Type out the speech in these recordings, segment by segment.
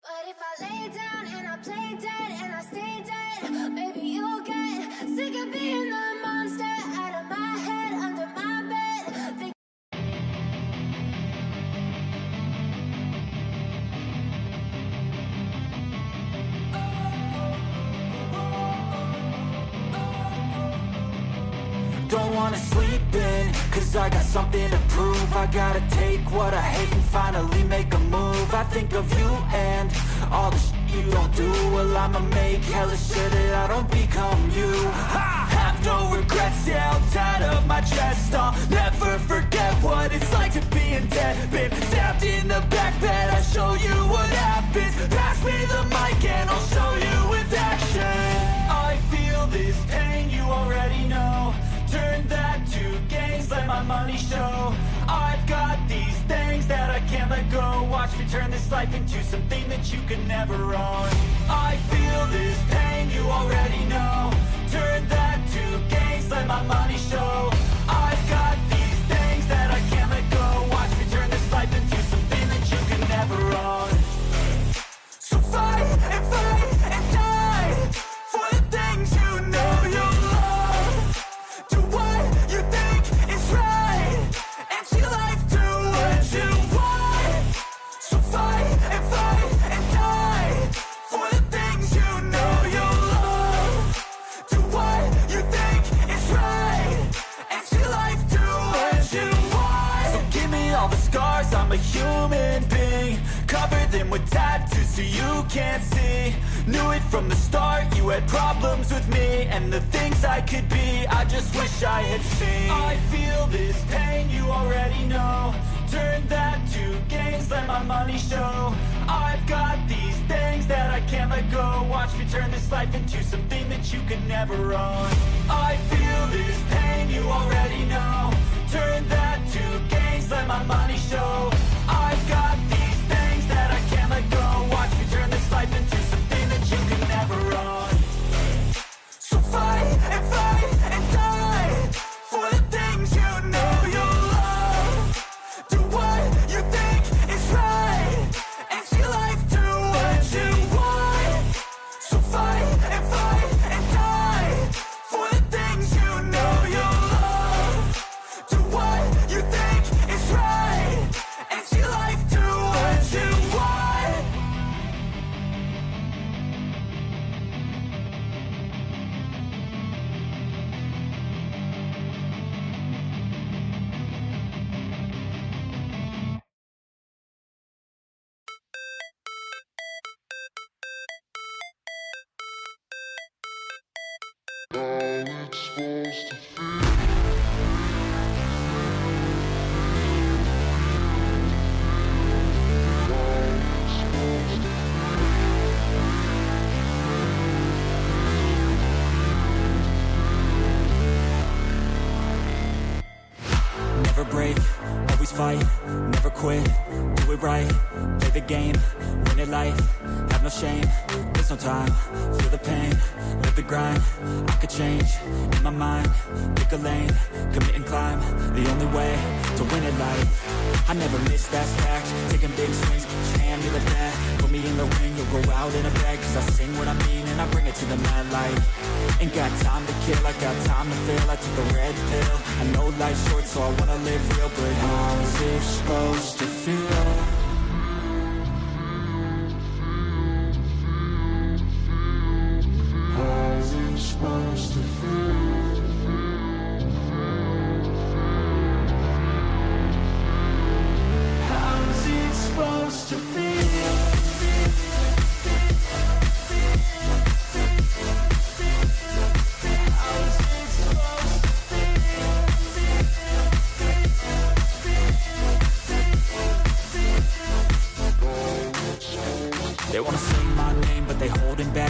But if I lay down and I play dead and I stay dead, maybe you'll get sick of being the monster out of my head, under my bed. Don't wanna sleep in, cause I got something to prove. I gotta take what I hate and finally make a move. I think of you and all the shit you don't do. Well, I'ma make hella sure that I don't become you. I have no regrets, yeah, I'll tie up my chest. I'll never forget what it's like to be in debt. Been stabbed in the back bed, I'll show you what happens. Pass me the mic and I'll show you with action. I feel this pain, you already know. Turn that to gains, let my money show. I've got these things that I can't let go. Watch me turn this life into something that you can never own. I feel this pain, you already know. Turn that to gains, let my money show. I've got these things that I can't let go. Watch me turn this life into something that you can never own. So fight and die for the things you know you love. Do what you think is right, and see life do what you want. So fight and die for the things you know you love. Do what you think is right, and see life do what you want. So give me all the scars, I'm a human being. Cover them with tattoos so you can't see. Knew it from the start, you had problems with me and the things I could be, I just wish I had seen. I feel this pain, you already know. Turn that to gains, let my money show. I've got these things that I can't let go. Watch me turn this life into something that you can never own. I feel this pain, you already know. Turn that to gains, let my money show. I've got these things that I can't let go. Watch me turn this life into something that you can never own. So fight and die for the things you know you love. Do what you think is right, and see life do what you want. So fight and die for the things you know you love. Do what you think is right, and see life do what you want. Never break, always fight, never quit, do it right, play the game, win it life, have no shame, there's no time, feel the pain, live the grind, I could change, in my mind, pick a lane, commit and climb, the only way to win it life. I never miss, that's fact, taking big swings, put your hand to the bat, put me in the ring, you'll go out in a bag, cause I sing what I mean and I bring it to the mad light. Ain't got time to kill, I got time to feel, I took the red pill, I know life's short so I wanna live real, but how's it supposed to feel? How's it supposed to feel? How's it supposed to feel? How's it supposed to feel?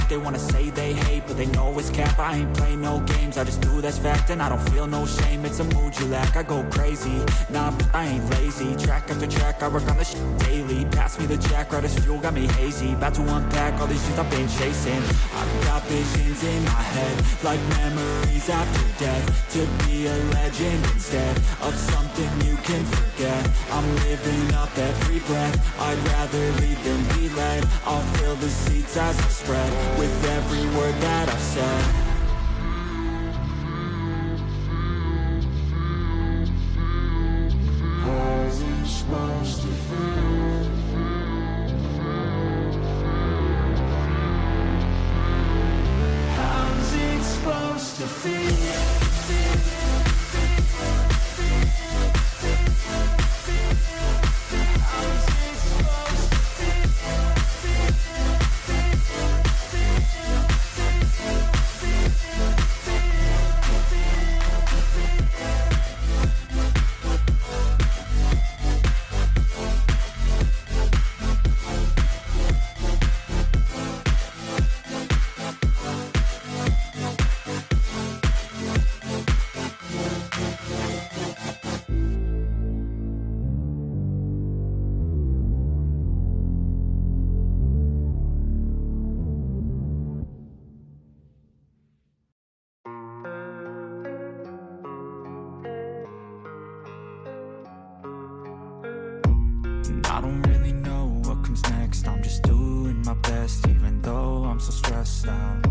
They wanna say they hate, but they know it's cap. I ain't play no games, I just do that's fact. And I don't feel no shame, it's a mood you lack. I go crazy, nah, but I ain't lazy. Track after track, I work on this shit daily. Pass me the jack, right as fuel, got me hazy. About to unpack all these things I've been chasing. I've got visions in my head, like memories after death. To be a legend instead of something you can forget. I'm living up every breath, I'd rather lead than be led. I'll fill the seats as I spread, with every word that I've said. How's it supposed to feel? How's it supposed to feel? I don't really know what comes next. I'm just doing my best, even though I'm so stressed out.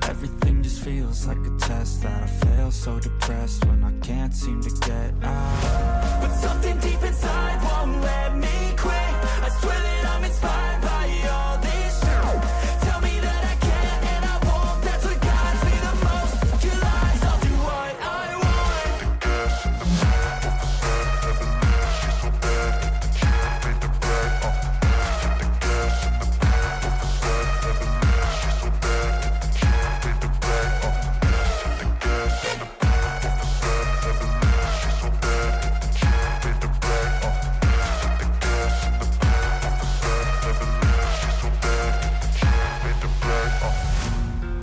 Everything just feels like a test that I fail, so depressed when I can't seem to get out. But something deep inside won't let me quit. I swear that I'm inspired by all this shit. Tell me that I can and I won't. That's what guides me the most. Your lies, I'll do what I want.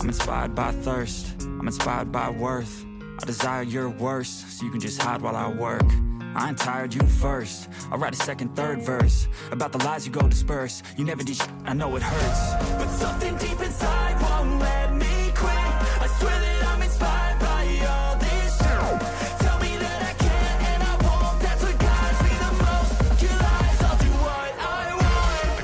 I'm inspired by thirst, I'm inspired by worth. I desire your worst, so you can just hide while I work. I ain't tired, you first. I'll write a second, third verse about the lies you go disperse. You never did shit, I know it hurts. But something deep inside won't let me quit. I swear that I'm inspired by all this shit. Tell me that I can and I won't. That's what guides me the most. Your lies, I'll do what I want.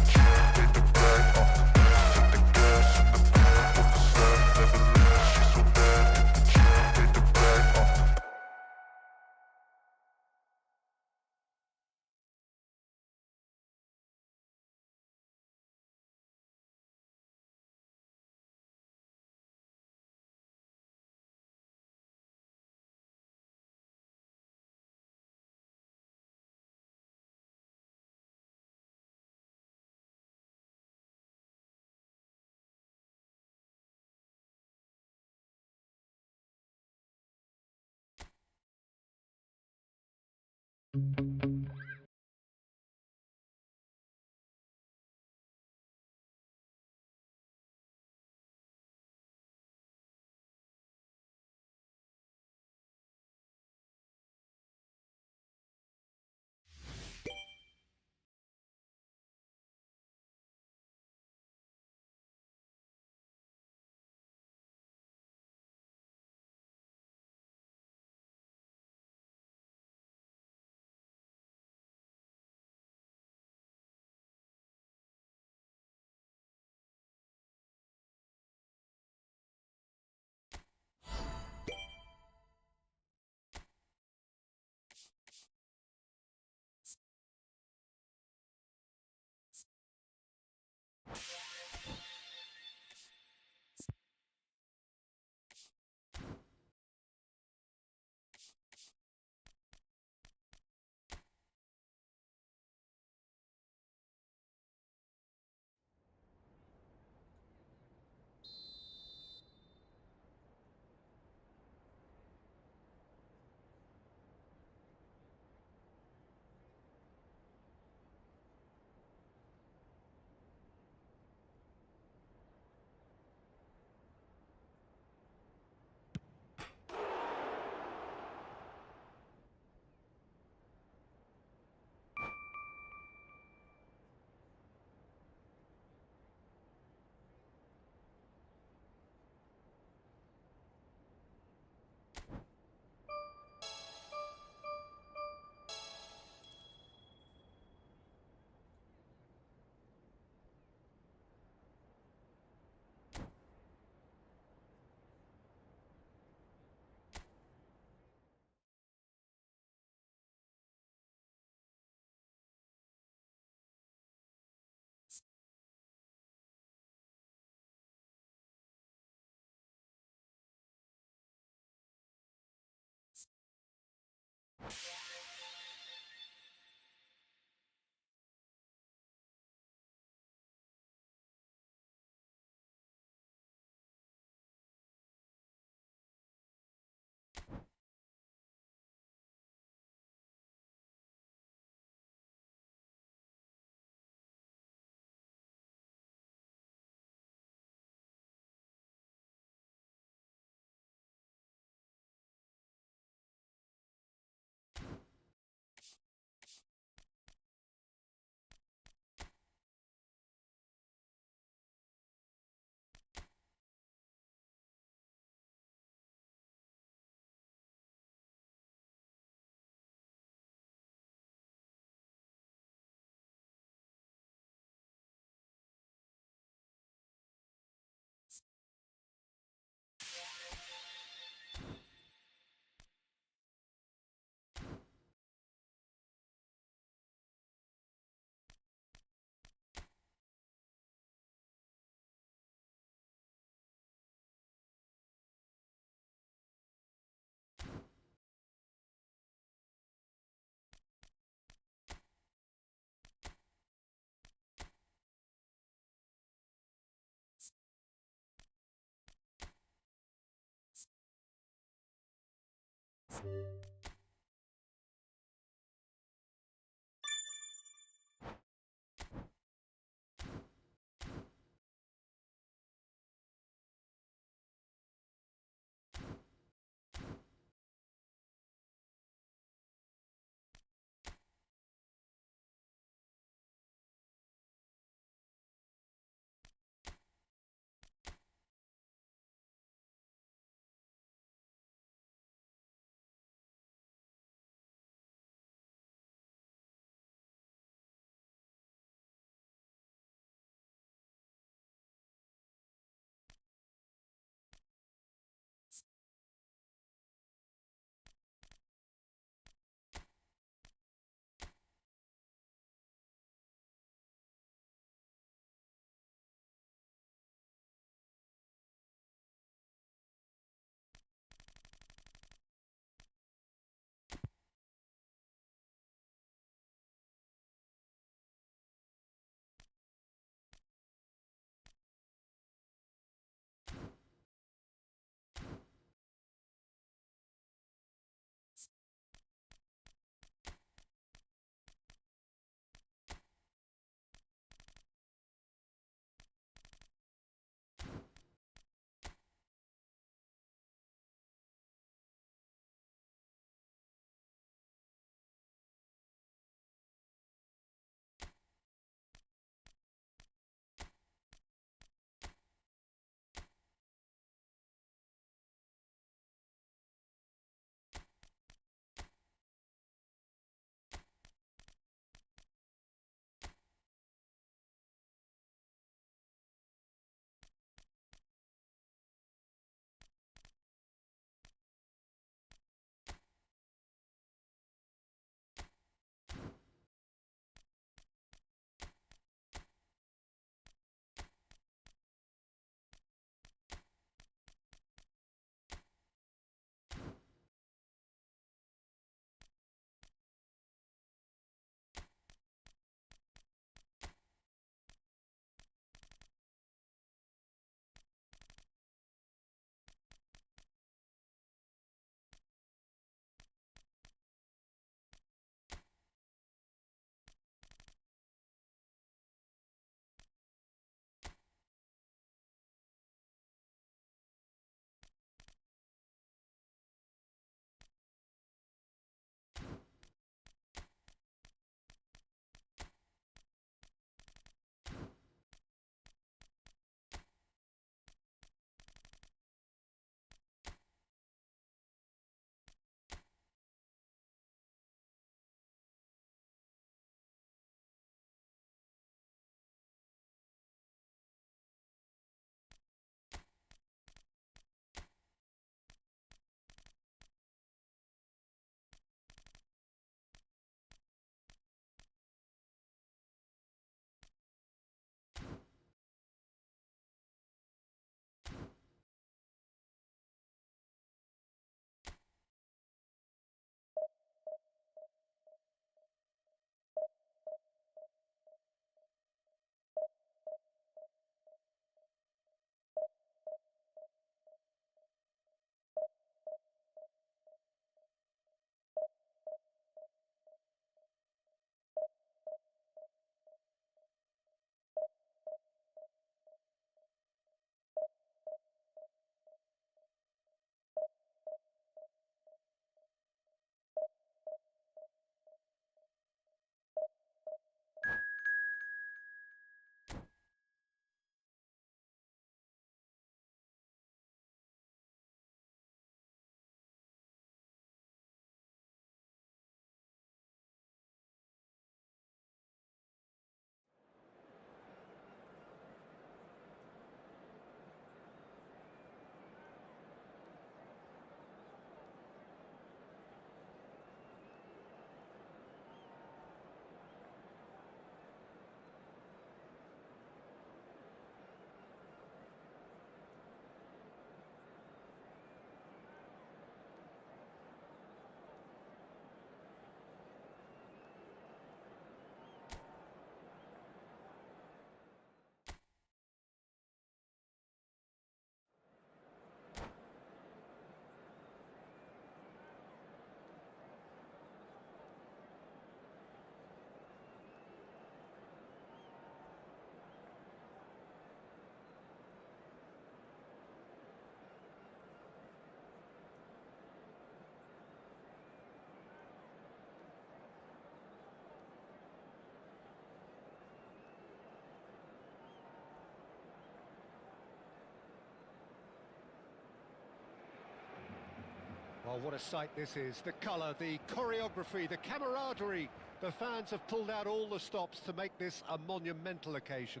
Well, what a sight this is. The colour, the choreography, the camaraderie. The fans have pulled out all the stops to make this a monumental occasion.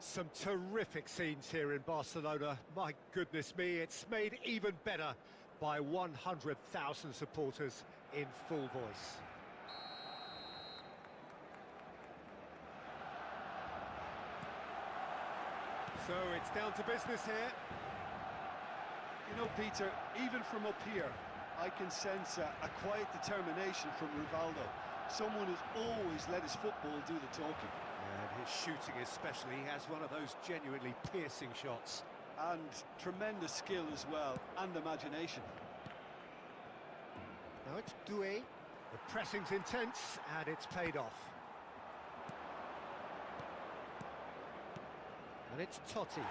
Some terrific scenes here in Barcelona. My goodness me, it's made even better by 100,000 supporters in full voice. So it's down to business here. You know, Peter, even from up here, I can sense a quiet determination from Rivaldo. Someone who's always let his football do the talking. And his shooting especially, he has one of those genuinely piercing shots. And tremendous skill as well, and imagination. Now it's Doué. The pressing's intense, and it's paid off. And it's Totti.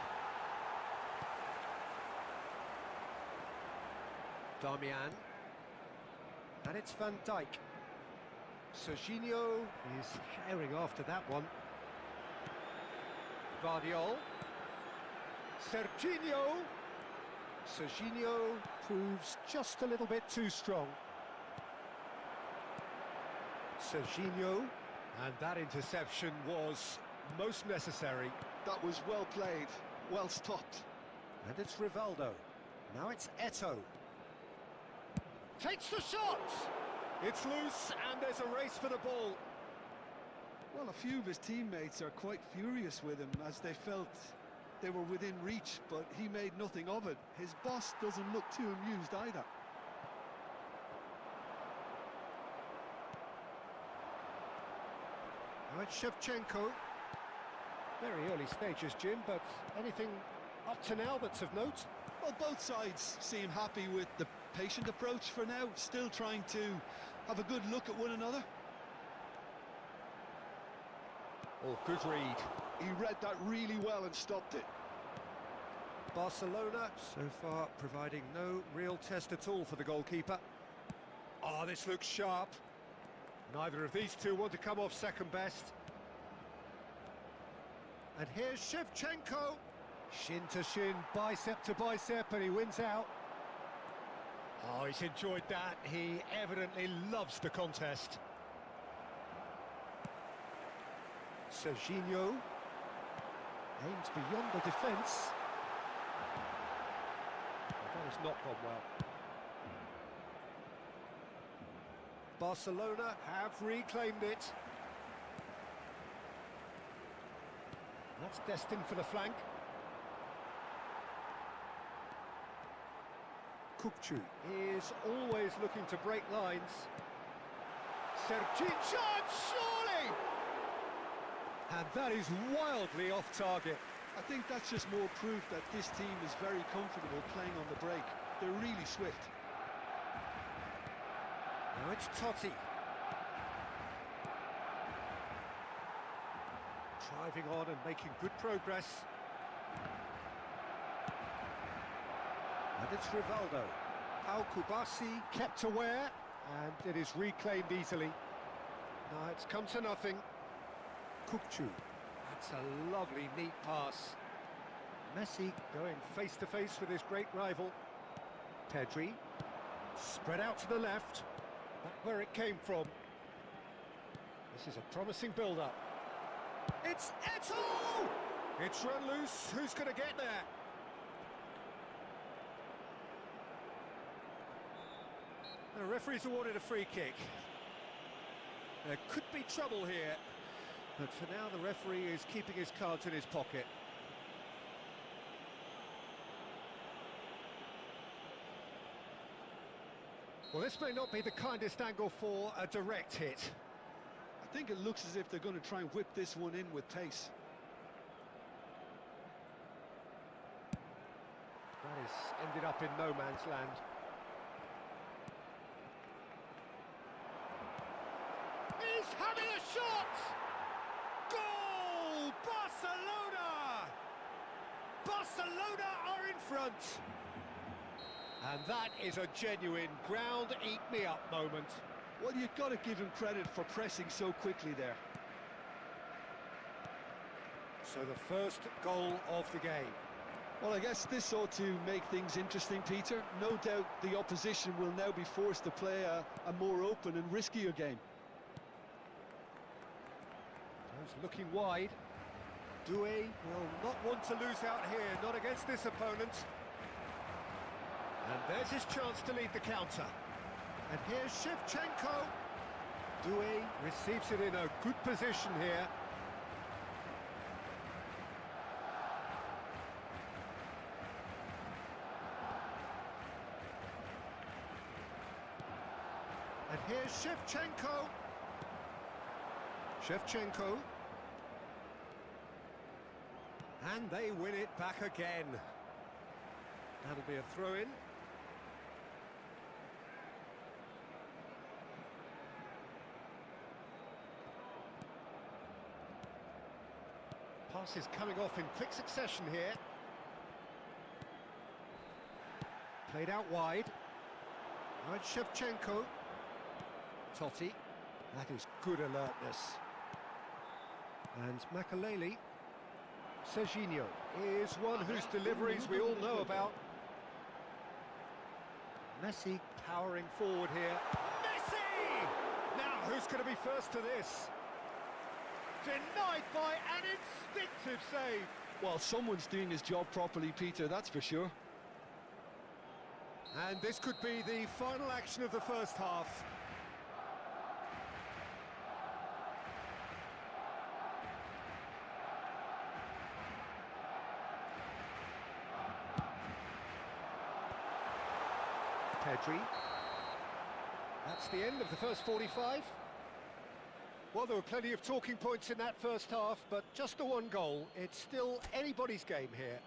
Darmian. And it's Van Dijk. Serginho is herring after that one. Guardiol. Serginho. Serginho proves just a little bit too strong. Serginho. And that interception was most necessary. That was well played, well stopped. And it's Rivaldo. Now it's Eto'o. Takes the shot! It's loose, and there's a race for the ball. Well, a few of his teammates are quite furious with him as they felt they were within reach, but he made nothing of it. His boss doesn't look too amused either. Now it's Shevchenko. Very early stages, Jim, but anything up to now that's of note? Well, both sides seem happy with the patient approach for now, still trying to have a good look at one another. Oh, good read. He read that really well and stopped it. Barcelona, so far, providing no real test at all for the goalkeeper. Oh, this looks sharp. Neither of these two want to come off second best. And here's Shevchenko. Shin to shin, bicep to bicep, and he wins out. Oh, he's enjoyed that. He evidently loves the contest. Serginho aims beyond the defence. That has not gone well. Barcelona have reclaimed it. That's destined for the flank. Kukçu is always looking to break lines. Serginho, surely! And that is wildly off target. I think that's just more proof that this team is very comfortable playing on the break. They're really swift. Now it's Totti. Driving on and making good progress. And it's Rivaldo. Pau Kubasi kept aware, and it is reclaimed easily. Now it's come to nothing. Kukçu. That's a lovely, neat pass. Messi going face-to-face with his great rival. Pedri. Spread out to the left. Back where it came from. This is a promising build-up. It's Eto'o! It's run loose. Who's going to get there? The referee's awarded a free kick. There could be trouble here, but for now the referee is keeping his cards in his pocket. Well, this may not be the kindest angle for a direct hit. I think it looks as if they're going to try and whip this one in with pace. That has ended up in no man's land. He's having a shot! Goal! Barcelona! Barcelona are in front! And that is a genuine ground-eat-me-up moment. Well, you've got to give him credit for pressing so quickly there. So the first goal of the game. Well, I guess this ought to make things interesting, Peter. No doubt the opposition will now be forced to play a more open and riskier game. Goes looking wide. Doué will not want to lose out here, not against this opponent. And there's his chance to lead the counter. And here's Shevchenko. Doué receives it in a good position here. And here's Shevchenko. Shevchenko. And they win it back again. That'll be a throw-in. Pass is coming off in quick succession here. Played out wide. Now it's Shevchenko. Totti. That is good alertness. And Makaleli. Serginho is one whose deliveries we all know about. Messi powering forward here. Messi! Now, who's going to be first to this? Denied by an instinctive save. Well, someone's doing his job properly, Peter, that's for sure. And this could be the final action of the first half. Pedri. That's the end of the first 45. Well, there were plenty of talking points in that first half, but just the one goal. It's still anybody's game here.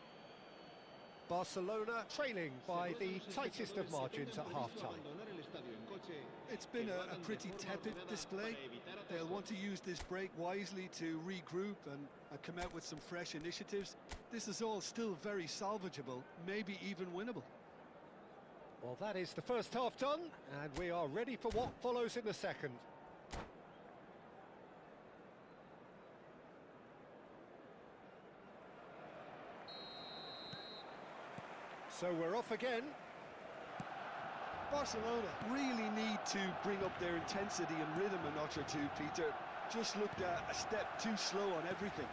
Barcelona trailing by the tightest of margins at half-time. It's been a pretty tepid display. They'll want to use this break wisely to regroup and come out with some fresh initiatives. This is all still very salvageable, maybe even winnable. Well, that is the first half done, and we are ready for what follows in the second. So we're off again. Barcelona really need to bring up their intensity and rhythm a notch or two, Peter. Just looked a step too slow on everything.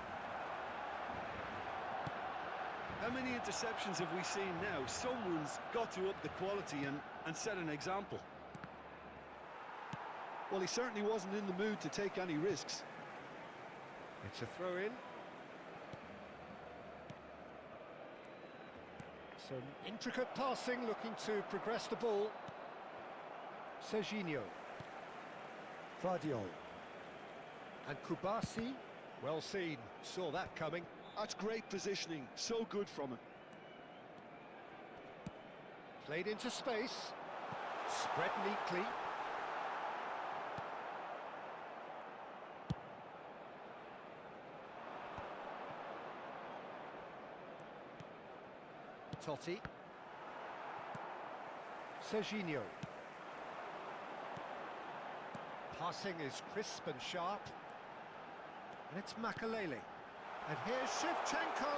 How many interceptions have we seen now? Someone's got to up the quality and set an example. Well, he certainly wasn't in the mood to take any risks. It's a throw-in. Some intricate passing, looking to progress the ball. Serginho. Vardiol. And Kubasi. Well seen, saw that coming. That's great positioning, so good from him. Played into space. Spread neatly. Totti. Serginho. Passing is crisp and sharp. And it's Makaleli. And here's Shevchenko.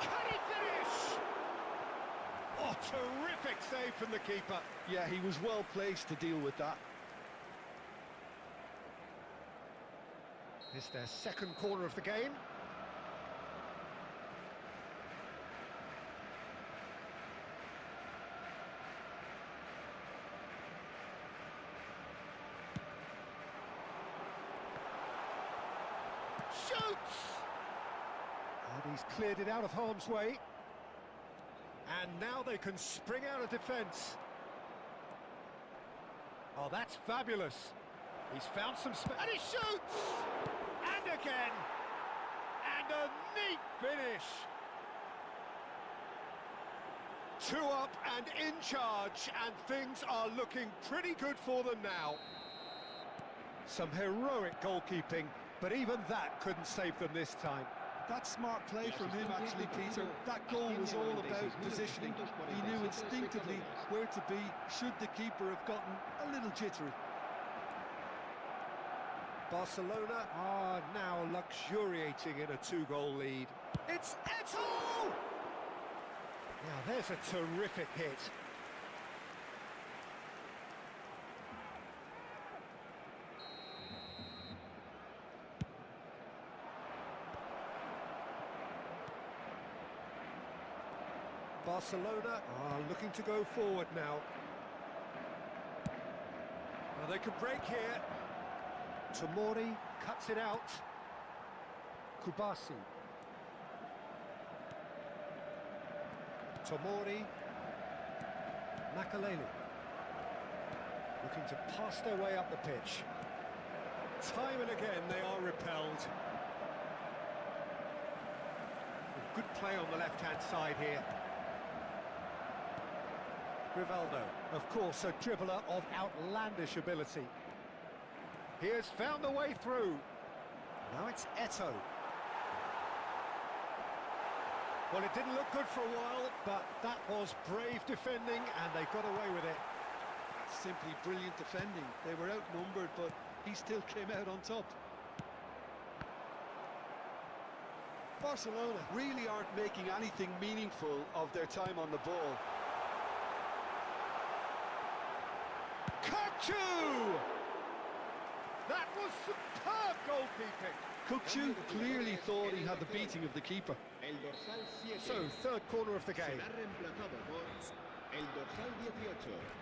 Can he finish? Oh, terrific save from the keeper. Yeah, he was well placed to deal with that. It's their second corner of the game. Shoots! And he's cleared it out of harm's way. And now they can spring out of defence. Oh, that's fabulous. He's found some space. And he shoots! And again! And a neat finish! 2 up and in charge, and things are looking pretty good for them now. Some heroic goalkeeping, but even that couldn't save them this time. That's smart play from him, actually, Peter. That goal was all about positioning. He knew instinctively where to be should the keeper have gotten a little jittery. Barcelona are now luxuriating in a 2-goal lead. It's Eto'o! Now there's a terrific hit. Barcelona are looking to go forward now. Well, they could break here. Tomori cuts it out. Kubasi. Tomori. Makaleli. Looking to pass their way up the pitch. Time and again they are repelled. Good play on the left-hand side here. Rivaldo, of course, a dribbler of outlandish ability. He has found the way through. Now it's Eto'o. Well, it didn't look good for a while, but that was brave defending, and they got away with it. Simply brilliant defending. They were outnumbered, but he still came out on top. Barcelona really aren't making anything meaningful of their time on the ball. Kukçu! That was superb goalkeeping. Kukçu clearly thought he had the beating of the keeper. So, third corner of the game. Será reemplazado por el dorsal 18.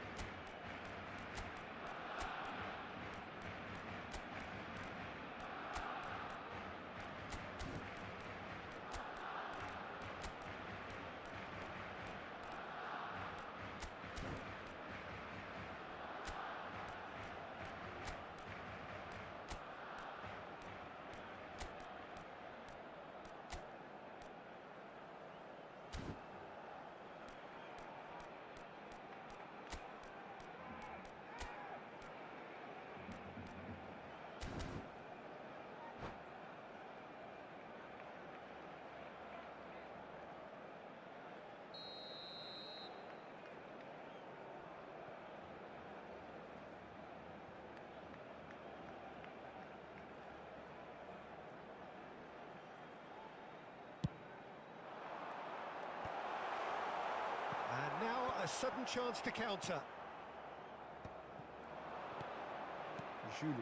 And now a sudden chance to counter. Julie.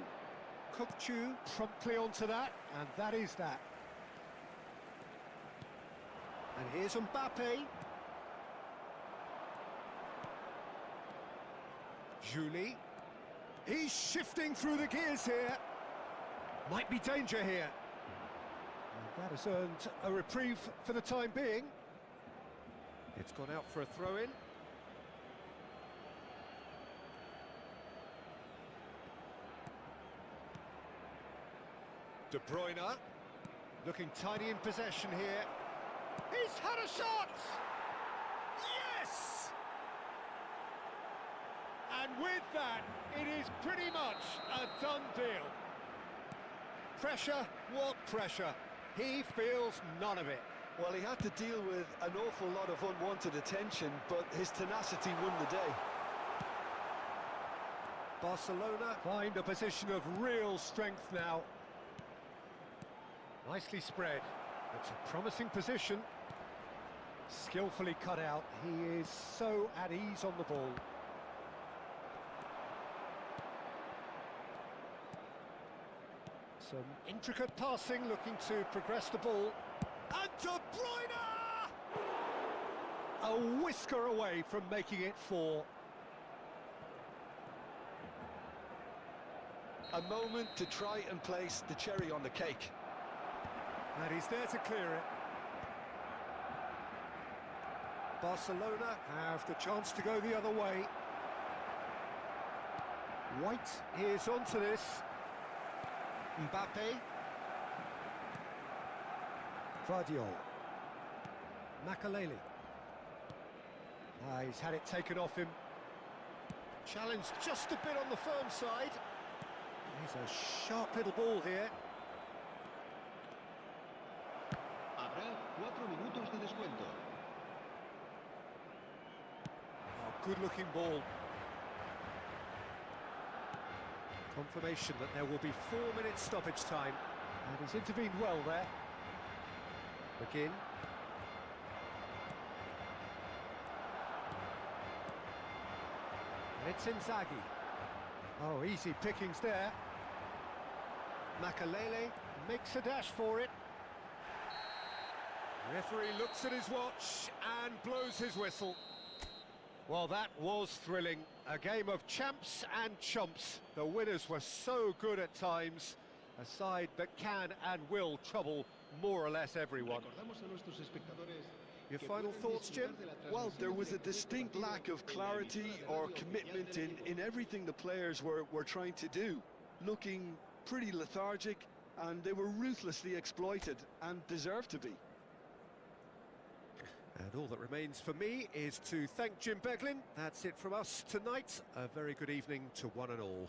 Kukçu promptly onto that, and that is that. And here's Mbappe. Julie. He's shifting through the gears here. Might be danger here. And that has earned a reprieve for the time being. It's gone out for a throw-in. De Bruyne, looking tidy in possession here. He's had a shot! Yes! And with that, it is pretty much a done deal. Pressure, what pressure? He feels none of it. Well, he had to deal with an awful lot of unwanted attention, but his tenacity won the day. Barcelona find a position of real strength now. Nicely spread. It's a promising position. Skillfully cut out. He is so at ease on the ball. Some intricate passing, looking to progress the ball. And De Bruyne! A whisker away from making it 4. A moment to try and place the cherry on the cake. And he's there to clear it. Barcelona have the chance to go the other way. White is onto this. Mbappe. Vardiol. Makaleli. He's had it taken off him. Challenged just a bit on the firm side. He's a sharp little ball here. Habrá 4 minutos de descuento. Oh, good-looking ball. Confirmation that there will be 4 minutes stoppage time. And he's intervened well there. McGinn. And it's Inzaghi. Oh, easy pickings there. Makalele makes a dash for it. Referee looks at his watch and blows his whistle. Well, that was thrilling. A game of champs and chumps. The winners were so good at times. A side that can and will trouble more or less everyone. Your final thoughts, Jim? Well, there was a distinct lack of clarity or commitment in everything the players were trying to do. Looking pretty lethargic, and they were ruthlessly exploited and deserved to be. And all that remains for me is to thank Jim Beglin. That's it from us tonight. A very good evening to one and all.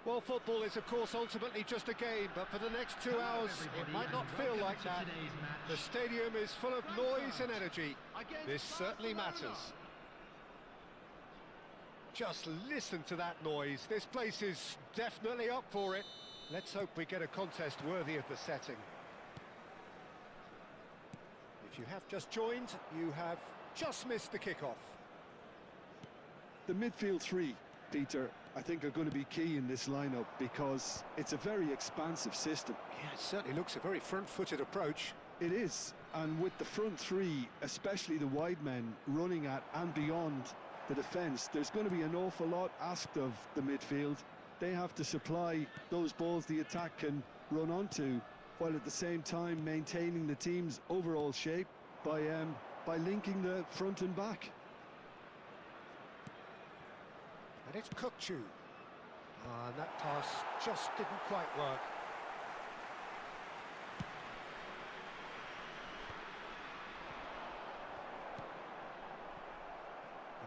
Well, football is, of course, ultimately just a game, but for the next 2 hours, it might not feel like that. The stadium is full of noise and energy. This certainly matters. Just listen to that noise. This place is definitely up for it. Let's hope we get a contest worthy of the setting. If you have just joined, you have just missed the kickoff. The midfield three, Peter, I think are going to be key in this lineup because it's a very expansive system. Yeah, it certainly looks a very front-footed approach. It is, and with the front three, especially the wide men, running at and beyond the defence, there's going to be an awful lot asked of the midfield. They have to supply those balls the attack can run onto, while at the same time maintaining the team's overall shape by linking the front and back. And it's Kukçu. And that pass just didn't quite work.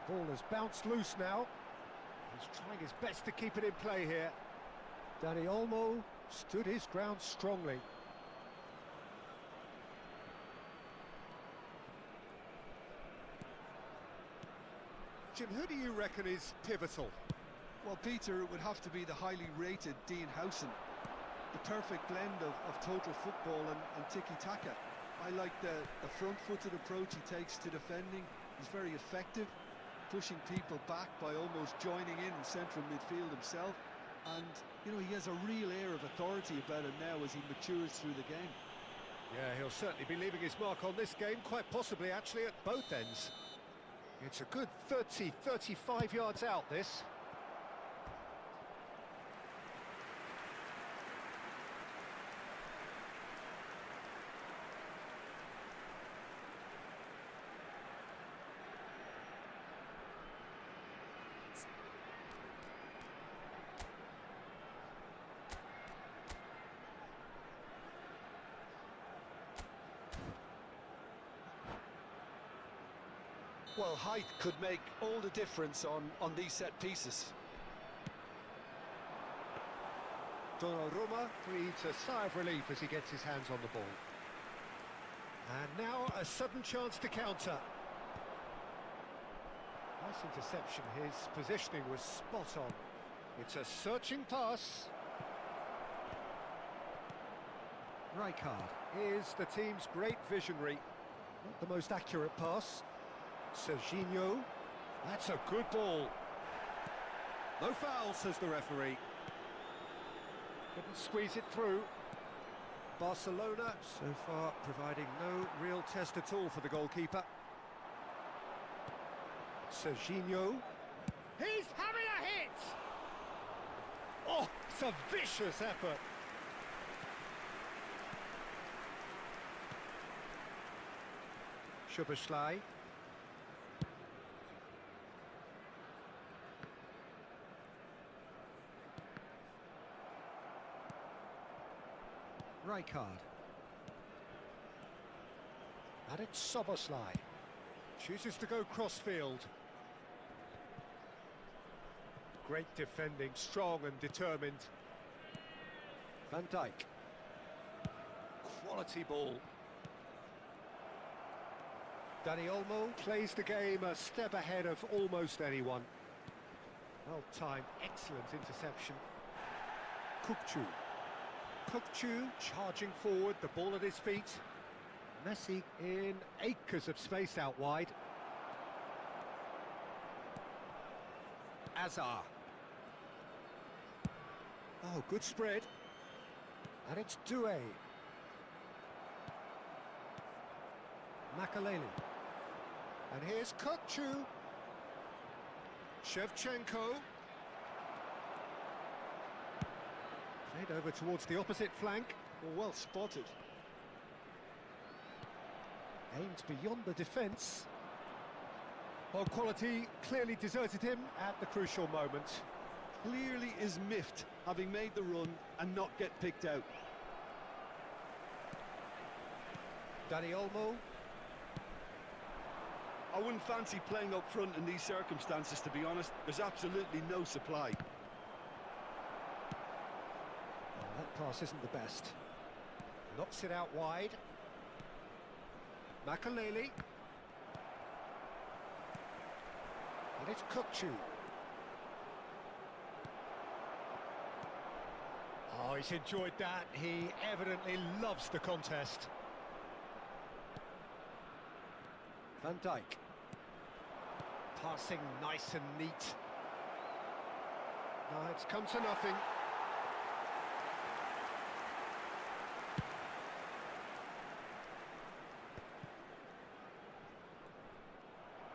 The ball has bounced loose now. He's trying his best to keep it in play here. Dani Olmo stood his ground strongly. Jim, who do you reckon is pivotal? Well, Peter, it would have to be the highly rated Dean Howson. The perfect blend of total football and tiki-taka. I like the front-footed approach he takes to defending. He's very effective, pushing people back by almost joining in central midfield himself. And, you know, he has a real air of authority about him now as he matures through the game. Yeah, he'll certainly be leaving his mark on this game, quite possibly actually at both ends. It's a good 30-35 yards out, this. Well, height could make all the difference on these set pieces. Donnarumma breathes a sigh of relief as he gets his hands on the ball. And now a sudden chance to counter. Nice interception, his positioning was spot on. It's a searching pass. Rijkaard is the team's great visionary. Not the most accurate pass. Serginho, that's a good ball. No foul, says the referee. Couldn't squeeze it through. Barcelona, so far, providing no real test at all for the goalkeeper. Serginho. He's having a hit! Oh, it's a vicious effort. Szoboszlai. Rijkaard. And it's Szoboszlai. Chooses to go crossfield. Great defending, strong and determined. Van Dijk. Quality ball. Dani Olmo plays the game a step ahead of almost anyone. Well timed, excellent interception. Kukçu charging forward, the ball at his feet. Messi in acres of space out wide. Azar. Oh, good spread. And it's Doué. Makaleli. And here's Kukçu. Shevchenko. Played over towards the opposite flank. Well spotted. Aimed beyond the defence. Well, quality clearly deserted him at the crucial moment. Clearly is miffed, having made the run and not get picked out. Dani Olmo. I wouldn't fancy playing up front in these circumstances, to be honest. There's absolutely no supply. Well, that pass isn't the best. Knocks it out wide. Makaleli. And it's Kukçu. Oh, he's enjoyed that. He evidently loves the contest. Van Dijk. Passing nice and neat. No, it's come to nothing.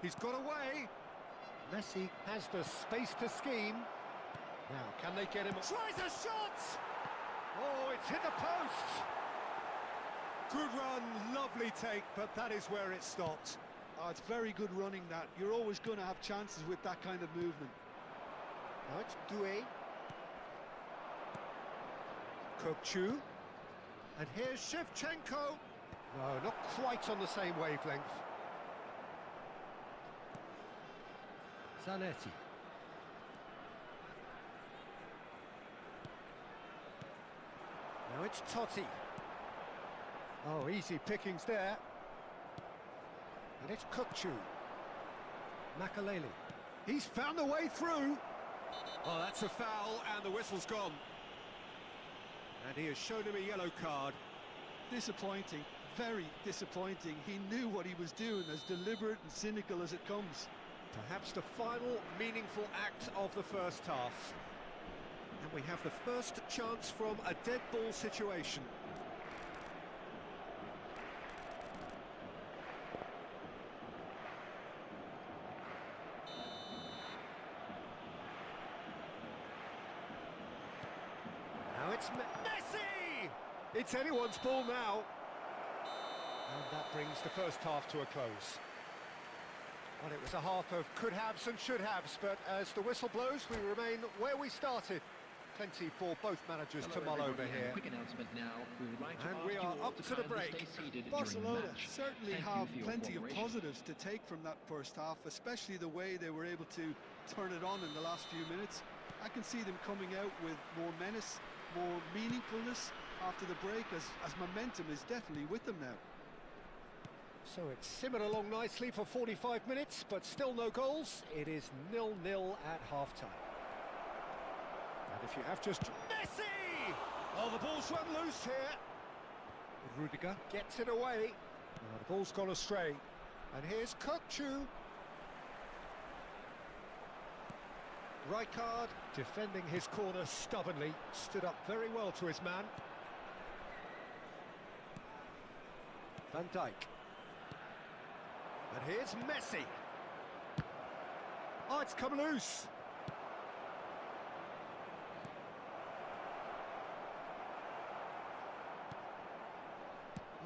He's got away. Messi has the space to scheme. Now, can they get him? Tries a shot! Oh, it's hit the post! Good run, lovely take, but that is where it stopped. Oh, it's very good running, that. You're always going to have chances with that kind of movement. Now it's Doué. Kukçu. And here's Shevchenko. No, not quite on the same wavelength. Zanetti. Now it's Totti. Oh, easy pickings there. And it's Kukçu. Makaleli. He's found the way through. Oh, that's a foul, and the whistle's gone. And he has shown him a yellow card. Disappointing, very disappointing. He knew what he was doing, as deliberate and cynical as it comes. Perhaps the final meaningful act of the first half. And we have the first chance from a dead ball situation. Now it's Messi! It's anyone's ball now. And that brings the first half to a close. Well, it was a half of could-haves and should-haves, but as the whistle blows, we remain where we started. Plenty for both managers to mull over here. Quick announcement now. We would like to And ask we you are all up to the kindly break. stay seated during the Barcelona match. certainly Thank you have for your plenty of cooperation. positives to take from that first half, especially the way they were able to turn it on in the last few minutes. I can see them coming out with more menace, more meaningfulness after the break, as momentum is definitely with them now. So it's simmered along nicely for 45 minutes, but still no goals. It is 0-0 at half-time. And if you have just... Messi! Oh, the ball's run loose here. Rudiger gets it away. Oh, the ball's gone astray. And here's Kukçu. Rijkaard defending his corner stubbornly. Stood up very well to his man. Van Dijk. And here's Messi. Oh, it's come loose.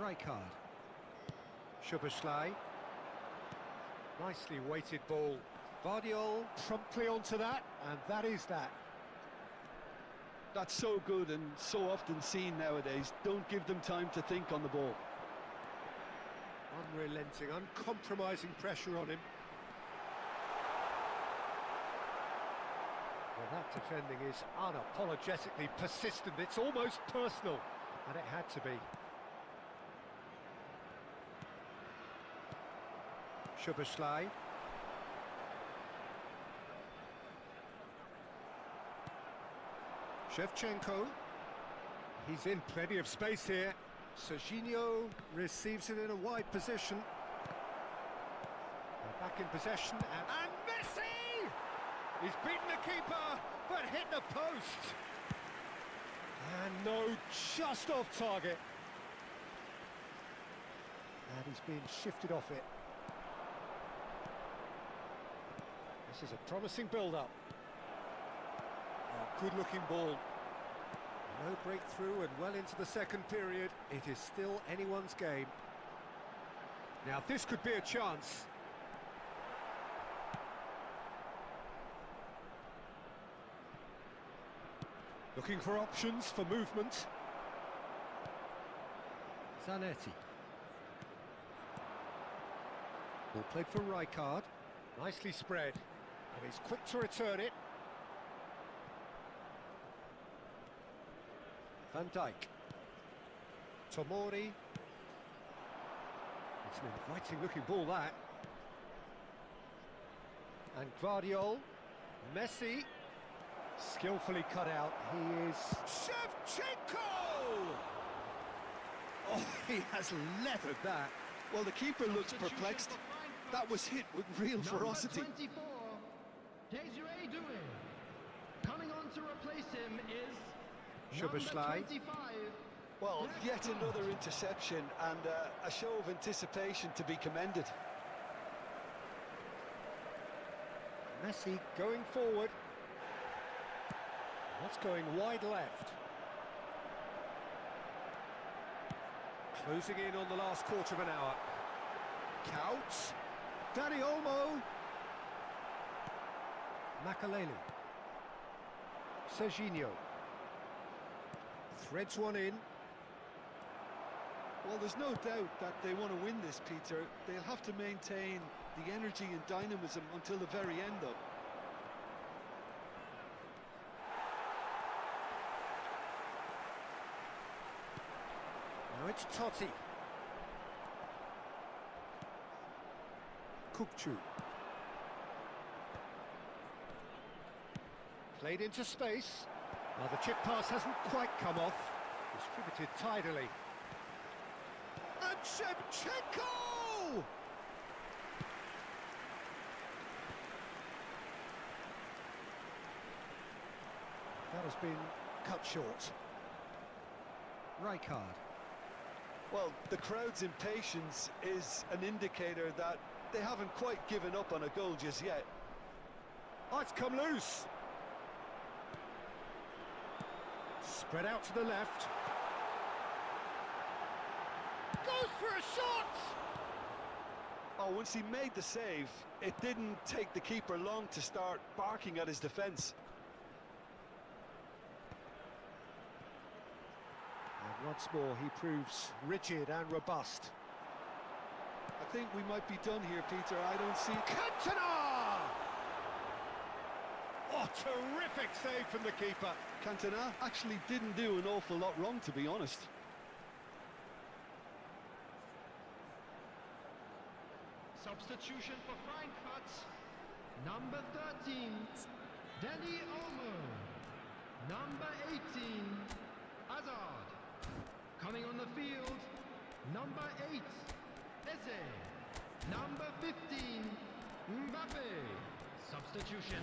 Rijkaard. Szoboszlai. Nicely weighted ball. Vardiol promptly onto that, and that is that. That's so good and so often seen nowadays. Don't give them time to think on the ball. Unrelenting, uncompromising pressure on him. Well, that defending is unapologetically persistent. It's almost personal, and it had to be. Szoboszlai. Shevchenko. He's in plenty of space here. Serginho receives it in a wide position. They're back in possession, and Messi! He's beaten the keeper, but hit the post. And no, just off target. And he's being shifted off it. This is a promising build-up. Oh, good-looking ball. No breakthrough and well into the second period. It is still anyone's game. Now this could be a chance. Looking for options for movement. Zanetti. Ball played for Rijkaard. Nicely spread. And he's quick to return it. Van Dijk. Tomori. It's an inviting-looking ball, that. And Vardiol. Messi. Skillfully cut out. He is... Shevchenko! Oh, he has leathered that. Well, the keeper looks perplexed. That was hit with real ferocity. Number 24, Desiree Doué. Coming on to replace him is Szoboszlai. number 25. Well, yet another interception and a show of anticipation to be commended. Messi going forward. That's going wide left. Closing in on the last quarter of an hour. Couts. Dani Olmo. Makaleli. Serginho. Threads one in. Well, there's no doubt that they want to win this, Peter. They'll have to maintain the energy and dynamism until the very end, though. Now it's Totti. Kukçu. Played into space. Now the chip pass hasn't quite come off. Distributed tidily. And Shevchenko! That has been cut short. Rijkaard. Well, the crowd's impatience is an indicator that they haven't quite given up on a goal just yet. Oh, it's come loose. Spread out to the left. Goes for a shot! Oh, once he made the save, it didn't take the keeper long to start barking at his defence. And once more, he proves rigid and robust. I think we might be done here, Peter. I don't see... Cantona! Oh, terrific save from the keeper. Cantona actually didn't do an awful lot wrong, to be honest. Substitution for Frankfurt. Number 13, Deli Olmo. Number 18, Hazard. Coming on the field, number 8, Eze. Number 15, Mbappe. Substitution.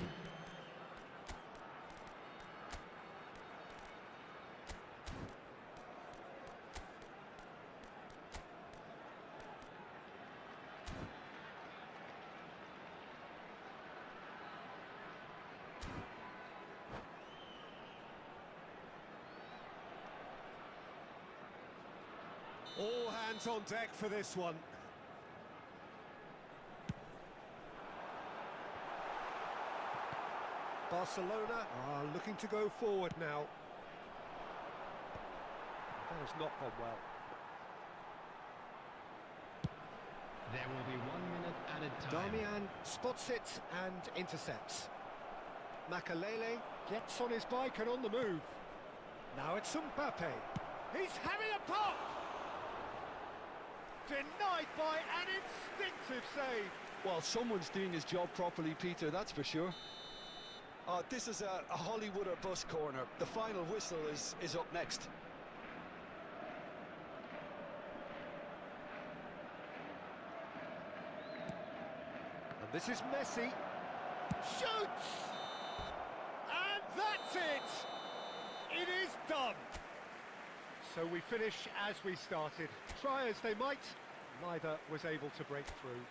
All hands on deck for this one. Barcelona are looking to go forward now. That has not gone well. There will be 1 minute added time. Darmian spots it and intercepts. Makalele gets on his bike and on the move. Now it's Mbappe. He's having a pop! Denied by an instinctive save. Well, someone's doing his job properly, Peter, that's for sure. This is a Hollywood or bus corner. The final whistle is up next. And this is Messi. Shoots! And that's it! It is done! So we finish as we started. Try as they might, neither was able to break through.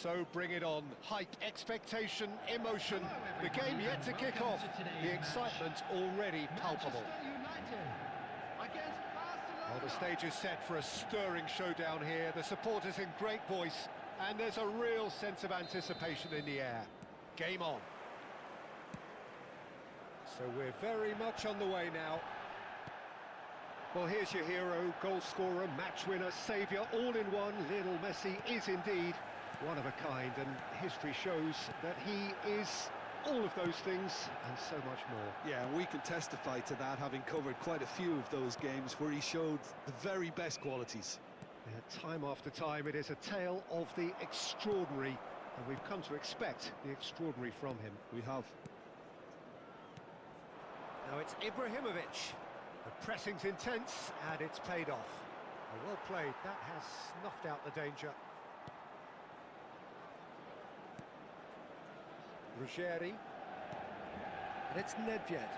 So bring it on. Hype, expectation, emotion. The game yet to kick off. The excitement already palpable. Well, the stage is set for a stirring showdown here. The supporters in great voice, and there's a real sense of anticipation in the air. Game on. So we're very much on the way now. Well, here's your hero, goal scorer, match winner, saviour, all in one. Lionel Messi is indeed one of a kind, and history shows that he is all of those things and so much more. Yeah, and we can testify to that, having covered quite a few of those games where he showed the very best qualities. Yeah, time after time, it is a tale of the extraordinary, and we've come to expect the extraordinary from him. We have. Now it's Ibrahimovic. The pressing's intense, and it's paid off. Well played, that has snuffed out the danger. Ruggeri. And it's Nedved.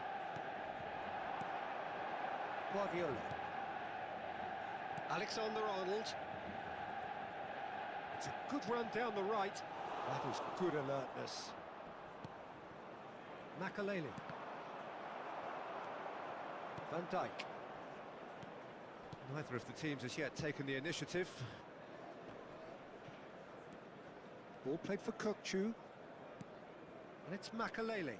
Guardiola. Alexander-Arnold. It's a good run down the right. That was good alertness. Makaleli. Van Dijk. Neither of the teams has yet taken the initiative. Ball played for Kukçu. And it's Makaleli.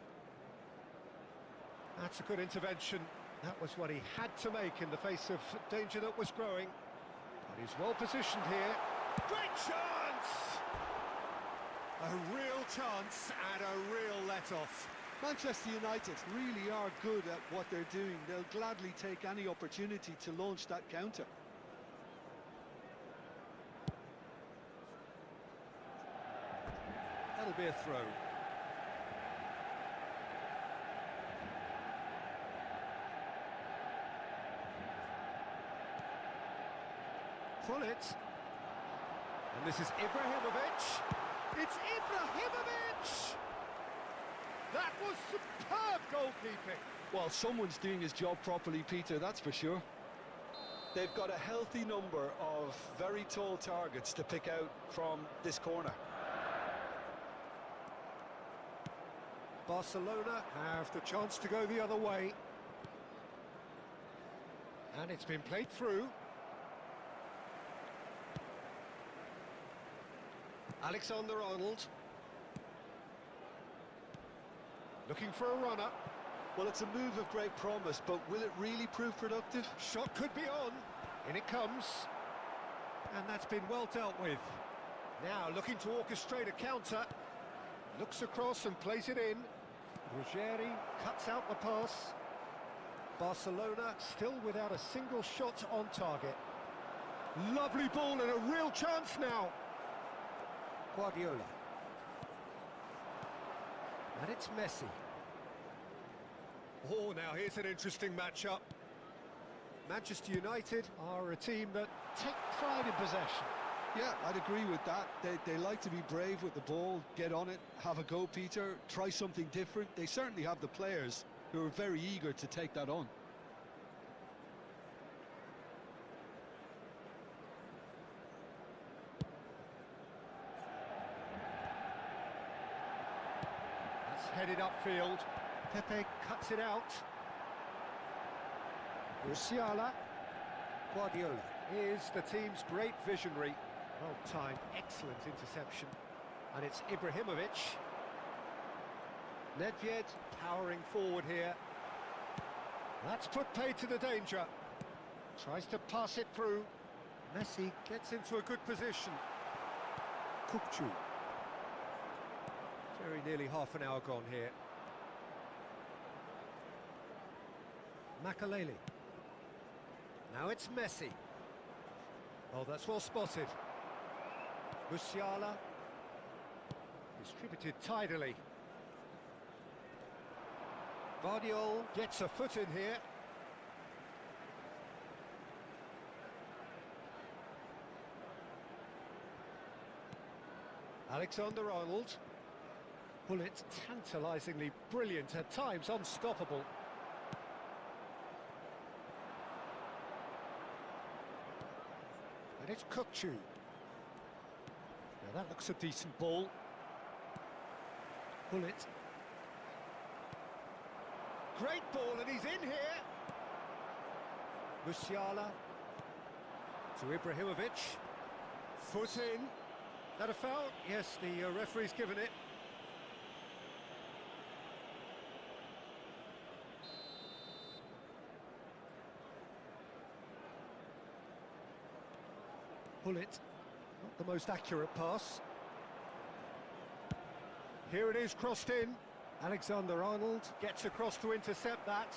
That's a good intervention. That was what he had to make in the face of danger that was growing. But he's well positioned here. Great chance! A real chance and a real let-off. Manchester United really are good at what they're doing. They'll gladly take any opportunity to launch that counter. That'll be a throw. Pull it. And this is Ibrahimovic. It's Ibrahimovic! That was superb goalkeeping. Well, someone's doing his job properly, Peter, that's for sure. They've got a healthy number of very tall targets to pick out from this corner. Barcelona have the chance to go the other way. And it's been played through. Alexander-Arnold. Looking for a runner. Well, it's a move of great promise, but will it really prove productive? Shot could be on. In it comes. And that's been well dealt with. Now looking to orchestrate a counter. Looks across and plays it in. Ruggeri cuts out the pass. Barcelona still without a single shot on target. Lovely ball and a real chance now. Guardiola. And it's Messi. Oh, now here's an interesting matchup. Manchester United are a team that take pride in possession. Yeah, I'd agree with that. They like to be brave with the ball, get on it, have a go, Peter, try something different. They certainly have the players who are very eager to take that on. That's headed upfield. Pepe cuts it out. Musiala. Guardiola is the team's great visionary. Well-timed, excellent interception. And it's Ibrahimovic. Nedved powering forward here. That's put paid to the danger. Tries to pass it through. Messi gets into a good position. Kukçu. Very nearly half an hour gone here. Makaleli. Now it's Messi. Oh, that's well spotted. Musiala. Distributed tidily. Guardiola gets a foot in here. Alexander-Arnold. Bullet tantalisingly brilliant, at times unstoppable. And it's Kukçu. Now that looks a decent ball. Pull it. Great ball, and he's in here. Musiala to Ibrahimovic. Foot in. That a foul? Yes, the referee's given it. Pull it. Not the most accurate pass. Here it is, crossed in. Alexander-Arnold gets across to intercept that.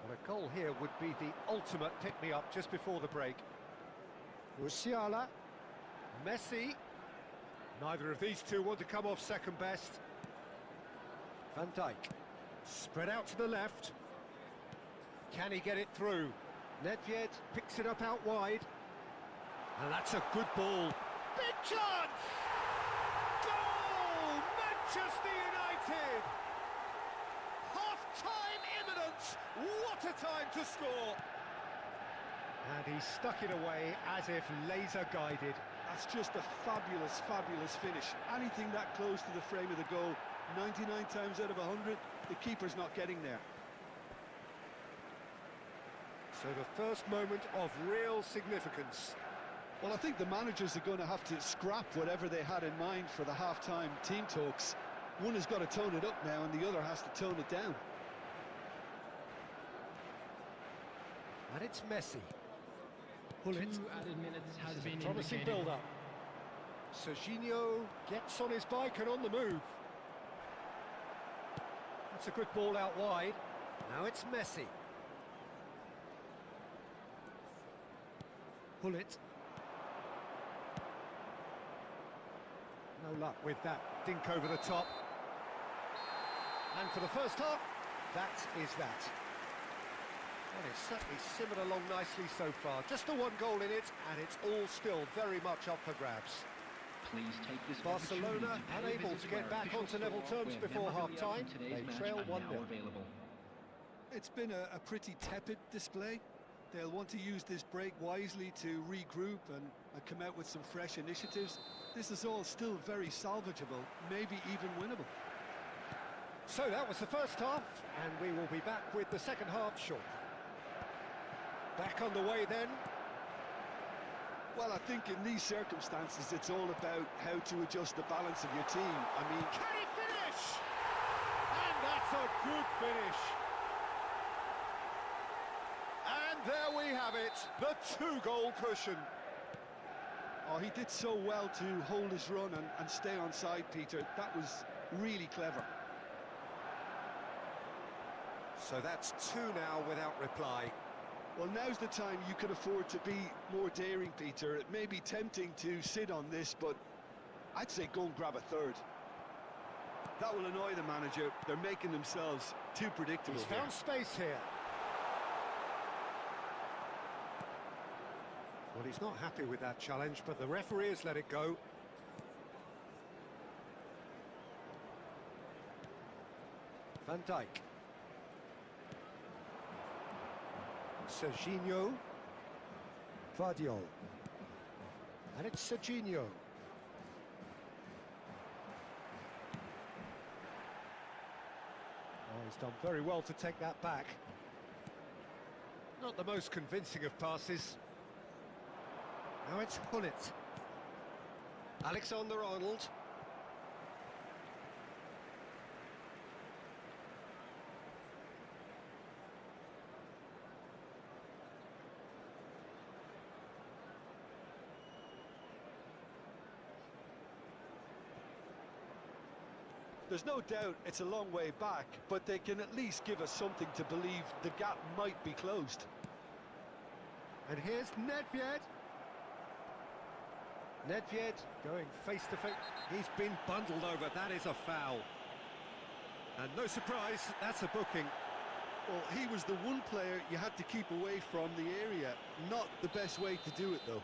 Well, a goal here would be the ultimate pick-me-up just before the break. Musiala. Messi. Neither of these two want to come off second best. Van Dijk. Spread out to the left. Can he get it through? Nedved picks it up out wide. And that's a good ball. Big chance! Goal! Manchester United! Half-time imminent! What a time to score! And he stuck it away as if laser-guided. That's just a fabulous, fabulous finish. Anything that close to the frame of the goal, 99 times out of 100, the keeper's not getting there. So the first moment of real significance. Well, I think the managers are going to have to scrap whatever they had in mind for the half-time team talks. One has got to tone it up now, and the other has to tone it down. And it's Messi. Pull it. 2 added minutes has been Promising indicated. build-up. Serginho gets on his bike and on the move. That's a good ball out wide. Now it's Messi. Pull it. No luck with that dink over the top. And for the first half, that is that. Well, it's certainly simmered along nicely so far. Just the one goal in it, and it's all still very much up for grabs. Please take this Barcelona unable to get back onto level terms before half-time. They trail 1-0. It's been a pretty tepid display. They'll want to use this break wisely to regroup and come out with some fresh initiatives. This is all still very salvageable, maybe even winnable. So that was the first half, and we will be back with the second half shortly. Back on the way then. Well, I think in these circumstances, it's all about how to adjust the balance of your team. I mean... Can he finish? And that's a good finish. And there we have it, the 2-goal cushion. Oh, he did so well to hold his run and stay on side, Peter. That was really clever. So that's 2 now without reply. Well, now's the time you can afford to be more daring, Peter. It may be tempting to sit on this, but I'd say go and grab a third. That will annoy the manager. They're making themselves too predictable. He's found space here. Well, he's not happy with that challenge, but the referee has let it go. Van Dijk. Serginho. Vardiol. And it's Serginho. Oh, he's done very well to take that back. Not the most convincing of passes. Now it's Hullet. Alexander-Arnold. There's no doubt it's a long way back, but they can at least give us something to believe the gap might be closed. And here's Nedved. Nedved going face-to-face. He's been bundled over. That is a foul. And no surprise, that's a booking. Well, he was the one player you had to keep away from the area. Not the best way to do it, though.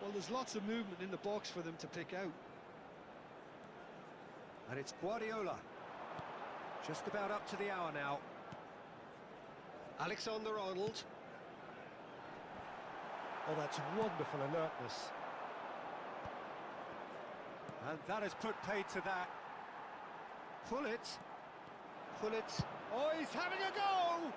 Well, there's lots of movement in the box for them to pick out. And it's Guardiola. Just about up to the hour now. Alexander-Arnold. Oh, that's wonderful alertness. And that has put paid to that. Pull it. Pull it. Oh, he's having a go!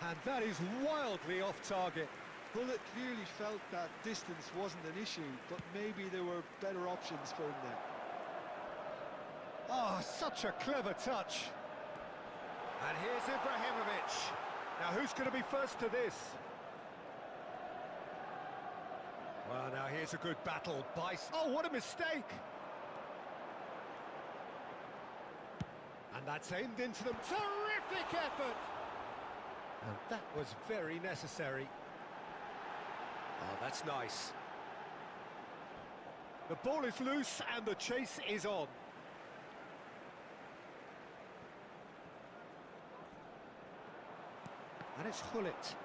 And that is wildly off target. Bullet clearly felt that distance wasn't an issue, but maybe there were better options for him there. Oh, such a clever touch. And here's Ibrahimovic. Now, who's going to be first to this? Well, now here's a good battle. Oh, what a mistake! And that's aimed into them. Terrific effort! And that was very necessary. Oh, that's nice. The ball is loose and the chase is on. And it's Hullet.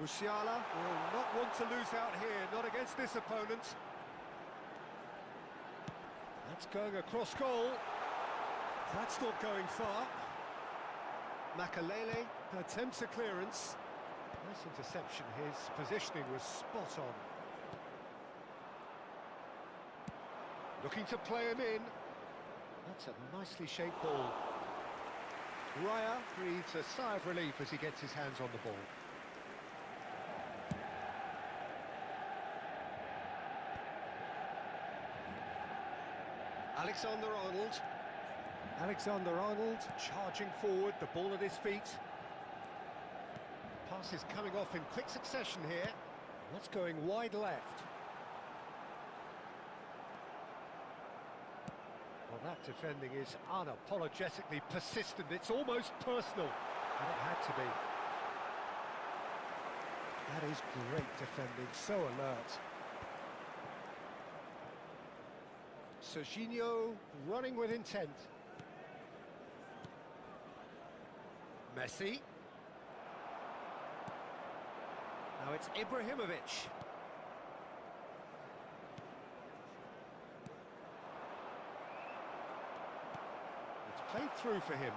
Musiala will not want to lose out here, not against this opponent. That's going across goal. That's not going far. Makalele attempts a clearance. Nice interception, his positioning was spot on. Looking to play him in. That's a nicely shaped ball. Raya breathes a sigh of relief as he gets his hands on the ball. Alexander-Arnold. Alexander-Arnold charging forward, the ball at his feet. Pass is coming off in quick succession here. That's going wide left. Well, that defending is unapologetically persistent. It's almost personal, and it had to be. That is great defending, so alert. Serginho running with intent. Messi. Now it's Ibrahimovic. It's played through for him.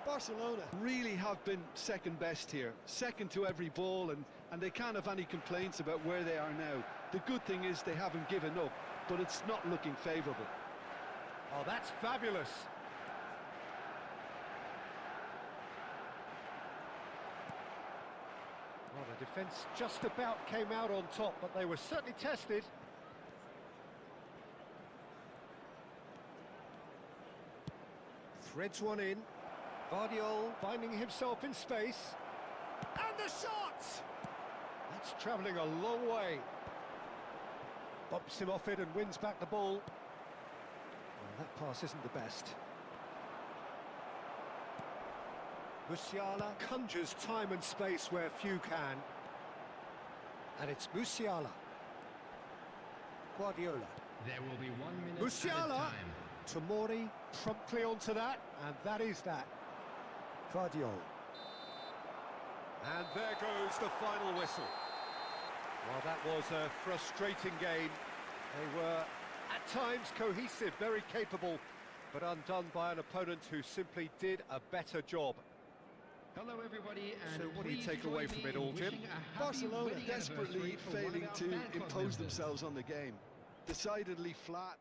Barcelona really have been second best here, second to every ball, and they can't have any complaints about where they are now. The good thing is they haven't given up, but it's not looking favourable. Oh, that's fabulous. Well, the defence just about came out on top, but they were certainly tested. Threads one in. Vardiol finding himself in space. And the shot! That's travelling a long way. Bumps him off it and wins back the ball. Well, that pass isn't the best. Musiala conjures time and space where few can. And it's Musiala. Guardiola. There will be 1 minute Musiala! added time. Tomori promptly onto that, and that is that. Vardiol. And there goes the final whistle. Well, that was a frustrating game. They were, at times, cohesive, very capable, but undone by an opponent who simply did a better job. Hello, everybody. And So what do you please take join away me from it in all, Jim? wishing a happy Barcelona wedding desperately anniversary for one of failing our to fan club impose members. themselves on the game. Decidedly flat.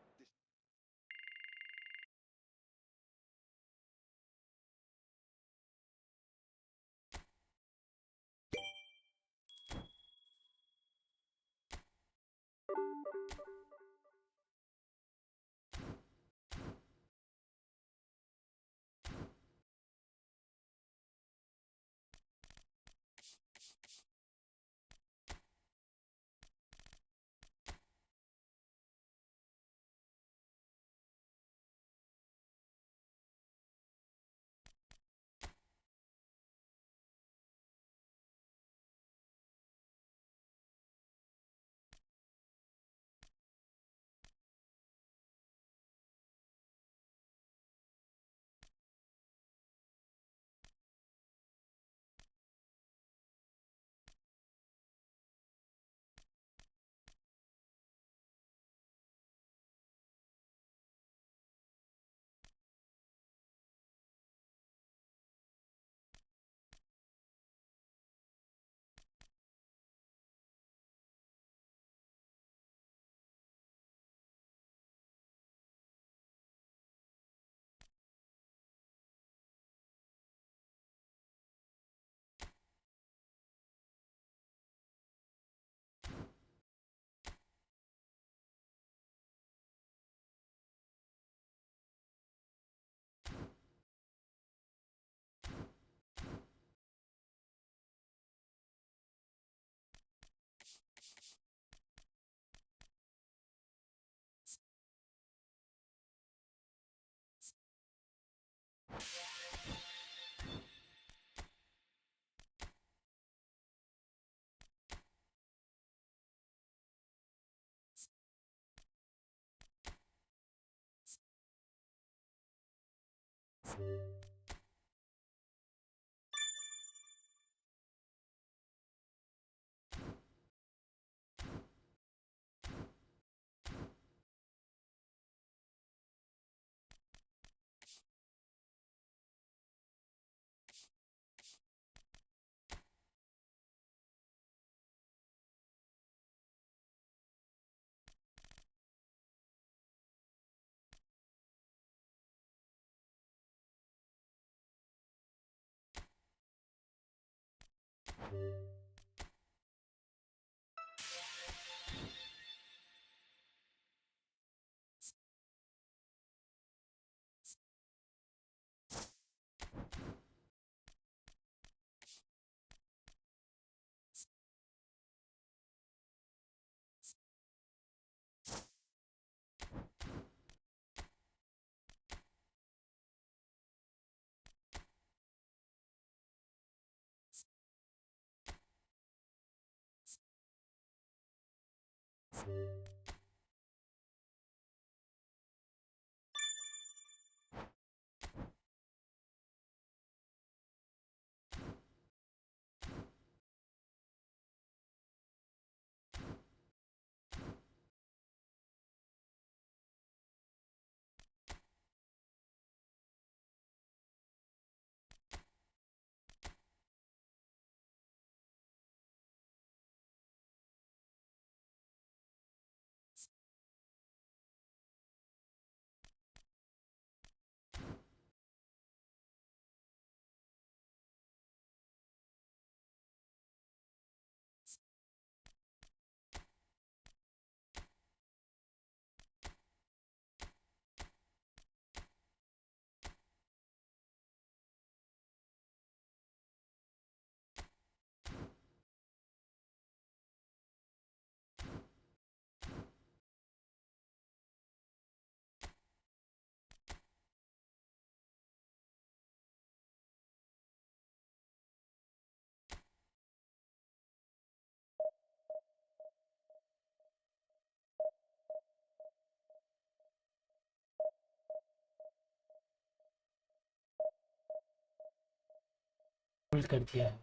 पुल कर दिया है,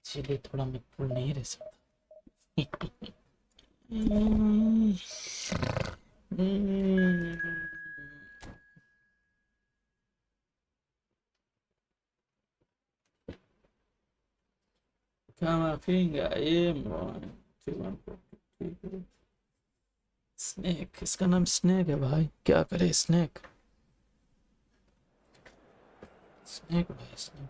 इसीलिए थोड़ा मैं पुल नहीं रह सकता। Camafinga, snake, इसका नाम स्नेक है भाई, क्या करे स्नेक, स्नेक भाई snake.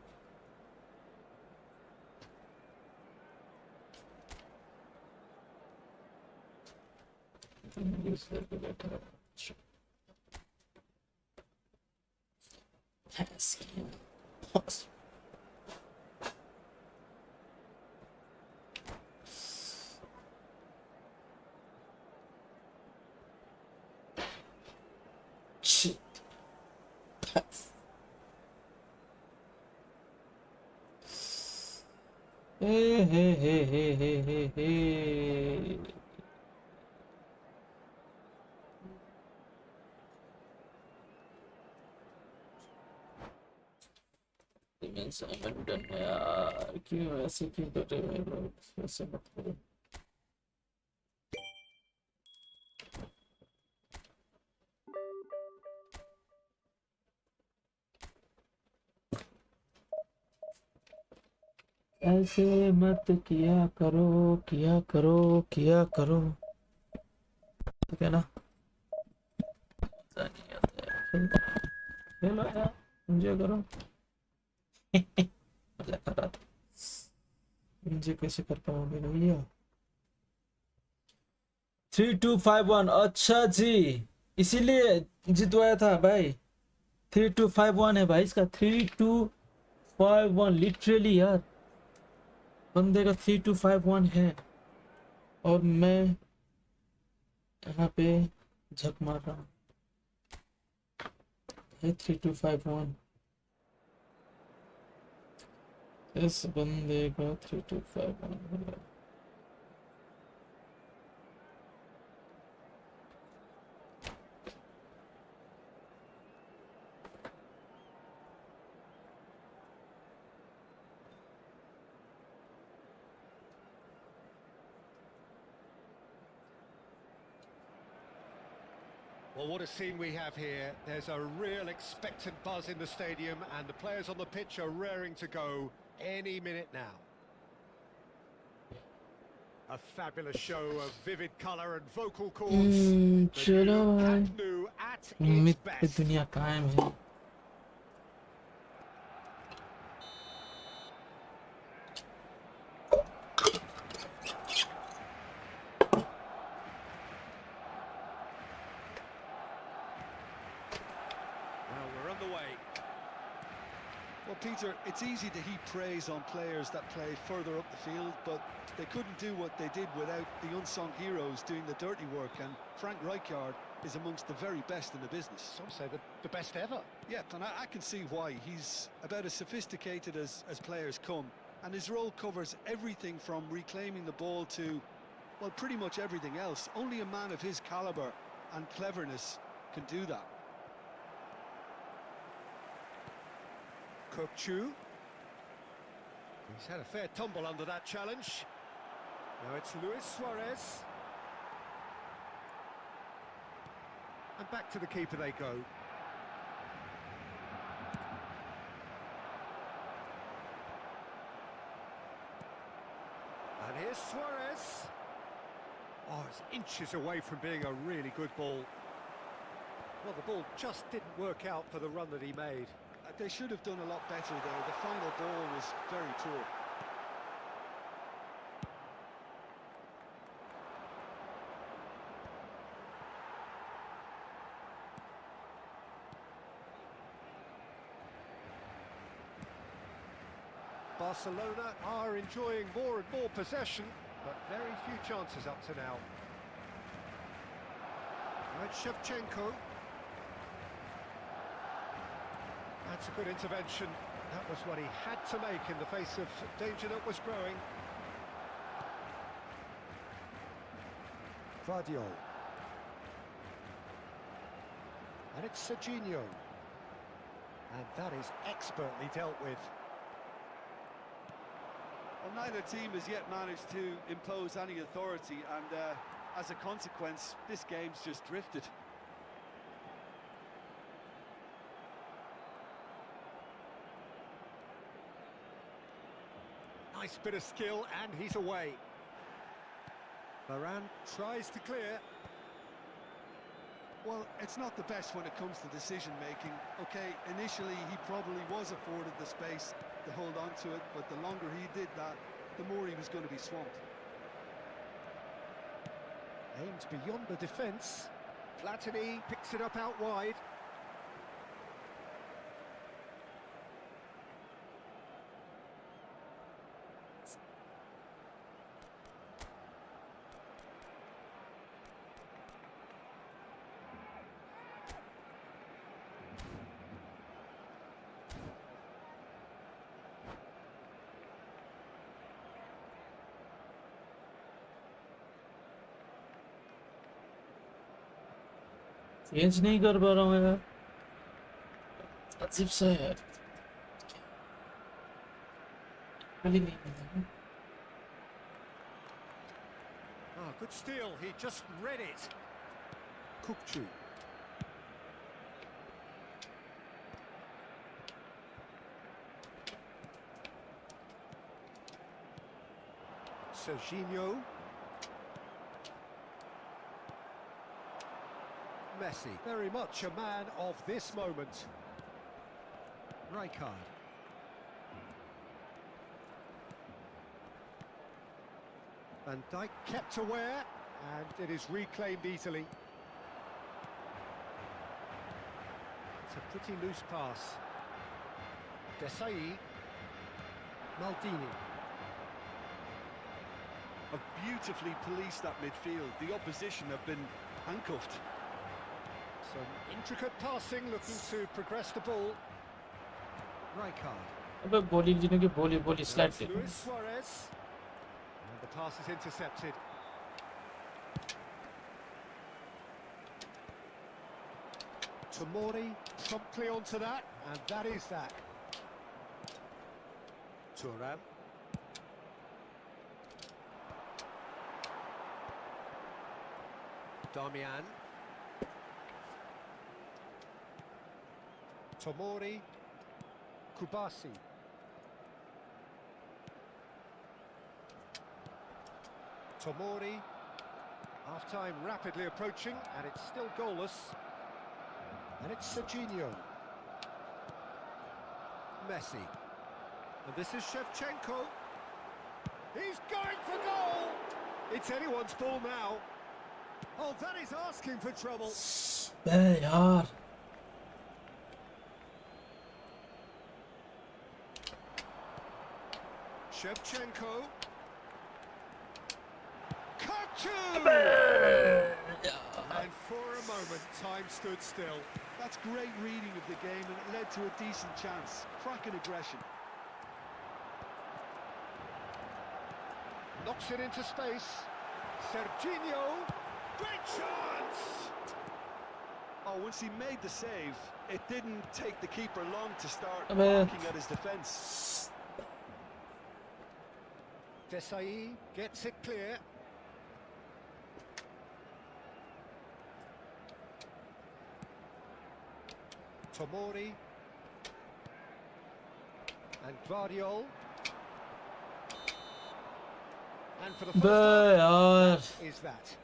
Shit. Hey, hey, hey, hey, hey, hey, hey. Assignment done है यार, क्यों ऐसे क्यों कर रहे हैं लोग, ऐसे मत करो। ऐसे मत किया करो, किया करो, किया करो, ठीक है ना। मजा नहीं आता है, खेलो यार, एंजॉय करो। मजा कर रहा था, एंजॉय कैसे कर पाओगे भैया। 3251, अच्छा जी, इसीलिए जितवाया था भाई। 3251 है भाई इसका, 3251 लिटरली यार, बंदे का 3251 है और मैं यहाँ पे झक मार रहा हूँ 3251 इस बंदे का 3251 Well, what a scene we have here. There's a real expectant buzz in the stadium, and the players on the pitch are raring to go any minute now. A fabulous show of vivid colour and vocal cords. The चलो new भाई Camp Nou at its उम्मीद पे best. दुनिया कायम है Well, we're underway. Well, Peter, it's easy to heap praise on players that play further up the field, but they couldn't do what they did without the unsung heroes doing the dirty work, and Frank Rijkaard is amongst the very best in the business. Some say the best ever. Yeah, and I can see why. He's about as sophisticated as players come, and his role covers everything from reclaiming the ball to, well, pretty much everything else. Only a man of his calibre and cleverness can do that. Kokchu. He's had a fair tumble under that challenge. Now it's Luis Suarez. And back to the keeper they go. And here's Suarez. Oh, it's inches away from being a really good ball. Well, the ball just didn't work out for the run that he made. They should have done a lot better there. The final ball was very poor. Barcelona are enjoying more and more possession, but very few chances up to now. Right, Shevchenko. That's a good intervention. That was what he had to make in the face of danger that was growing. Vardiol. And it's Serginho. And that is expertly dealt with. Well, neither team has yet managed to impose any authority, and as a consequence, this game's just drifted. Nice bit of skill, and he's away. Varane tries to clear. Well, it's not the best when it comes to decision-making. Okay, initially he probably was afforded the space to hold on to it, but the longer he did that, the more he was going to be swamped. Aimed beyond the defence. Platini picks it up out wide. Change नहीं कर पा रहा हूँ यार अजीब सा है यार खाली नहीं Oh, good steal. He just read it. Kokchu. Serginho. Messi, very much a man of this moment. Rijkaard. Van Dijk kept aware, and it is reclaimed easily. It's a pretty loose pass. Desai. Maldini. Have beautifully policed that midfield. The opposition have been handcuffed. Some intricate passing, looking to progress the ball. Rijkaard. अबे गोली की बोली Now slide it's Luis Suarez. And the pass is intercepted. Tomori promptly onto that, and that is that. Thuram. Damian. Tomori. Kubasi. Tomori. Half-time rapidly approaching, and it's still goalless. And it's Serginho. Messi. And this is Shevchenko. He's going for goal! It's anyone's ball now. Oh, that is asking for trouble. बे यार Shevchenko. Kachu! And for a moment, time stood still. That's great reading of the game, and it led to a decent chance. Cracking aggression. Knocks it into space. Serginho. Great chance! Oh, once he made the save, it didn't take the keeper long to start Abe. barking at his defence. Desai gets it clear. Tomori. And Guardiol. And for the first बे यार half, is that.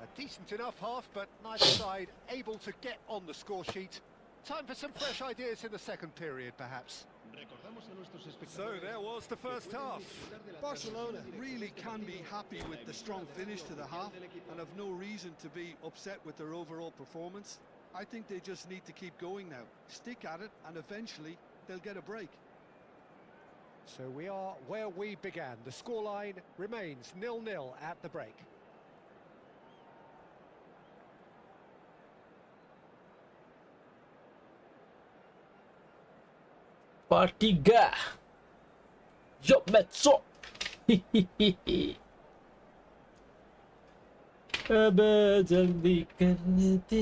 A decent enough half, but neither side able to get on the score sheet. Time for some fresh ideas in the second period, perhaps. So there was the first half. Barcelona really can be happy with the strong finish to the half and have no reason to be upset with their overall performance. I think they just need to keep going now, stick at it, and eventually they'll get a break. So we are where we began. The scoreline remains 0-0 at the break. पार्टीगा yo mezzo अब जल्दी कर दे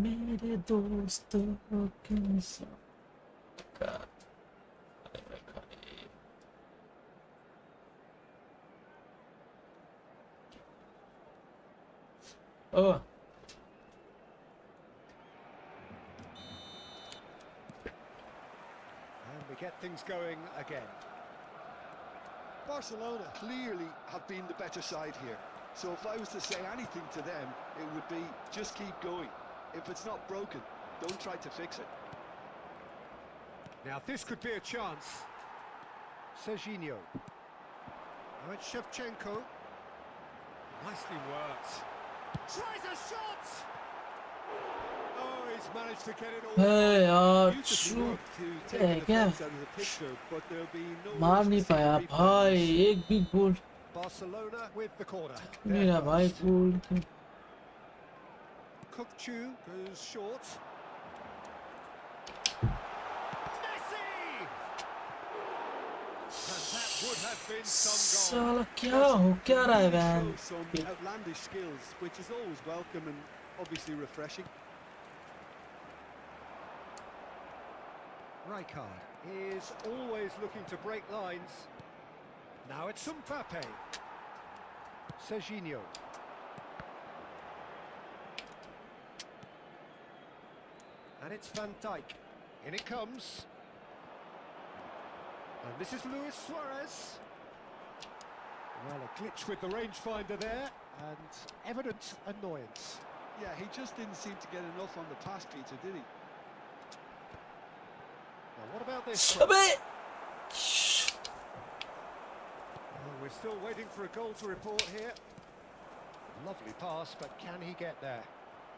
मेरे दोस्तों के साथ Oh, And we get things going again. Barcelona clearly have been the better side here. So if I was to say anything to them, it would be just keep going. If it's not broken, don't try to fix it. Now this could be a chance. Serginho. Now it's Shevchenko. Nicely worked. Tries a shot! Oh, he's managed to get it all. hey यार Beautifully shoot worked to take है the क्या defence out of the picture, but there'll be no मार rush to नहीं see the पाया replay. भाई एक भी गोल Barcelona with the corner. मेरा भाई फूल Kukchu goes short. Messi! And that would have been some goal. साला क्या हो क्या रहा है van Shows some outlandish skills, which is always welcome and obviously refreshing. Rijkaard is always looking to break lines. Now it's Mbappe. Serginho. And it's Van Dijk. In it comes. And this is Luis Suarez. Well, a glitch with the rangefinder there, and evident annoyance. Yeah, he just didn't seem to get enough on the pass, Peter, did he? Now, what about this? अबे Well, we're still waiting for a goal to report here. Lovely pass, but can he get there?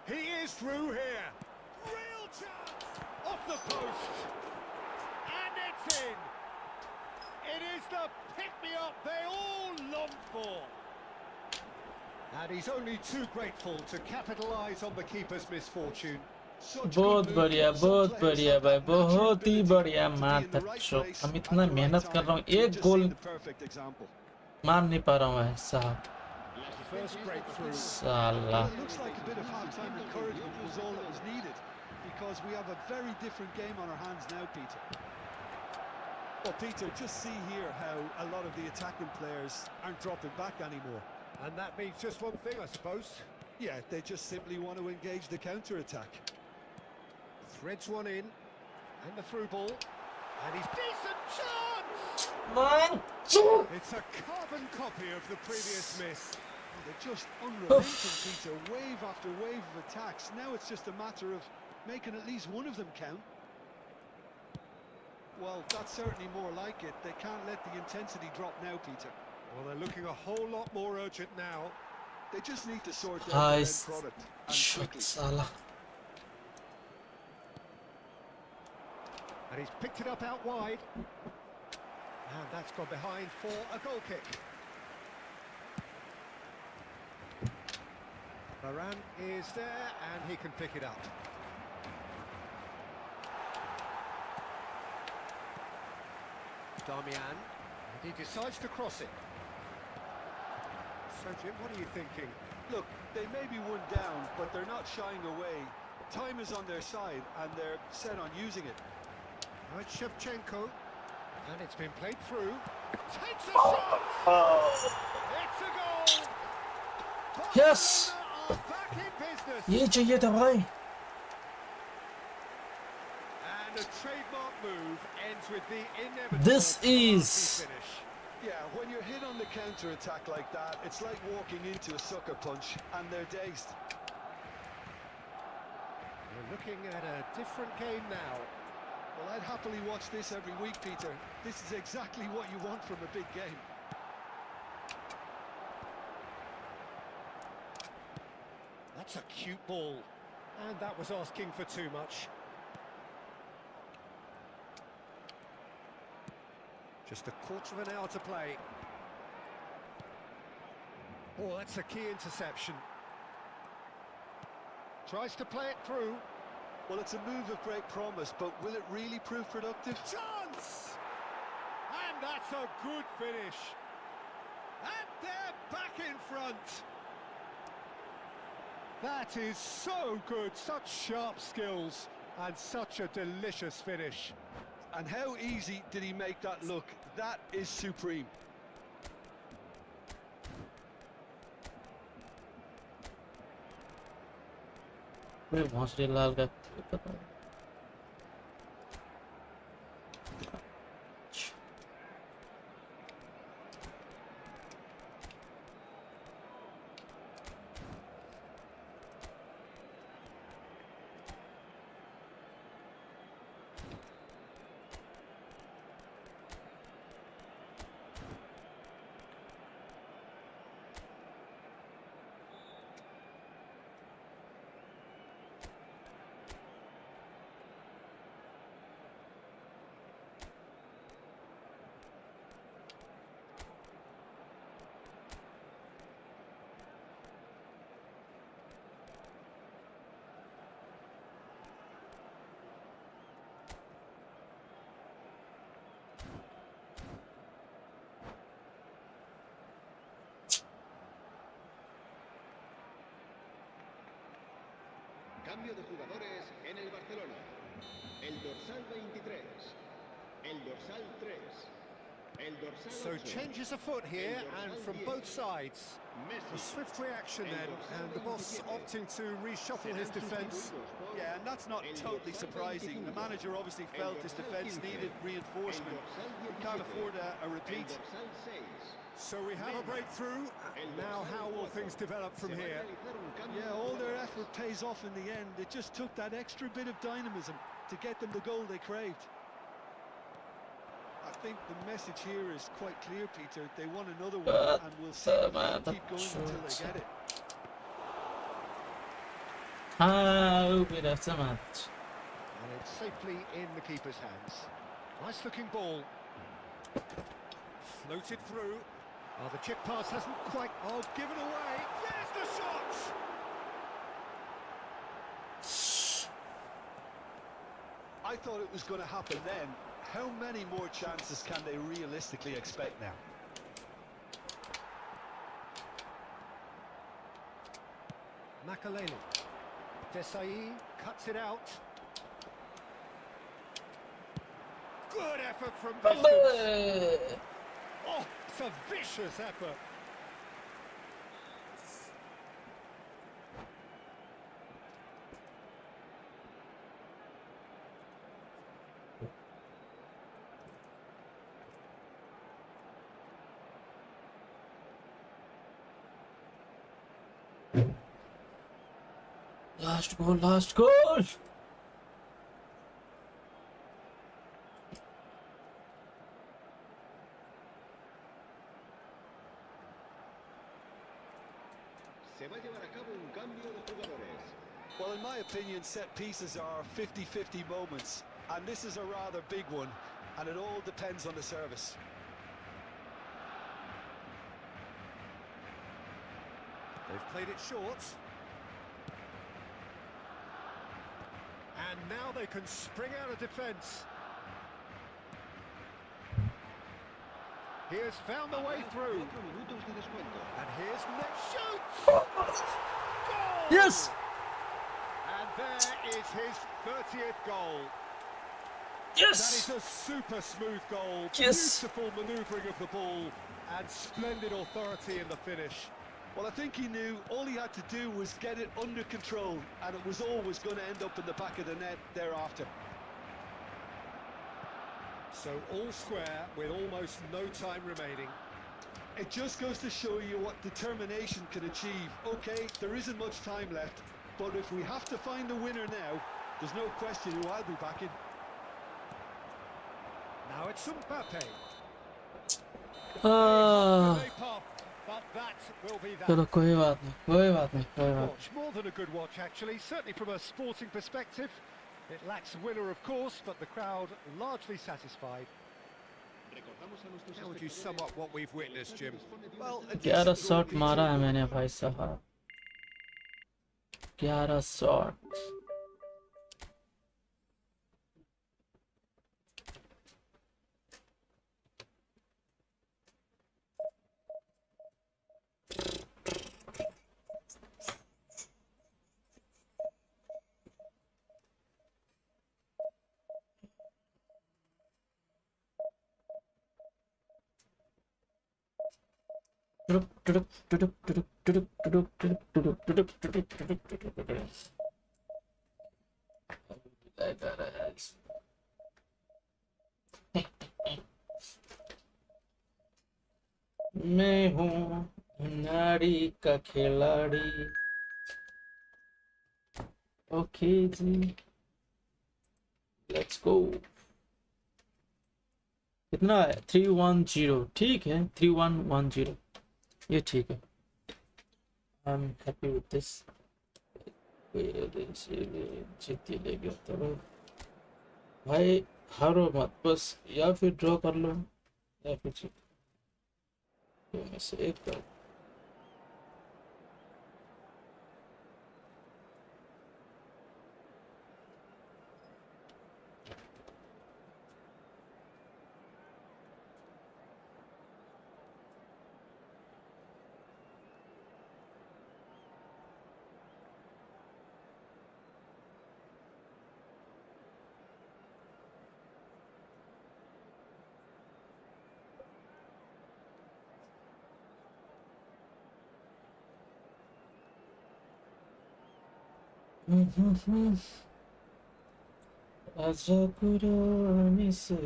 He is through here. Real chance! Off the post. And it's in. It is the pick-me-up they all long for. And he's only too grateful to capitalise on the keeper's misfortune. बहुत बढ़िया भाई, बहुत ही बढ़िया मार shot. हम इतना मेहनत कर रहा हूँ, एक गोल मार नहीं पा रहा हूँ मैं साहब। First breakthrough. साला Well, it looks like a bit of half-time encouragement was all that was needed, because we have a very different game on our hands now, Peter. Well, Peter, just see here how a lot of the attacking players aren't dropping back anymore. And that means just one thing, I suppose. Yeah, they just simply want to engage the counter-attack. Threads one in, and the through ball. And he's decent chance! Man, It's a carbon copy of the previous miss. They're just unrelenting, Peter. Wave after wave of attacks. Now it's just a matter of making at least one of them count. Well, that's certainly more like it. They can't let the intensity drop now, Peter. Well, they're looking a whole lot more urgent now. They just need to sort out their end product. And shot quickly. साला। And he's picked it up out wide. And that's gone behind for a goal kick. Varane is there, and he can pick it up. Damian, and he decides to cross it. So, Jim, what are you thinking? Look, they may be one down, but they're not shying away. Time is on their side, and they're set on using it. Now it's Shevchenko, and it's been played through. Takes a shot! It's a goal! Yes! Barcelona are back in business! ये चाहिए था भाई। And a trademark move ends with the inevitable This is finish. Yeah, when you're hit on the counter-attack like that, it's like walking into a sucker punch, and they're dazed. We're looking at a different game now. Well, I'd happily watch this every week, Peter. This is exactly what you want from a big game. That's a cute ball. And that was asking for too much. Just a quarter of an hour to play. Oh, that's a key interception. Tries to play it through. Well, it's a move of great promise, but will it really prove productive? Chance! And that's a good finish. And they're back in front. That is so good. Such sharp skills and such a delicious finish. And how easy did he make that look? That is supreme. कोई भोंसले लाल का पता नहीं। Cambio de jugadores en el Barcelona. El dorsal 23, el dorsal 3, el dorsal 8. So changes afoot here, and from both sides. A swift reaction then, and the boss opting to reshuffle his defence. Yeah, and that's not totally surprising. The manager obviously felt his defence needed reinforcement. We can't afford a repeat. So we have a breakthrough. Now how will things develop from here? Yeah, all their effort pays off in the end. It just took that extra bit of dynamism to get them the goal they craved. I think the message here is quite clear, Peter. They want another one, and we'll see if they keep going until they get it. And it's safely in the keeper's hands. Nice looking ball. Floated through. Oh, the chip pass hasn't quite... Oh, given away. There's the shot! I thought it was going to happen then. How many more chances can they realistically expect now? Makaleli. Desai cuts it out. Good effort from distance. Oh, it's a vicious effort. Last goal, last goal. Se va a llevar a cabo un cambio de jugadores. Well, in my opinion, set pieces are 50-50 moments, and this is a rather big one, and it all depends on the service. They've played it short. And now they can spring out of defence. He has found the way through. 4 minutos de descuento. And here's next shoot. Goal! Yes. And there is his 30th goal. Yes. That is a super smooth goal. Yes. Beautiful manoeuvring of the ball and splendid authority in the finish. Well, I think he knew all he had to do was get it under control, and it was always going to end up in the back of the net thereafter. So all square with almost no time remaining. It just goes to show you what determination can achieve. Okay, there isn't much time left, but if we have to find the winner now, there's no question who I'll be backing. Now it's Mbappe. Ah. They pop, but that will be that. चलो कोई बात नहीं, कोई बात नहीं, कोई बात Watch, more than a good watch actually, certainly from a sporting perspective. It lacks a winner of course, but the crowd largely satisfied. How would you sum up what we've witnessed, Jim? Well, a नहीं. 11 decent shot goal मारा है each. मैंने भाई साहब. 11 shot. मैं हूँ नारी का खिलाड़ी. ओके जी, लेट्स गो. कितना है? 310. ठीक है, 3110. ये ठीक है. I am happy with this. जीती ले गया तो भाई हारो मत, बस या फिर ड्रॉ कर लो या फिर जीत. दो में से एक कर. आजा कुरानी से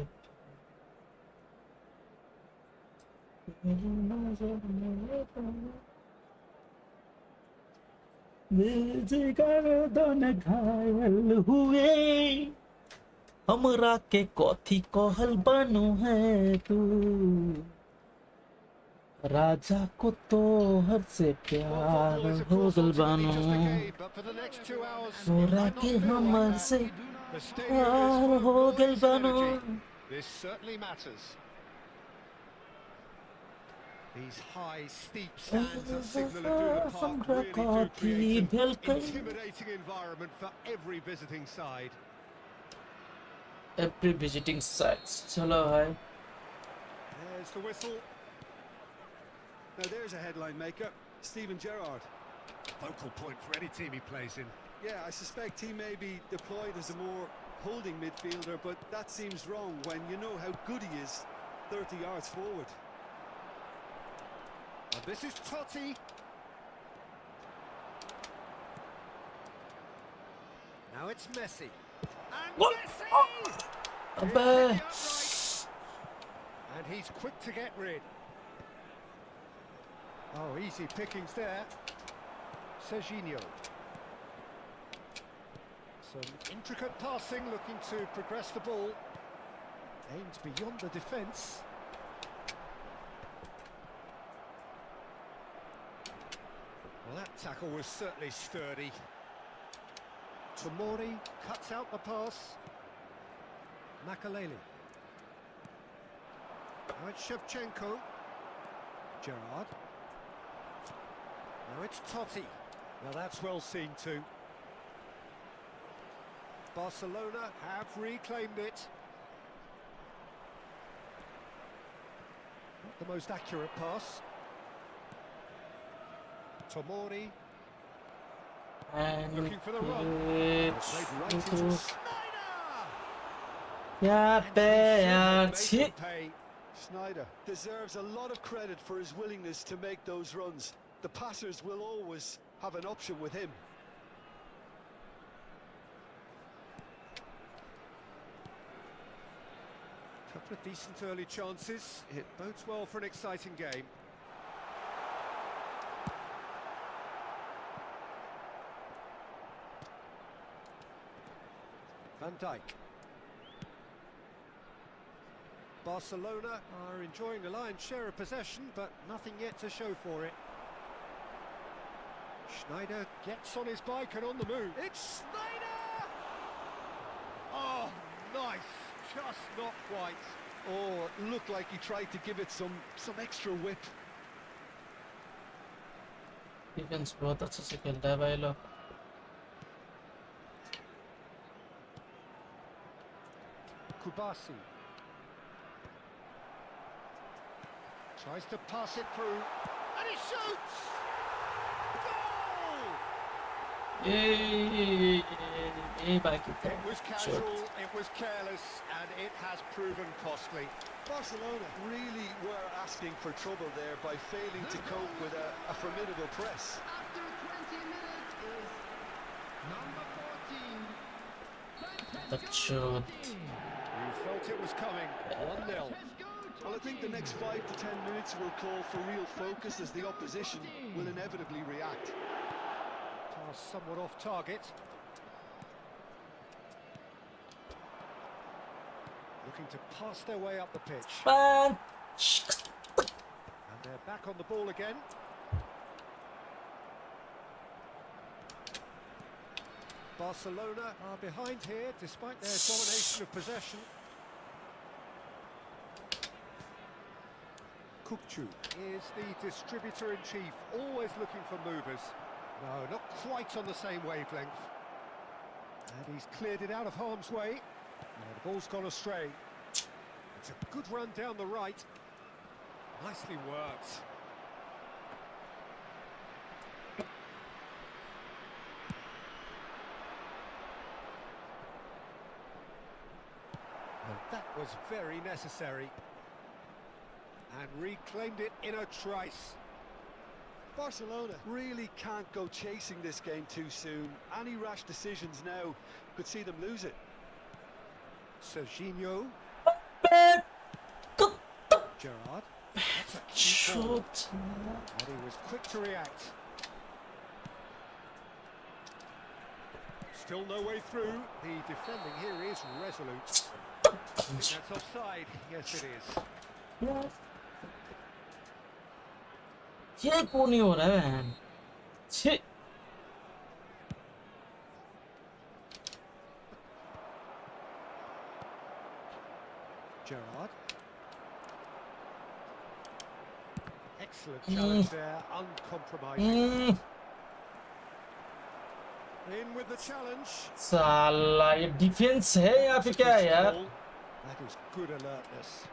दोनों घायल हुए हमरा के कथी कहल बानो है तू. राजा को तो हर से प्यार हो गल बानो. तोरा के हमर से प्यार हो गल Bano. This certainly matters. These high, steep stands at Signal Iduna Park really do की create an भेलकल intimidating environment for every visiting side. every visiting sites चलो भाई There's the whistle. Now there's a headline maker, Steven Gerrard. Focal point for any team he plays in. Yeah, I suspect he may be deployed as a more holding midfielder, but that seems wrong when you know how good he is 30 yards forward. And this is Totti. Now it's Messi. And What? Messi! अबे And he's quick to get rid. Oh, easy pickings there. Serginho. Some intricate passing, looking to progress the ball. Aims beyond the defence. Well, that tackle was certainly sturdy. Tomori cuts out the pass. Makaleli. Now it's Shevchenko. Gerrard. Now it's Totti. Now that's well seen too. Barcelona have reclaimed it. Not the most accurate pass. Tomori. and Looking for the run. it's Played right into Snyder! यहाँ पे यार Make छी him pay. Snyder deserves a lot of credit for his willingness to make those runs. The passers will always have an option with him. Couple of decent early chances. It bodes well for an exciting game. Van Dijk. Barcelona are enjoying a lion's share of possession, but nothing yet to show for it. Schneider gets on his bike and on the move. It's Schneider! Oh, nice. Just not quite. Oh, it looked like he tried to give it some extra whip. Defence बहुत अच्छे से खेलता है भाई लोग Kubasi. Tries to pass it through. And he shoots! Goal! ये बाकी था It was casual, it was careless, and it has proven costly. Barcelona really were asking for trouble there by failing to cope with a formidable press. After 20 minutes is number 14. the shot You felt it was coming. 1-0. Well, I think the next 5 to 10 minutes will call for real focus as the opposition will inevitably react. Pass somewhat off target. Looking to pass their way up the pitch. man And they're back on the ball again. Barcelona are behind here despite their domination of possession. Kukçu is the distributor-in-chief, always looking for movers. No, not quite on the same wavelength. And he's cleared it out of harm's way. No, the ball's gone astray. It's a good run down the right. Nicely worked. And that was very necessary. And reclaimed it in a trice. Barcelona really can't go chasing this game too soon. Any rash decisions now could see them lose it. Serginho. man Gerrard. That's a cute ball. shoot And he was quick to react. Still no way through. The defending here is resolute. That's offside. Yes, it is. ये क्यों नहीं हो रहा है man छी Gerrard. Excellent challenge there, uncompromising. In with the challenge. साला ये defence है या फिर क्या है यार? That is good alertness.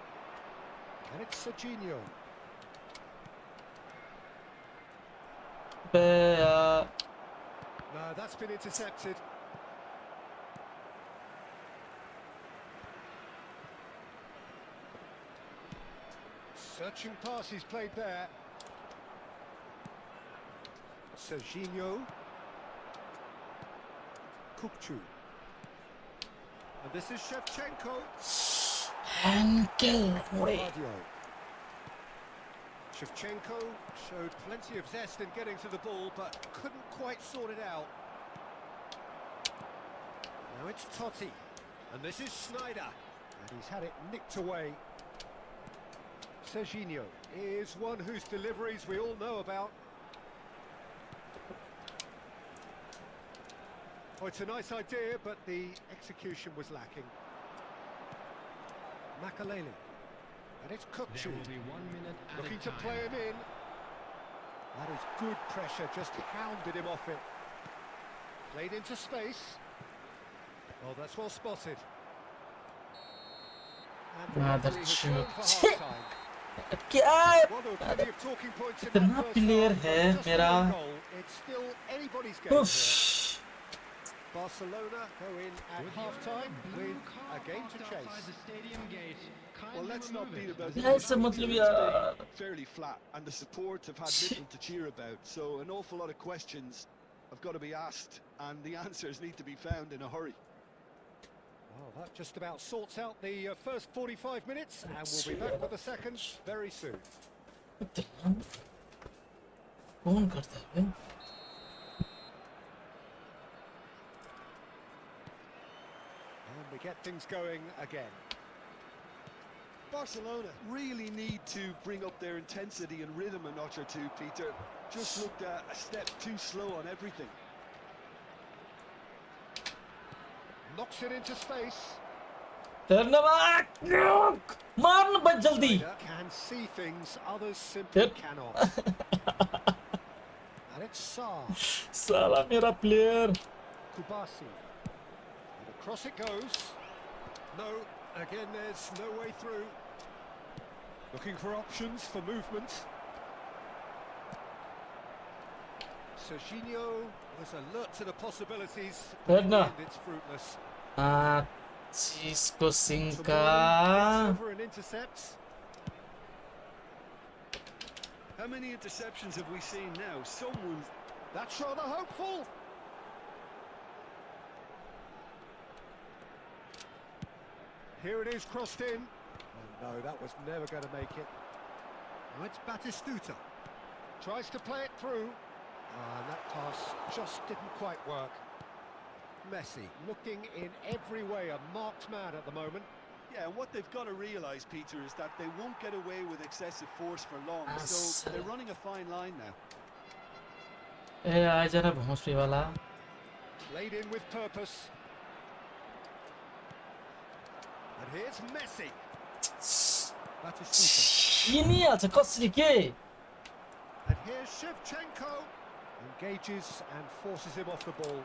And it's Serginho. No, that's been intercepted. Searching pass he's played there. Serginho. Kukçu. And this is Shevchenko. Shevchenko showed plenty of zest in getting to the ball, but couldn't quite sort it out. Now it's Totti. And this is Sneijder. And he's had it nicked away. Serginho is one whose deliveries we all know about. Oh, it's a nice idea, but the execution was lacking. Makaleli. And it's Kukçu. Looking to play him in. That is good pressure, just hounded him off it. Played into space. Oh, that's well spotted. And the referee has gone for half-time. क्या Well, there were plenty of talking points in इतना that first player half, है but just मेरा. one goal. It's still anybody's game Uff. here. Barcelona go in at half-time with a game to chase. Well, let's not beat about Yeah, it's a मतलब यार. fairly flat, and the support have had little to cheer about. So an awful lot of questions have got to be asked, and the answers need to be found in a hurry. Well, that just about sorts out the first 45 minutes, and we'll be back with the second very soon. कौन करता है? And we get things going again. Barcelona really need to bring up their intensity and rhythm a notch or two, Peter. Just looked a step too slow on everything. Knocks it into space. मारना बस जल्दी. Can see things others simply cannot. And it's Sarr. साला मेरा player. Kubasi. And across it goes. No, again there's no way through. Looking for options for movement. Serginho was alert to the possibilities, but in the end it's fruitless. Cisco Tomori Sinka. gets over and intercepts. How many interceptions have we seen now? Someone's... That's rather hopeful. Here it is, crossed in. Oh no, that was never going to make it. Now it's Batistuta. Tries to play it through. And that pass just didn't quite work. Messi looking in every way a marked man at the moment. Yeah, and what they've got to realise, Peter, is that they won't get away with excessive force for long. So they're running a fine line now. आ जरा भोंसड़ी वाला. Played in with purpose. And here's Messi. Batistuta. ये नहीं आचा कसरी के. And here's Shevchenko. Engages and forces him off the ball.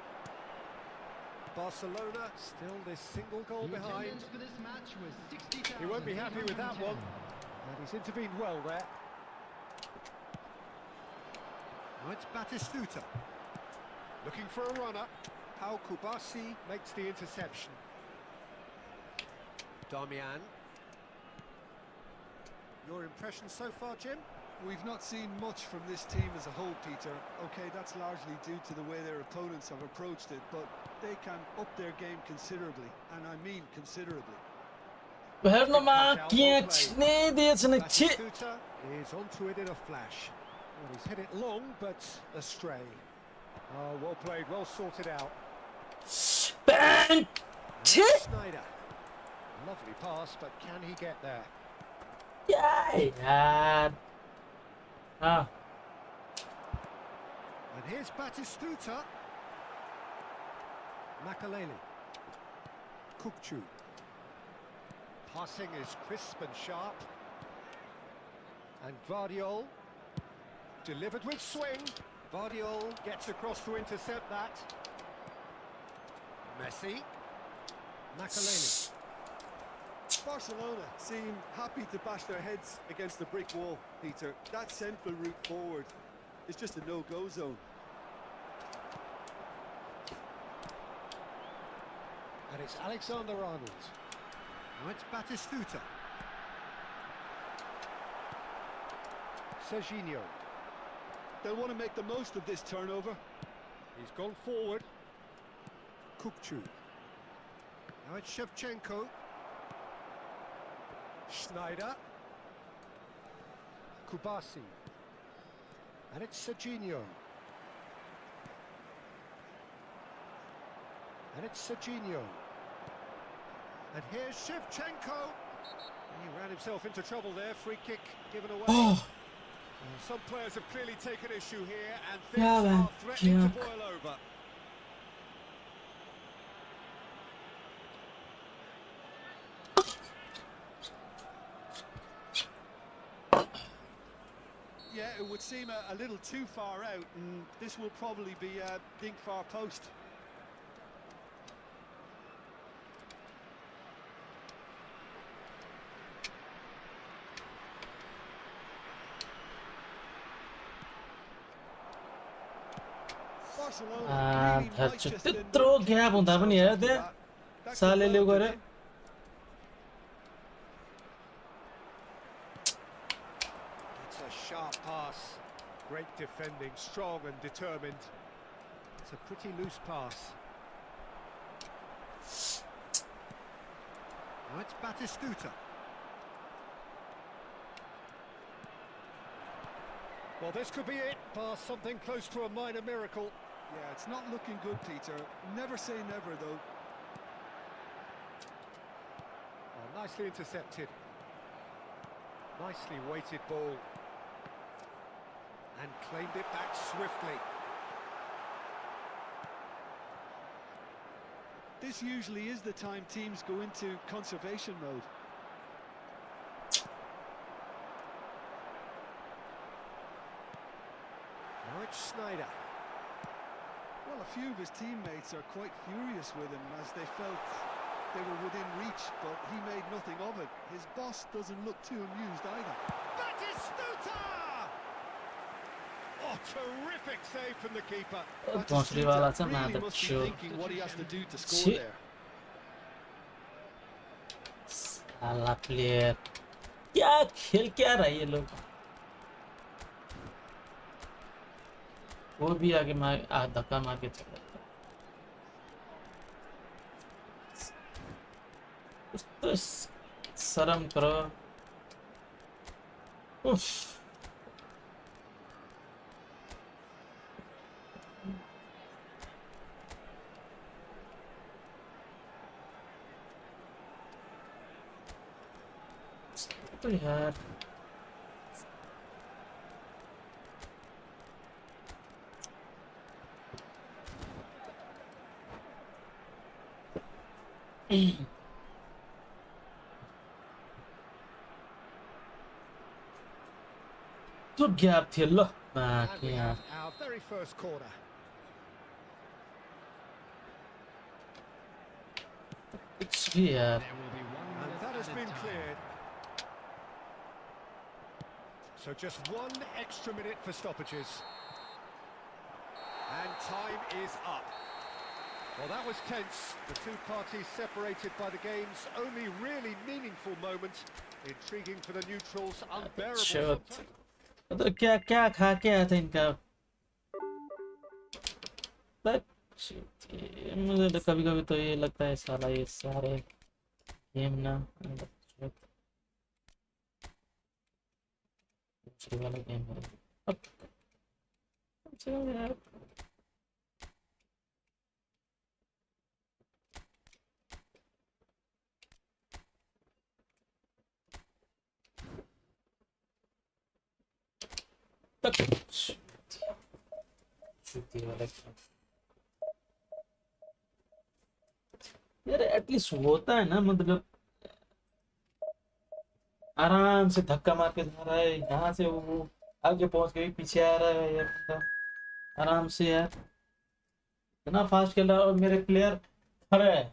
Barcelona still this single goal behind. He won't be happy with that one. And he's intervened well there. Now it's Batistuta. Looking for a runner. Pau Kubasi makes the interception. Damian. Your impression so far, Jim? We've not seen much from this team as a whole, Peter. OK, that's largely due to the way their opponents have approached it, but they can up their game considerably, and I mean considerably. Batistuta is onto it in a flash. Well, he's hit it long, but astray. Oh, well played, well sorted out. Sneijder. Lovely pass, but can he get there? Yeah. Ah. And here's Batistuta. Makaleli. Kukçu. Passing is crisp and sharp. And Guardiol. Delivered with swing. Vardiol gets across to intercept that. Messi. Makaleli. Barcelona seem happy to bash their heads against the brick wall, Peter. That central route forward is just a no-go zone. And it's Alexander-Arnold. Now it's Batistuta. Serginho. They'll want to make the most of this turnover. He's gone forward. Kukçu. Now it's Shevchenko. Schneider. Kubasi. And it's Serginho. And it's Serginho. And here's Shevchenko. He ran himself into trouble there. Free kick given away. Some players have clearly taken issue here and things are threatening to boil over. Yeah, it would seem a little too far out, and this will probably be a big far post. त्यत्रो gap हुँदा पनि हेर त्यहाँ सालेले गरे It's a sharp pass. Great defending, strong and determined. It's a pretty loose pass. Now it's Batistuta. Well, this could be it. Pass something close to a minor miracle. Yeah, it's not looking good, Peter. Never say never, though. Oh, nicely intercepted. Nicely weighted ball. And claimed it back swiftly. This usually is the time teams go into conservation mode. Now it's Schneider. Well, a few of his teammates are quite furious with him as they felt they were within reach, but he made nothing of it. His boss doesn't look too amused either. Batistuta! Oh, terrific save from the keeper. पहुंचने वाला था मैं Really तो must be चो thinking what he has to do to score there. साला player क्या खेल क्या रहा है ये लोग वो भी आगे धक्का मार के चला तो शर्म करो उफ तो यार तो gap थियो ल And we have our very first corner. कुछ भी यार There will be one And minute that has added been time. cleared. So just 1 extra minute for stoppages. And time is up. Well, that was tense. The two parties separated by the game's only really meaningful moment. Intriguing for the neutrals, unbearable Shit. sometimes. तो क्या क्या खा के आया था इनका मुझे तो कभी कभी तो ये लगता है साला ये सारे गेम ना वाला गेम है अब चलो यार यार एटलीस्ट होता है ना मतलब आराम से धक्का मार के जा रहा है यहाँ से वो आगे पहुंच गई, पीछे आ रहा है यार बंदा आराम से यार, इतना फास्ट खेल रहा है और मेरे प्लेयर खड़े है।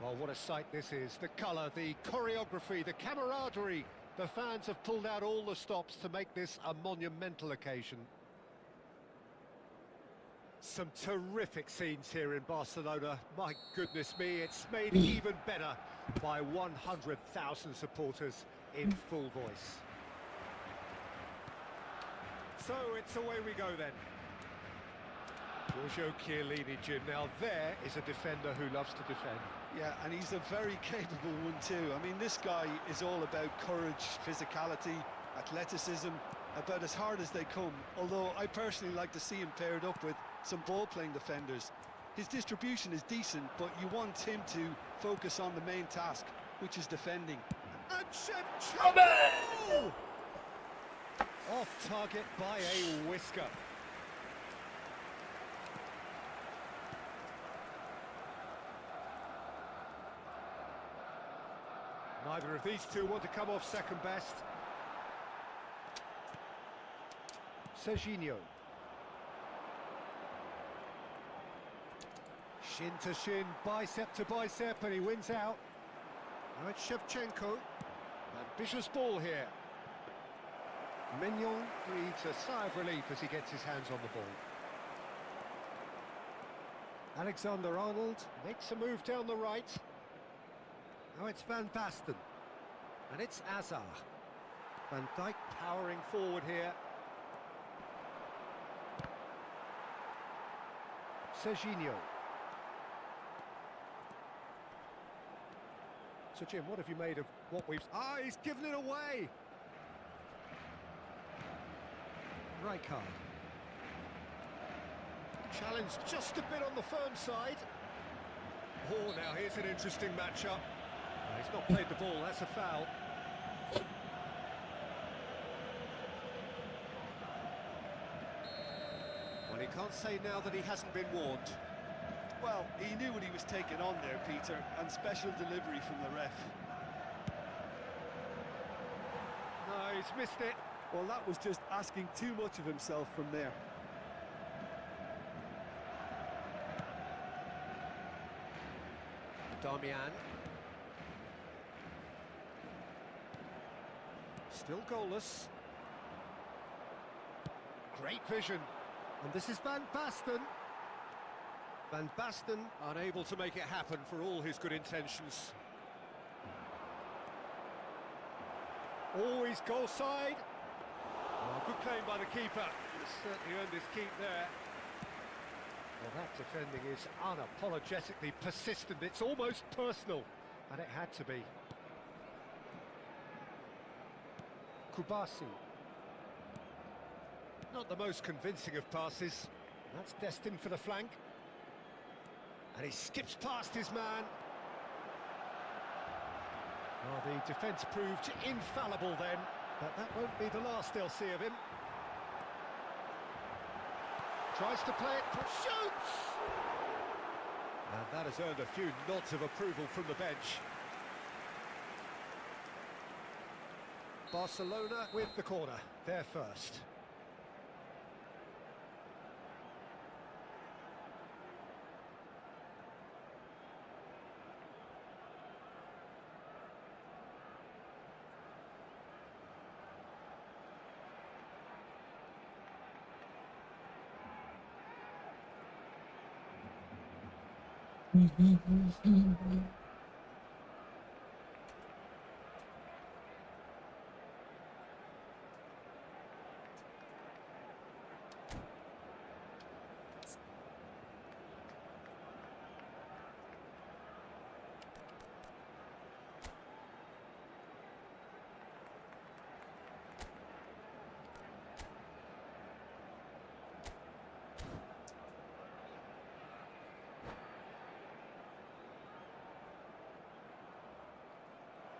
Well, what a sight this is. The colour, the choreography, the camaraderie. The fans have pulled out all the stops to make this a monumental occasion. Some terrific scenes here in Barcelona. My goodness me, it's made even better by 100,000 supporters in full voice. So it's away we go then. Giorgio Chiellini, Jim. Now there is a defender who loves to defend. Yeah, and he's a very capable one too. I mean, this guy is all about courage, physicality, athleticism, about as hard as they come. Although I personally like to see him paired up with some ball-playing defenders. His distribution is decent, but you want him to focus on the main task, which is defending. And Shevchenko! Off target by a whisker. Neither of these two want to come off second best. Serginho. Shin to shin, bicep to bicep, and he wins out. Now it's Shevchenko. Ambitious ball here. Mignon breathes a sigh of relief as he gets his hands on the ball. Alexander-Arnold makes a move down the right. Now it's Van Basten. And it's Azar. Van Dijk powering forward here. Serginho. So Jim, what have you made of what we've... Ah, he's given it away! Rijkaard. Challenge just a bit on the firm side. Oh, now here's an interesting matchup. He's not played the ball, that's a foul. Well, he can't say now that he hasn't been warned. Well, he knew what he was taking on there, Peter, and special delivery from the ref. No, he's missed it. Well, that was just asking too much of himself from there. Darmian. Still goalless. Great vision. And this is Van Basten. Van Basten unable to make it happen for all his good intentions. Always goal side. Oh, good claim by the keeper. He's certainly earned his keep there. Well, that defending is unapologetically persistent. It's almost personal, and it had to be. Kubasi. Not the most convincing of passes. That's destined for the flank. And he skips past his man. Well, the defence proved infallible then, but that won't be the last they'll see of him. Tries to play it, shoots! And that has earned a few nods of approval from the bench. Barcelona with the corner, they're first.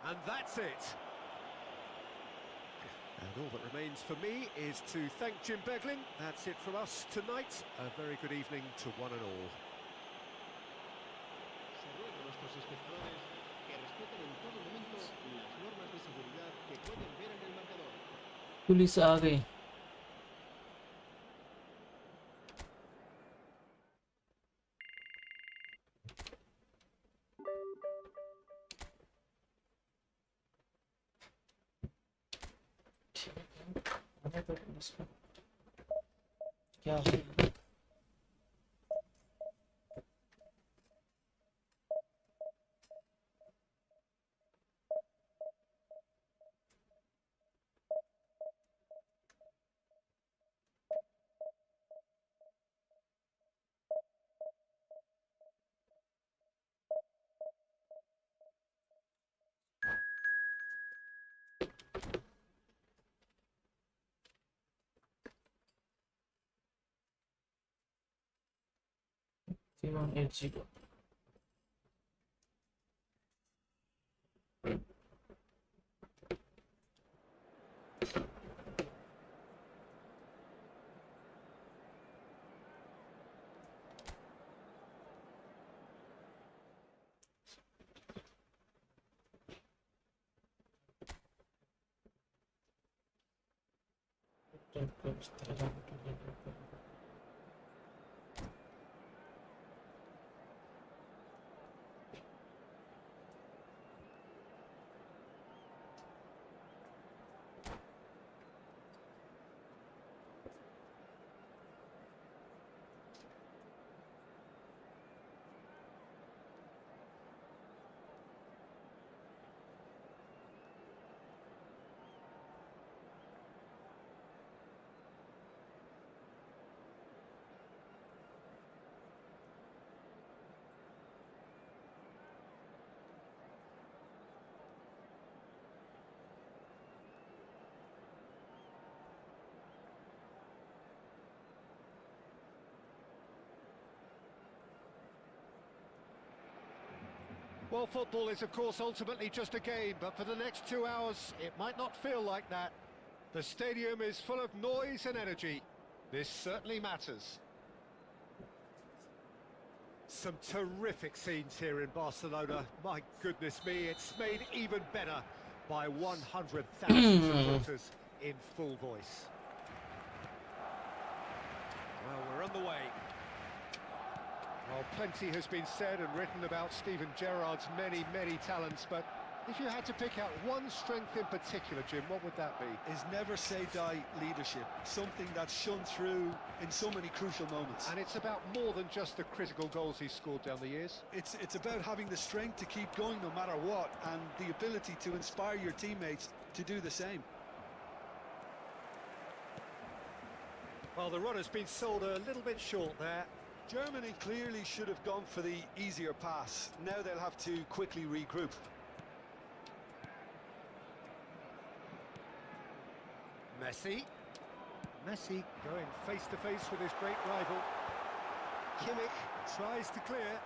And that's it. And all that remains for me is to thank Jim Beglin. That's it from us tonight. A very good evening to one and all. Se ruega a nuestros espectadores que respeten en todo momento las normas de seguridad que pueden ver en el marcador. Police आ गई। क्या हो? C180. Well, football is, of course, ultimately just a game, but for the next 2 hours, it might not feel like that. The stadium is full of noise and energy. This certainly matters. Some terrific scenes here in Barcelona. My goodness me, it's made even better by 100,000 supporters in full voice. Well, we're on the way. Well, plenty has been said and written about Steven Gerrard's many, many talents, but if you had to pick out one strength in particular, Jim, what would that be? His never-say-die leadership, something that's shone through in so many crucial moments. And it's about more than just the critical goals he's scored down the years. It's about having the strength to keep going no matter what, and the ability to inspire your teammates to do the same. Well, the run has been sold a little bit short there. Germany clearly should have gone for the easier pass. Now they'll have to quickly regroup. Messi going face-to-face with his great rival. Kimmich tries to clear.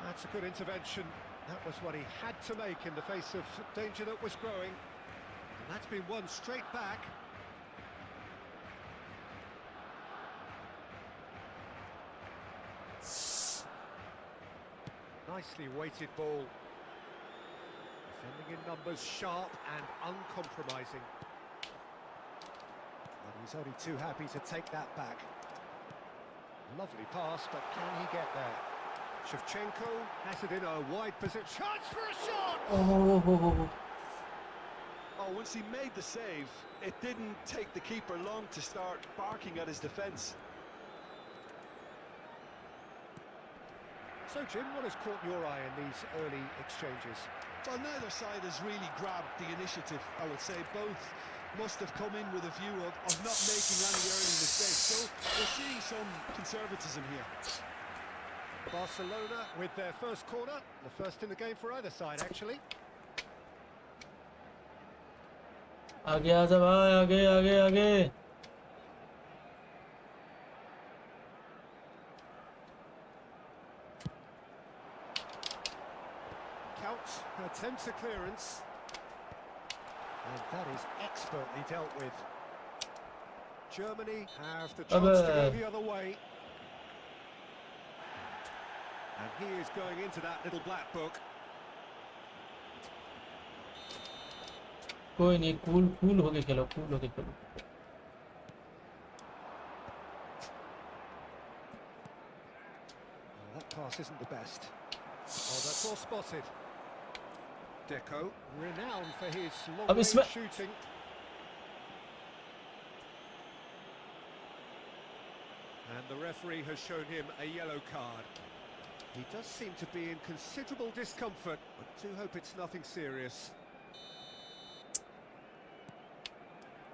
That's a good intervention. That was what he had to make in the face of danger that was growing. And that's been won straight back. Nicely weighted ball. Defending in numbers, sharp and uncompromising. And he's only too happy to take that back. Lovely pass, but can he get there? Shevchenko has it in a wide position. Chance for a shot! Oh, Oh, once he made the save, it didn't take the keeper long to start barking at his defence. So, Jim, what has caught your eye in these early exchanges? Well, neither side has really grabbed the initiative, I would say. Both must have come in with a view of not making any early mistakes. So we're seeing some conservatism here. Barcelona with their first corner, the first in the game for either side, actually. आगे आ जा भाई, आगे आगे आगे। Counts, attempts a clearance. And that is expertly dealt with. Germany have the chance to go the other way. And he is going into that little black book. कोई नहीं, cool होके खेलो, cool होके खेलो. Oh, that pass isn't the best. Oh, that's well spotted. Deco, renowned for his long-range shooting. And the referee has shown him a yellow card. He does seem to be in considerable discomfort, but do hope it's nothing serious.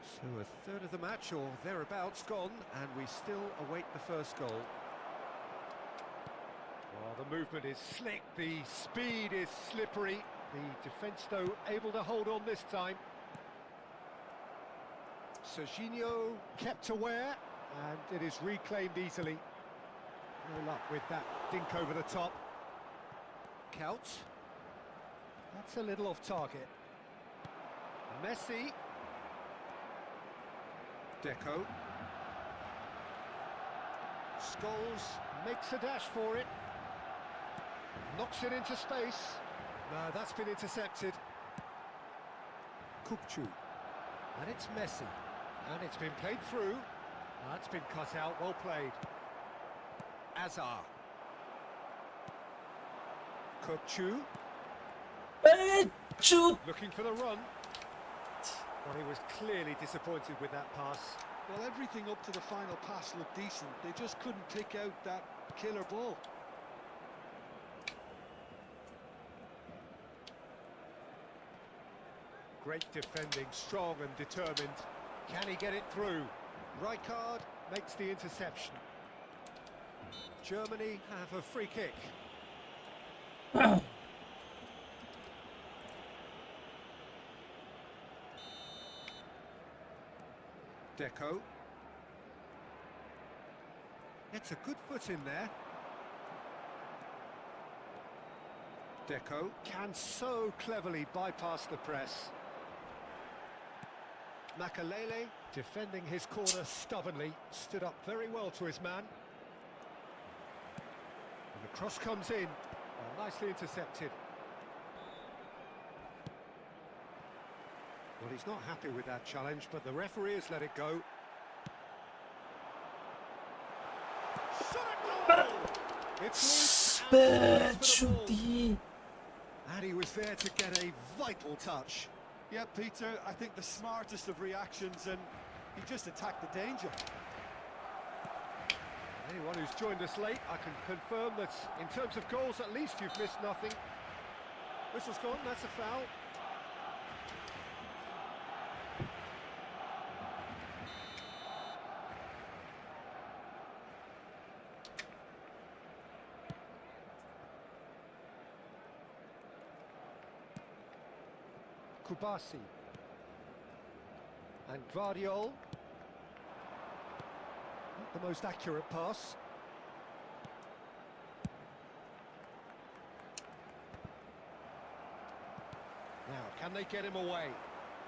So a third of the match, or thereabouts, gone, and we still await the first goal. Well, the movement is slick, the speed is slippery. The defence, though, able to hold on this time. Serginho kept aware, and it is reclaimed easily. No luck with that dink over the top. Couch. That's a little off target. Messi. Deco. Scholes makes a dash for it. Knocks it into space. No, that's been intercepted. Kukcu. And it's Messi. And it's been played through. That's been cut out, well played. Azar. Kukcu. Looking for the run. Well, he was clearly disappointed with that pass. Well, everything up to the final pass looked decent. They just couldn't pick out that killer ball. Great defending, strong and determined. Can he get it through? Rijkaard makes the interception. Germany have a free kick. Deco. It's a good foot in there. Deco can so cleverly bypass the press. Makalele defending his corner stubbornly, stood up very well to his man. And the cross comes in, well, nicely intercepted. Well, he's not happy with that challenge, but the referee has let it go. Shot at goal! It's loose. And he was there to get a vital touch. Yeah, Peter, I think the smartest of reactions, and he just attacked the danger. Anyone who's joined us late, I can confirm that in terms of goals, at least you've missed nothing. Whistle's gone, that's a foul. Kubasi and Guardiol. Not the most accurate pass. Now, can they get him away?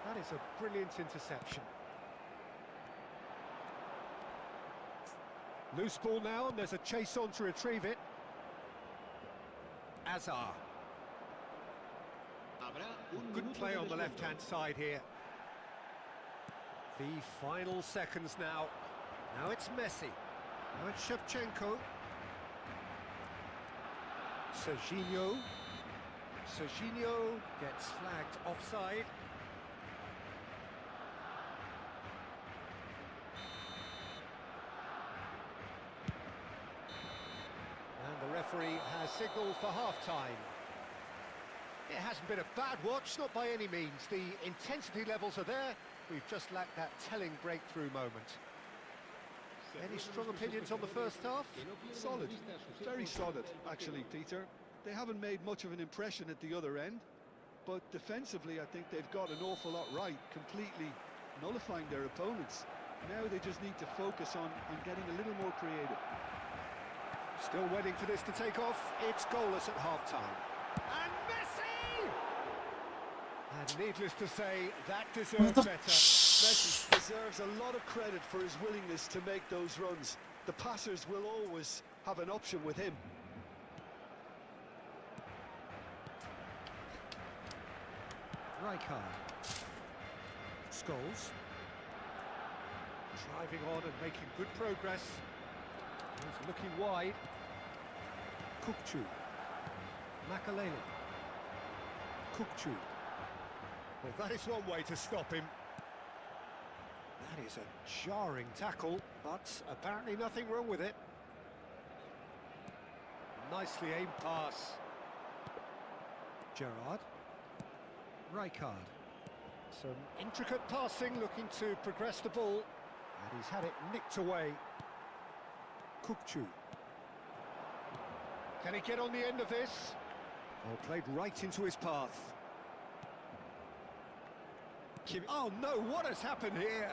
That is a brilliant interception. Loose ball now, and there's a chase on to retrieve it. Azar. Good play on the left-hand side here. The final seconds now. Now it's Messi. Now it's Shevchenko. Serginho. Serginho gets flagged offside. And the referee has signalled for half-time. It hasn't been a bad watch, not by any means. The intensity levels are there. We've just lacked that telling breakthrough moment. Any strong opinions on the first half? Solid, very solid, actually, Peter. They haven't made much of an impression at the other end, but defensively, I think they've got an awful lot right, completely nullifying their opponents. Now they just need to focus on getting a little more creative. Still waiting for this to take off. It's goalless at half-time. And Messi! And needless to say, that deserves better. Messi deserves a lot of credit for his willingness to make those runs. The passers will always have an option with him. Rijkaard. Scholes. Driving on and making good progress. He's looking wide. Kukçu. Makalele. Kukçu. Well, that is one way to stop him. That is a jarring tackle, but apparently nothing wrong with it. Nicely aimed pass. Gerrard. Rijkaard. Some intricate passing, looking to progress the ball. And he's had it nicked away. Kukçu. Can he get on the end of this? Oh, played right into his path. Oh no, what has happened here?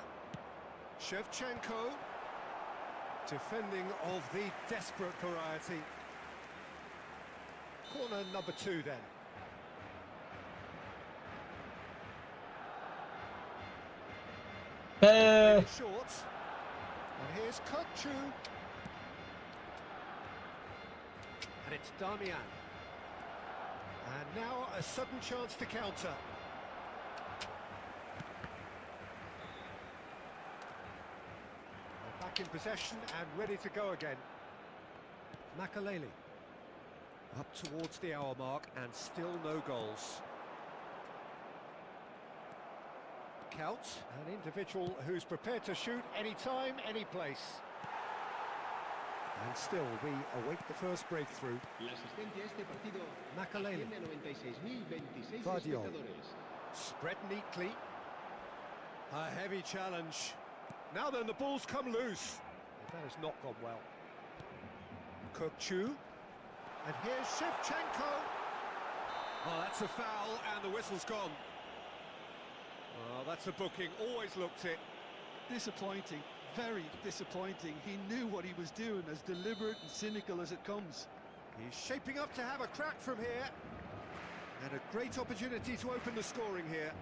Shevchenko. Defending of the desperate variety. Corner number 2 then. Short. And here's Kukçu. And it's Damian. And now a sudden chance to counter. They're back in possession and ready to go again. Makalele. Up towards the hour mark and still no goals. Kaut, an individual who's prepared to shoot any time, any place. And still, we await the first breakthrough. Makalele. Vardiol. Spread neatly. A heavy challenge. Now then, the ball's come loose. That has not gone well. Kukçu. And here's Shevchenko. Oh, that's a foul, and the whistle's gone. Oh, that's a booking. Always looked it. Disappointing. Very disappointing. He knew what he was doing, as deliberate and cynical as it comes. He's shaping up to have a crack from here. And a great opportunity to open the scoring here.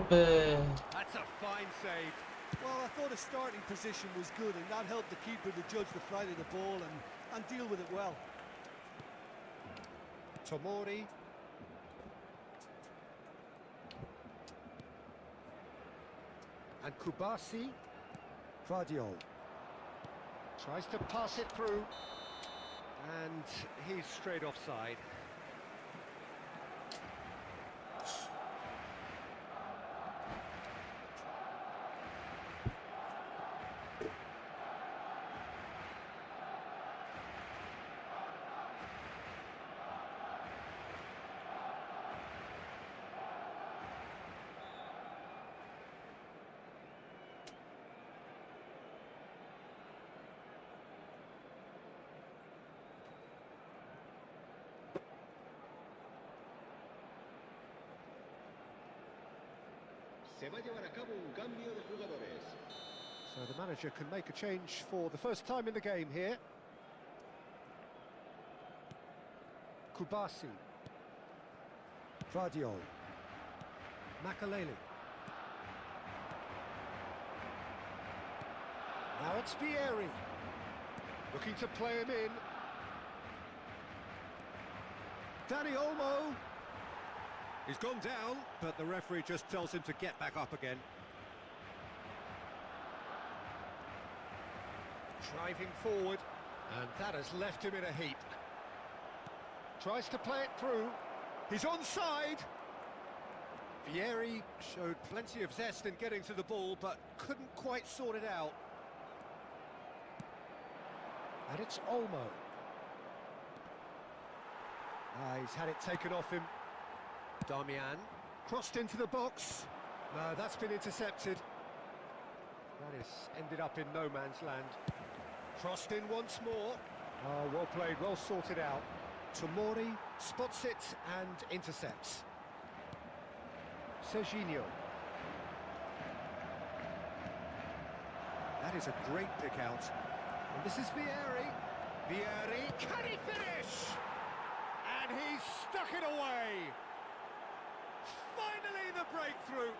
That's a fine save. Well, I thought his starting position was good, and that helped the keeper to judge the flight of the ball and deal with it well. Tomori. And Kubasi. Vardiol. Tries to pass it through. And he's straight offside. Se va a llevar a cabo un cambio de jugadores. So the manager can make a change for the first time in the game here. Kubasi. Vardiol. Makalele. Now it's Vieri. Looking to play him in. Danny Olmo. He's gone down, but the referee just tells him to get back up again. Driving forward, and that has left him in a heap. Tries to play it through. He's onside. Vieri showed plenty of zest in getting to the ball, but couldn't quite sort it out. And it's Olmo. He's had it taken off him. Damian, crossed into the box. No, that's been intercepted. That is ended up in no man's land. Crossed in once more. Oh, well played, well sorted out. Tomori spots it and intercepts. Serginho. That is a great pick out. And this is Vieri. Vieri, can he finish? And he's stuck it away. Finally the breakthrough.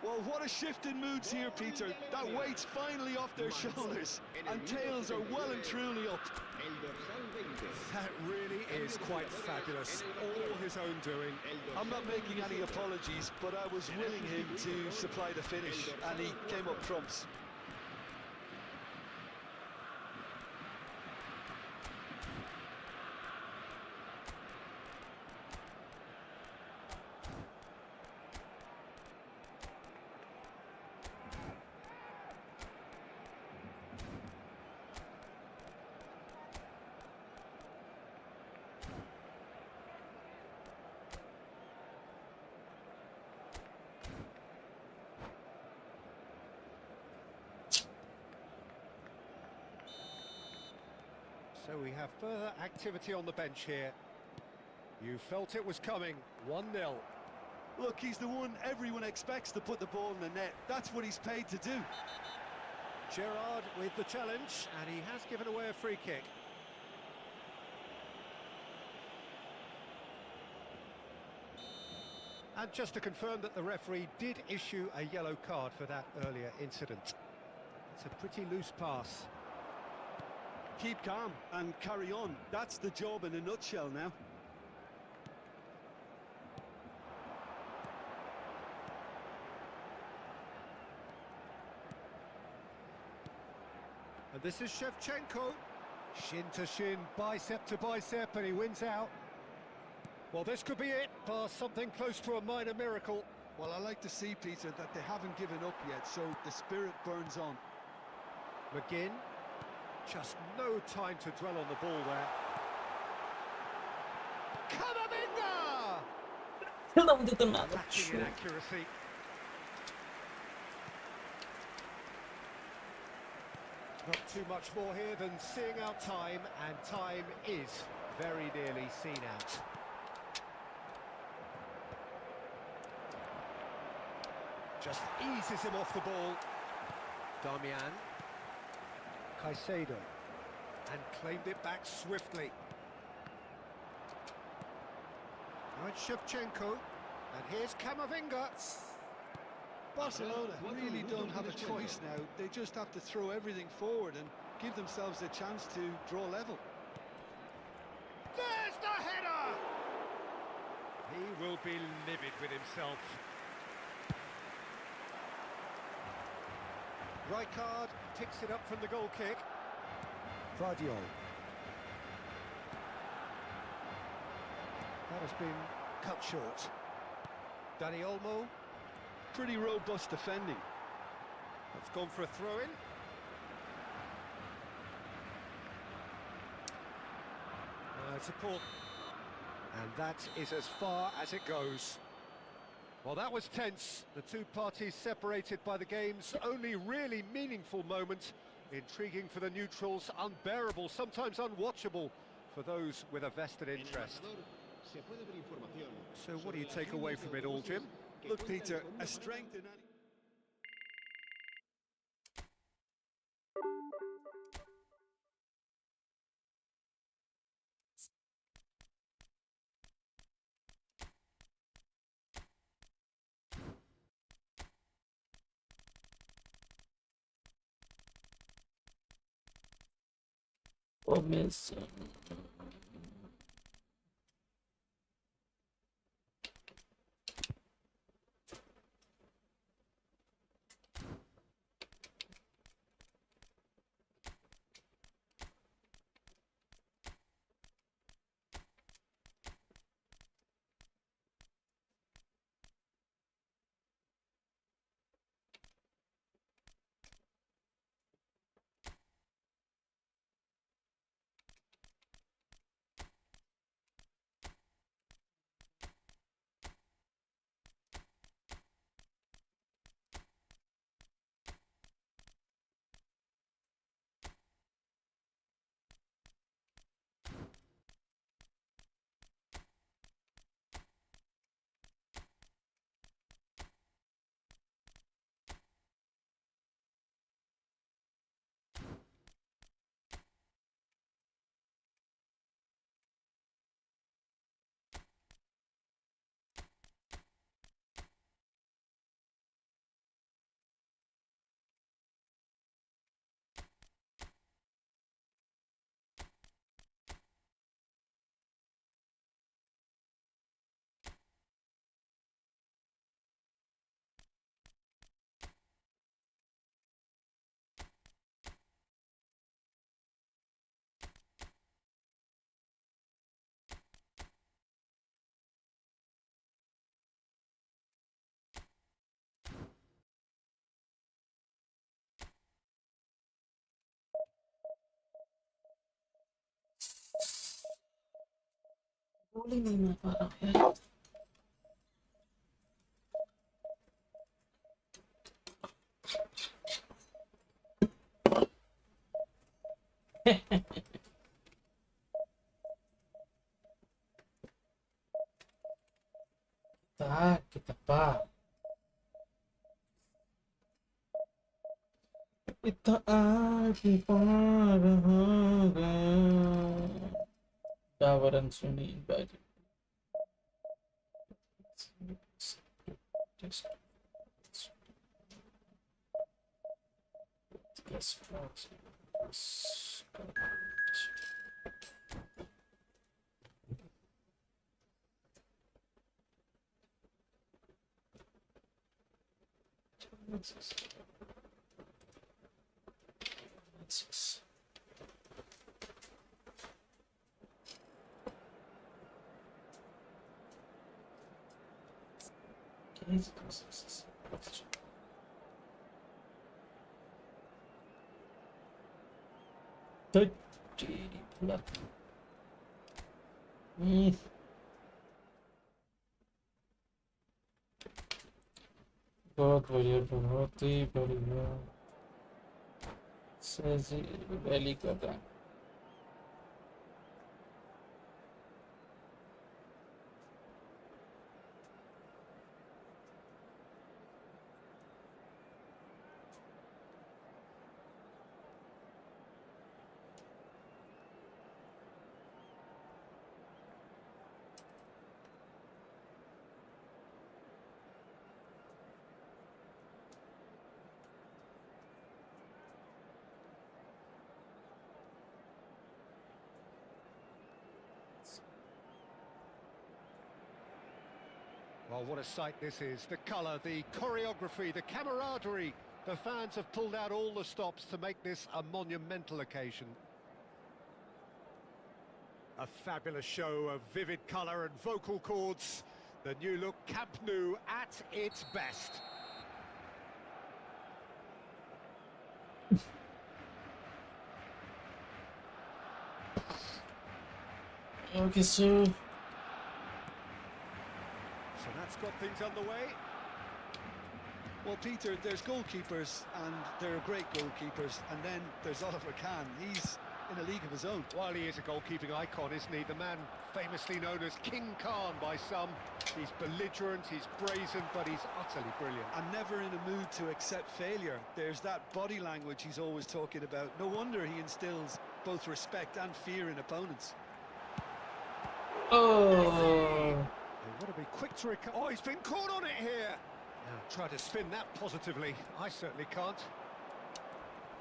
Well, what a shift in moods here, Peter. That weight's finally off their shoulders, and tails are well and truly up. El dorsal 20. That really is quite fabulous. All his own doing. I'm not making any apologies, but I was willing him to supply the finish, and he came up trumps. So we have further activity on the bench here. You felt it was coming. 1-0. Look, he's the one everyone expects to put the ball in the net. That's what he's paid to do. Gerrard with the challenge, and he has given away a free kick. And just to confirm that the referee did issue a yellow card for that earlier incident. It's a pretty loose pass. Keep calm and carry on. That's the job in a nutshell now. And this is Shevchenko. Shin to shin, bicep to bicep, and he wins out. Well, this could be it, for something close to a minor miracle. Well, I like to see, Peter, that they haven't given up yet, so the spirit burns on. McGinn. Just no time to dwell on the ball there. Camavinga! Filha da puta nada. Lacking in accuracy. Not too much more here than seeing out time, and time is very nearly seen out. Just eases him off the ball. Damian. Caicedo. And claimed it back swiftly. Right, Shevchenko. And here's Camavinga. Barcelona really don't have a choice now. They just have to throw everything forward and give themselves a chance to draw level. There's the header! He will be livid with himself. Rijkaard picks it up from the goal kick. Vardiol. That has been cut short. Dani Olmo. Pretty robust defending. That's gone for a throw-in. It's a poor... And that is as far as it goes. Well, that was tense. The two parties separated by the game's only really meaningful moment. Intriguing for the neutrals, unbearable, sometimes unwatchable for those with a vested interest. So what do you take away from it all, Jim? Look, Peter, a strength in any... Começa. बोल ही नहीं मैं पा रहा हूँ यार। कितना इतना आगे पार हो गया डावरन सुनी बाजी तो तेरी भला बहुत बढ़िया बहुत ही बढ़िया सही वैली कर रहा है Well, what a sight this is. The colour, the choreography, the camaraderie. The fans have pulled out all the stops to make this a monumental occasion. A fabulous show of vivid colour and vocal cords. The new look Camp Nou at its best. Okay, so That's got things underway. Well, Peter, there's goalkeepers, and they're great goalkeepers, and then there's Oliver Kahn. He's in a league of his own. Well, he is a goalkeeping icon, isn't he? The man famously known as King Khan by some. He's belligerent, he's brazen, but he's utterly brilliant. And never in a mood to accept failure. There's that body language he's always talking about. No wonder he instills both respect and fear in opponents. oh They want to be quick to recover. Oh, he's been caught on it here. Now, try to spin that positively. I certainly can't.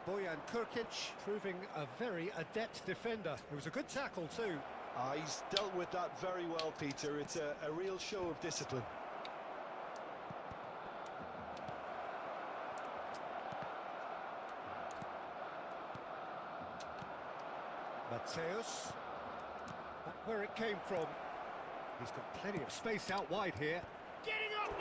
Bojan Kurkic proving a very adept defender. It was a good tackle too. He's dealt with that very well, Peter. It's a real show of discipline. Mateus. Back where it came from. He's got plenty of space out wide here. Getting up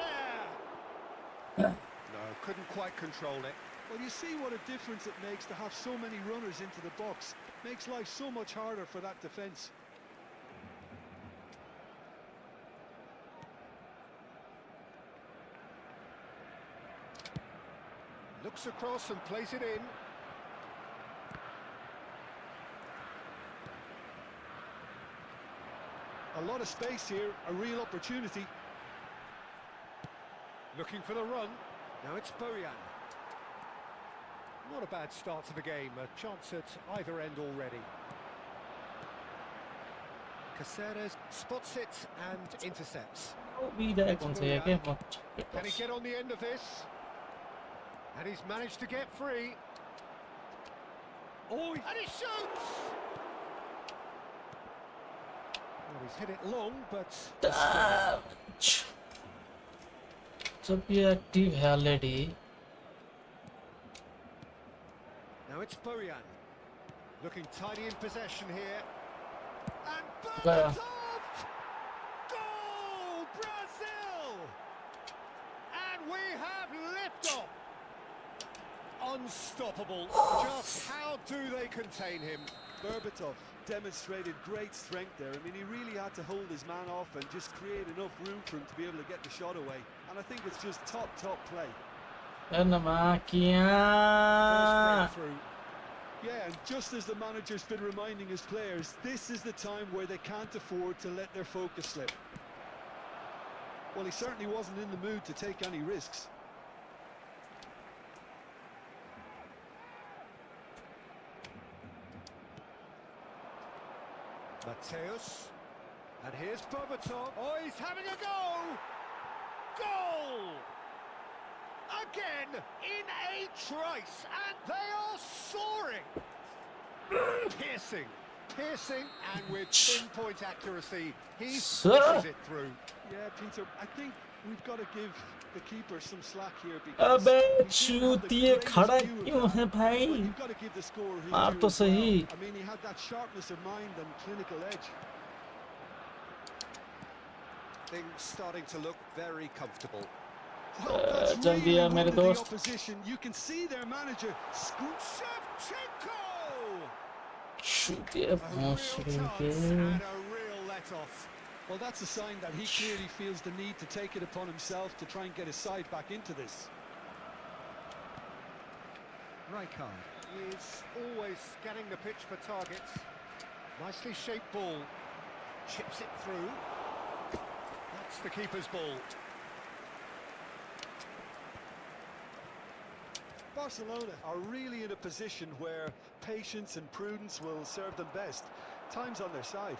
there! No, couldn't quite control it. Well, you see what a difference it makes to have so many runners into the box. Makes life so much harder for that defence. Looks across and plays it in. A lot of space here, a real opportunity. Looking for the run. Now it's Bojan. Not a bad start to the game. A chance at either end already. Caceres spots it and intercepts. भी जाए कौन से है Can he get on the end of this? And he's managed to get free. Oh, and he shoots! Well, he's hit it long, but... जब ये active है already Now it's Bojan. Looking tidy in possession here. And Gaya. burns off! Goal! Brazil! And we have liftoff! Unstoppable. Just how do they contain him? Berbatov demonstrated great strength there. I mean, he really had to hold his man off and just create enough room for him to be able to get the shot away. And I think it's just top play. First breakthrough. Yeah, and just as the manager's been reminding his players, this is the time where they can't afford to let their focus slip. Well, he certainly wasn't in the mood to take any risks. Mateus. And here's Berbatov. Oh, he's having a go! Goal! Again, in a trice, and they are soaring! Piercing, and with pinpoint accuracy, he pushes it through. Yeah, Peter, I think we've got to give the keeper some slack here because अबे he didn't have the चूतिए greatest खड़ा view of क्यों that. है भाई? But you've got to give the scorer his मार due तो as well. सही. I mean, he had that sharpness of mind and clinical edge. Things starting to look very comfortable. Well, that's जल्दी really यार मेरे wounded the दोस्त. opposition. You can see their manager Shevchenko! चूतिए A real भोंसड़ी chance के. and a real let-off. Well, that's a sign that he clearly feels the need to take it upon himself to try and get his side back into this. Rijkaard is always scanning the pitch for targets. Nicely shaped ball. Chips it through. That's the keeper's ball. Barcelona are really in a position where patience and prudence will serve them best. Time's on their side.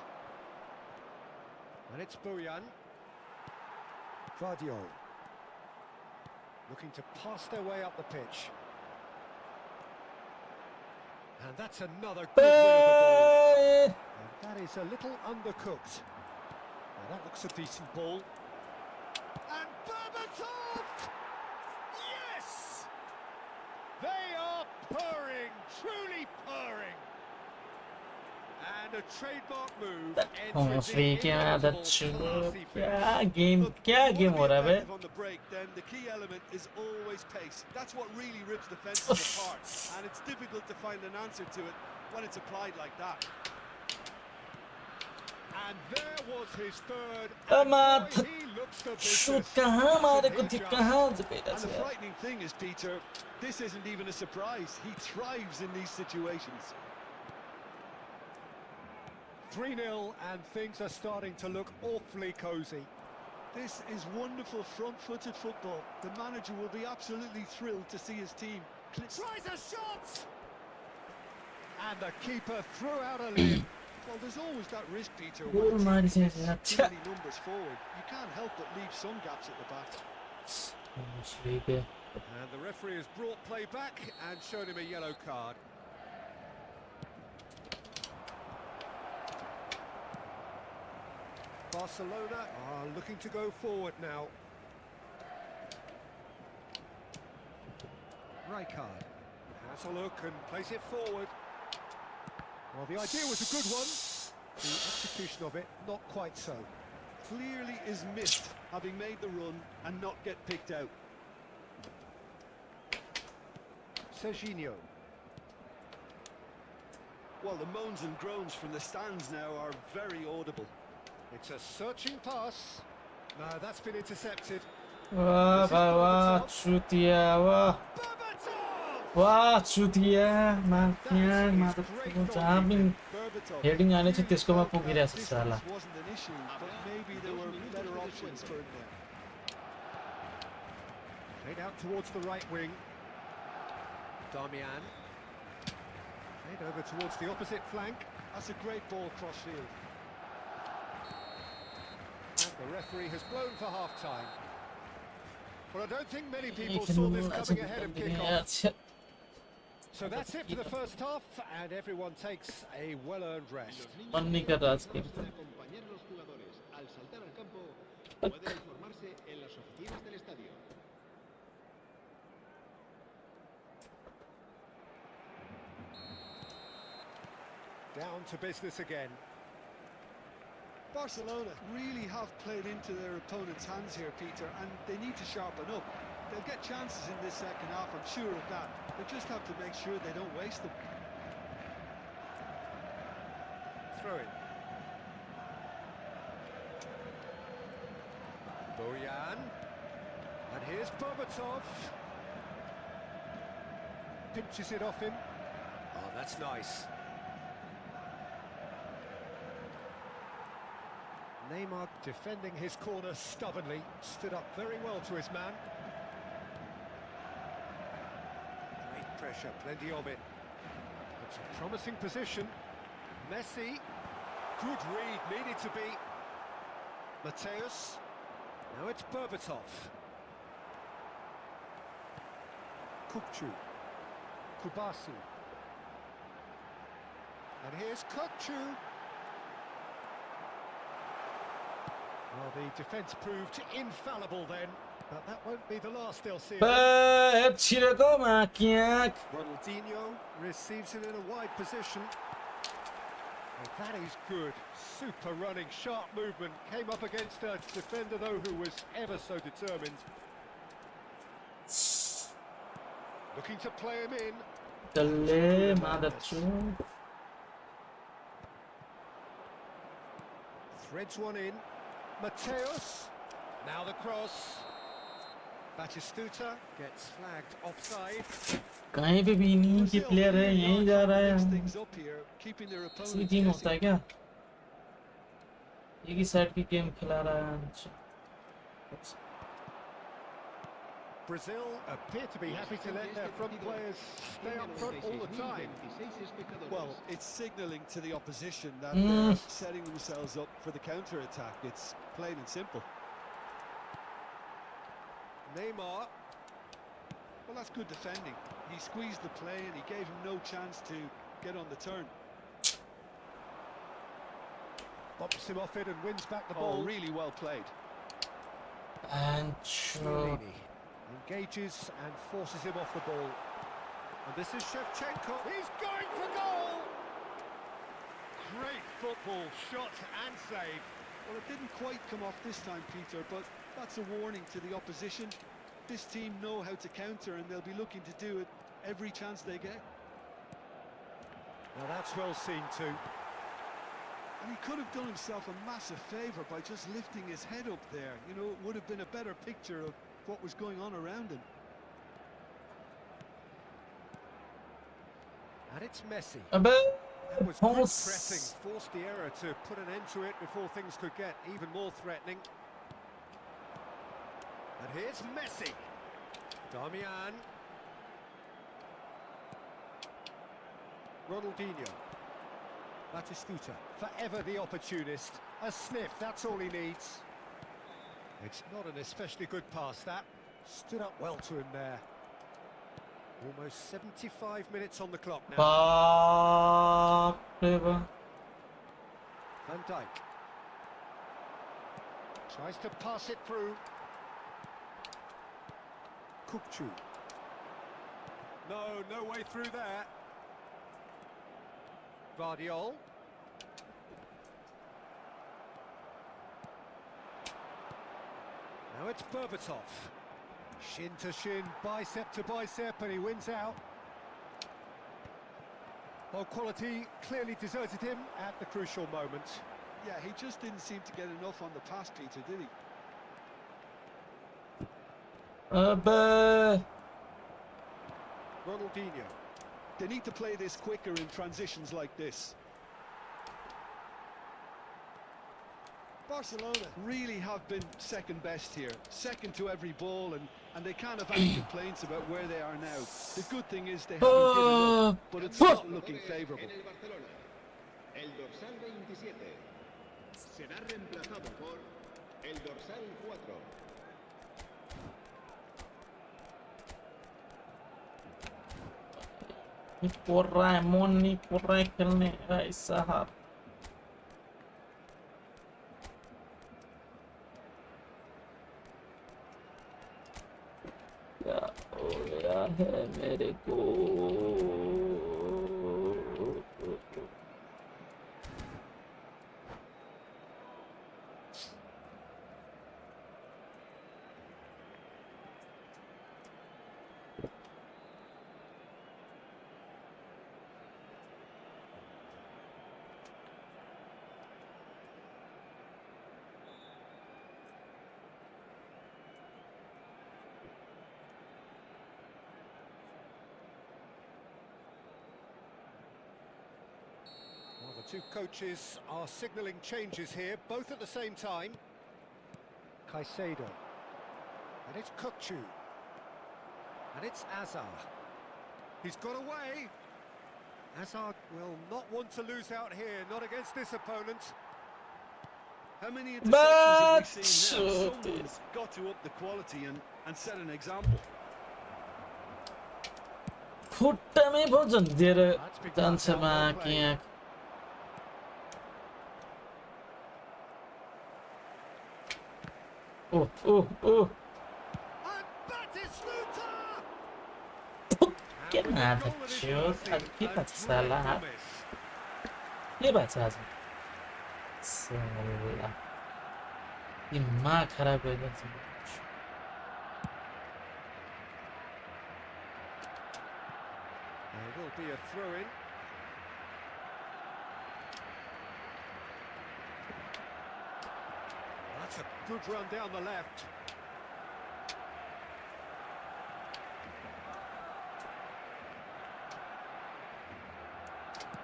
And it's Bojan. Vardio. Looking to pass their way up the pitch. And that's another good win of the ball. And that is a little undercooked. Now that looks a decent ball. And Berbatov! Yes! They are purring, truly purring. And a trademark move. भोंसड़ी की आदत छू. क्या game हो रहा है बे? On the break, then the key element is always pace. That's what really rips defenses apart, and it's difficult to find an answer to it when it's applied like that. And there was his third. अमा And boy, he looks the shoot business. कहाँ मारे He को थी just- कहाँ से बेटा And the से? frightening thing is, Peter, this isn't even a surprise. He thrives in these situations. 3-0, and things are starting to look awfully cosy. This is wonderful front-footed football. The manager will be absolutely thrilled to see his team. Tries a shot! And the keeper threw out a lid. Well, there's always that risk, Peter. Goal When a मारी team से gets अच्छा. too many numbers forward, you can't help but leave some gaps at the back. भोंसड़ी के. And the referee has brought play back and shown him a yellow card. Barcelona are looking to go forward now. Rijkaard has a look and plays it forward. Well, the idea was a good one. The execution of it, not quite so. Clearly is missed, having made the run and not get picked out. Serginho. Well, the moans and groans from the stands now are very audible. It's a searching pass. No, that's been intercepted. वाह वाह वाह चूतिया वाह Berbatov! वाह चूतिया mafia मार को जहाँ भी Berbatov. हेडिंग आने से त्यसको मा पुगिरहेछ Distance साला. wasn't an issue, but maybe there were better options for him there. Played out towards the right wing. Damian. Played over towards the opposite flank. That's a great ball cross-field. And the referee has blown for half-time. Well, I don't think many people लेकिन saw वो this अच्छा coming ahead of kickoff. अच्छा. So that's it for the first half, and everyone takes a well-earned rest. मन नहीं कर रहा आज game. Acompañar a los jugadores al saltar al campo pueden informarse en las oficinas del estadio. Down to business again. Barcelona really have played into their opponent's hands here, Peter, and they need to sharpen up. They'll get chances in this second half, I'm sure of that. They just have to make sure they don't waste them. throw-in. Bojan. And here's Bobatov. Pinches it off him. Oh, that's nice. Neymar defending his corner stubbornly. Stood up very well to his man. Great pressure, plenty of it. It's a promising position. Messi. Good read, needed to be. Mateus. Now it's Berbatov. Kukçu. Kubasi. And here's Kukçu. Well, the defence proved infallible then, but that won't be the last they'll see. Ronaldinho receives it in a wide position. And that is good. Super running, sharp movement. Came up against a defender, though, who was ever so determined. Looking to play him in. Threads one in. Mateus. Now the cross. Batistuta gets flagged offside. कहीं पे भी नहीं कि player है यहीं जा रहा है इसी टीम होता है क्या एक ही साइड की गेम खिला रहा है Brazil appear to be happy to let their front players stay up front all the time. Well, it's signalling to the opposition that they're setting themselves up for the counter-attack. It's plain and simple. Neymar. Well, that's good defending. He squeezed the play and he gave him no chance to get on the turn. Bumps him off it and wins back the ball. Oh, really well played. And engages and forces him off the ball. And this is Shevchenko. He's going for goal! Great football, shot and save. Well, it didn't quite come off this time, Peter, but that's a warning to the opposition. This team know how to counter and they'll be looking to do it every chance they get. Now that's well seen too. And he could have done himself a massive favour by just lifting his head up there. You know, it would have been a better picture of what was going on around him. And it's Messi. That was good pressing, forced the error to put an end to it before things could get even more threatening. And here's Messi. Damian. Ronaldinho. Batistuta, forever the opportunist. A sniff, that's all he needs. It's not an especially good pass, that. Stood up well to him there. Almost 75 minutes on the clock now. Van Dijk. Tries to pass it through. Kukçu. No way through there. Vardiol. Now it's Berbatov. Shin to shin, bicep to bicep, and he wins out. Well, quality clearly deserted him at the crucial moment. Yeah, he just didn't seem to get enough on the pass, Peter, did he? Ronaldinho. They need to play this quicker in transitions like this. Barcelona really have been second best here, second to every ball, and they can't have any complaints about where they are now. The good thing is they haven't given up, but it's not looking favourable. El dorsal 27 será reemplazado por el dorsal 4. porra है Moni porra खेलने भाई साहब क्या हो गया है मेरे को two coaches are signalling changes here, both at the same time. Caicedo. And it's Kukçu. And it's Azar. He's got away. Azar will not want to lose out here, not against this opponent. How many interceptions have we seen now? Someone's got to up the quality and set an example. खुट्टामै भोजन दिएर जान्छ माकिया ओ के nada tio que salah के भएछ आज साला दिमाग खराब गरिदिन्छ There will be a throw-in. That's a good run down the left.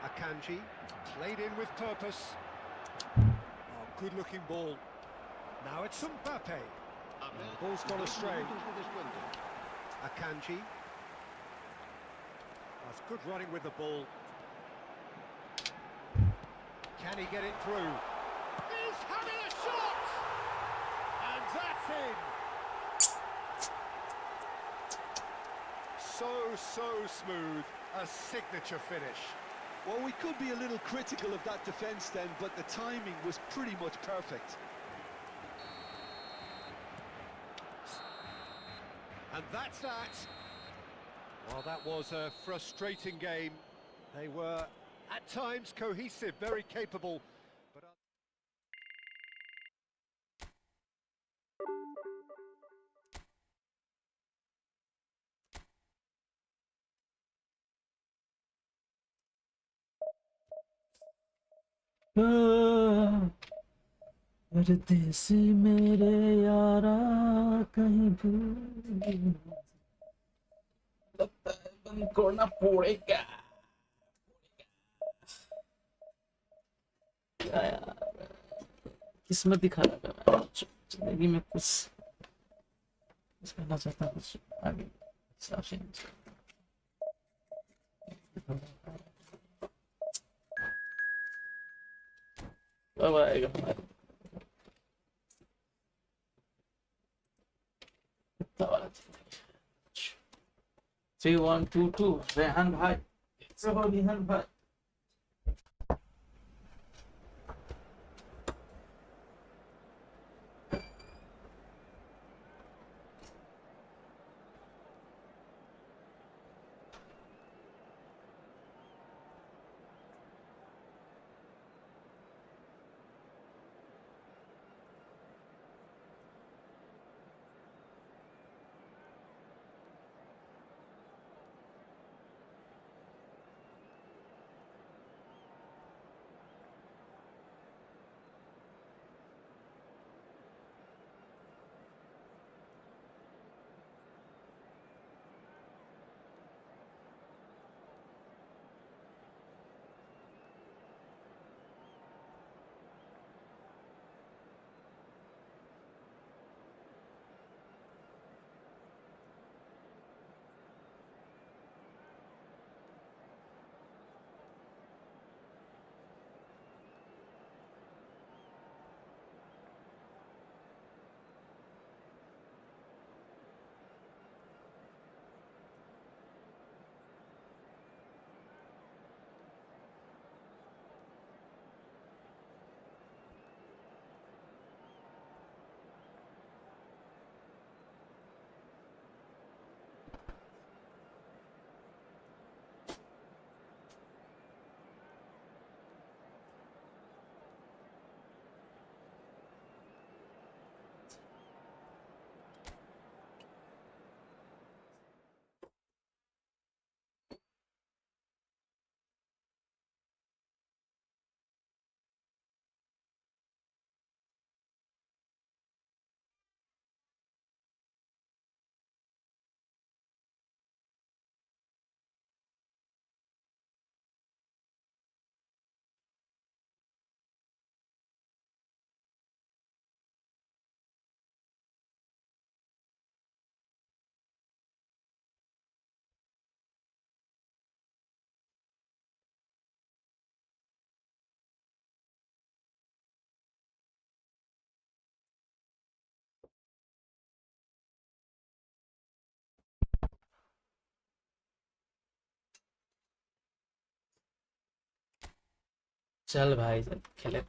Akanji, played in with purpose. Oh, good-looking ball. Now it's Mbappe. Ball's gone astray. Akanji. That's good running with the ball. Can he get it through? He's having a shot! And that's in! So smooth. A signature finish. Well, we could be a little critical of that defence then, but the timing was pretty much perfect. And that's that. Well, that was a frustrating game. They were, at times, cohesive, very capable. But परदेसी मेरे यारा कहीं भूल लगता है बंद करना पड़ेगा यार किस्मत दिखा रहा है जिंदगी में कुछ करना चाहता कुछ आगे हिसाब से अब आएगा हमारे 3122 रेहान भाई रेहान भाई चल भाई चल खेले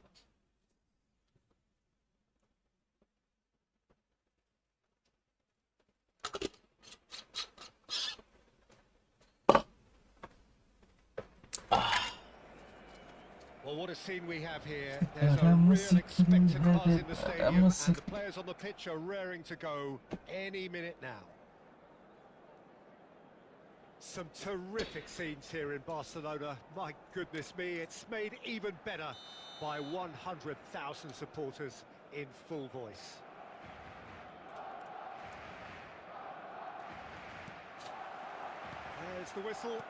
Well, what a scene we have here. There's a real expectant buzz in the stadium, and the players on the pitch are raring to go any minute now. Some terrific scenes here in Barcelona. My goodness me, it's made even better by 100,000 supporters in full voice. There's the whistle.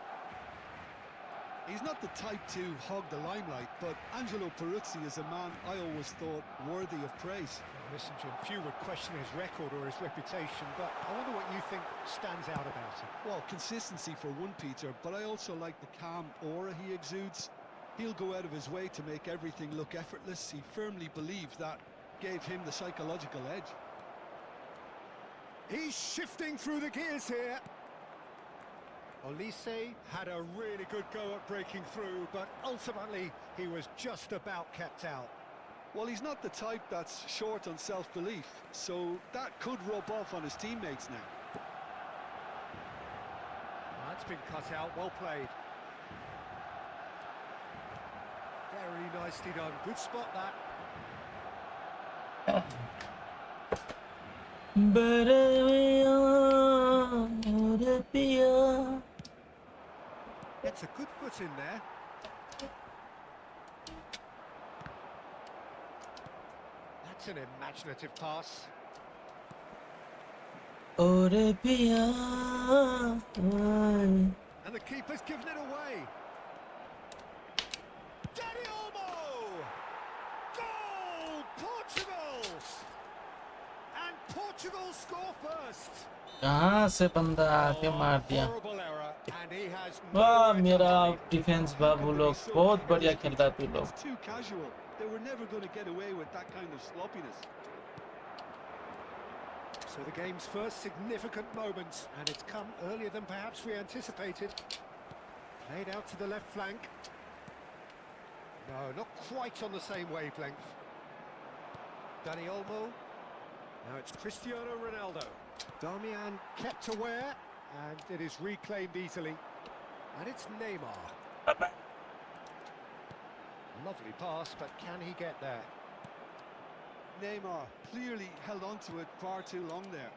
He's not the type to hog the limelight, but Angelo Peruzzi is a man I always thought worthy of praise. Well, listen, Jim, few would question his record or his reputation, but I wonder what you think stands out about him. Well, consistency for one, Peter, but I also like the calm aura he exudes. He'll go out of his way to make everything look effortless. He firmly believes that gave him the psychological edge. He's shifting through the gears here. Olise had a really good go at breaking through, but ultimately he was just about kept out. Well, he's not the type that's short on self-belief, so that could rub off on his teammates now. That's been cut out, well played. Very nicely done, good spot that. Gets a good foot in there. That's an imaginative pass. And And the keeper's given it away. Dani Olmo! Goal! Portugal! And Portugal score first. कहाँ से बंदा आके मार दिया Horrible error, and he has वाह nowhere to मेरा hide. Defence बाबू लोग बहुत बढ़िया खेलता तू लोग It's too casual. They were never going to get away with that kind of sloppiness. So the game's first significant moment, and it's come earlier than perhaps we anticipated. Played out to the left flank. No, not quite on the same wavelength. Dani Olmo. Now it's Cristiano Ronaldo. Darmian kept aware, and it is reclaimed easily. And it's Neymar. Lovely pass, but can he get there? Neymar clearly held on to it far too long there.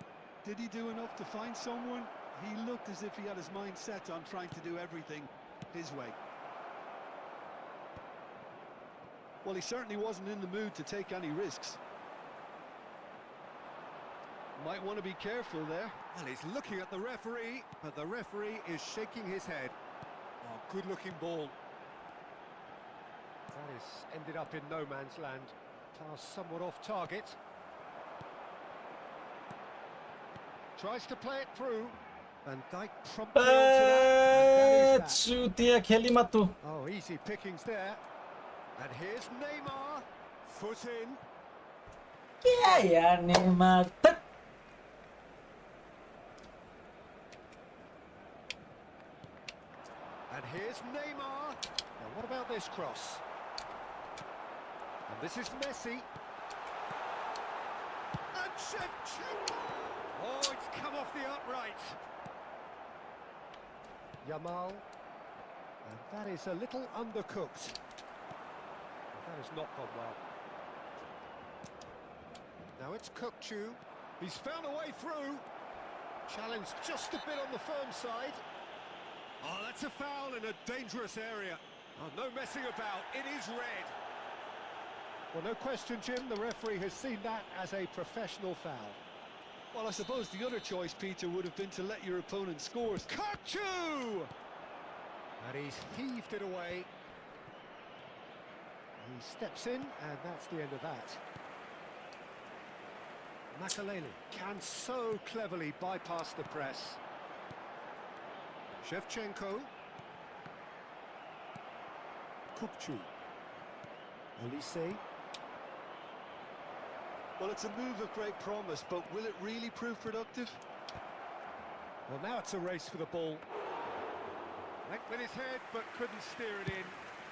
Did he do enough to find someone? He looked as if he had his mind set on trying to do everything his way. Well, he certainly wasn't in the mood to take any risks. Might want to be careful there. Well, he's looking at the referee, but the referee is shaking his head. Oh, good-looking ball. That is ended up in no man's land. Pass somewhat off target. Tries to play it through. Van Dijk promptly onto that. And that is that. चूतिया खेली मत तू Oh, easy pickings there. And here's Neymar. Foot in. क्या यार Neymar तक And here's Neymar. Now, what about this cross? And this is Messi. And Shevchenko. Oh, it's come off the upright. Yamal. And that is a little undercooked. That has not gone well. Now it's Kukçu. He's found a way through. Challenge just a bit on the firm side. Oh, that's a foul in a dangerous area. Oh, no messing about. It is red. Well, no question, Jim. The referee has seen that as a professional foul. Well, I suppose the other choice, Peter, would have been to let your opponent score. Kukçu! And he's heaved it away. He steps in, and that's the end of that. Makaleli can so cleverly bypass the press. Shevchenko. Kukçu. Olise. Well, it's a move of great promise, but will it really prove productive? Well, now it's a race for the ball. Went with his head, but couldn't steer it in.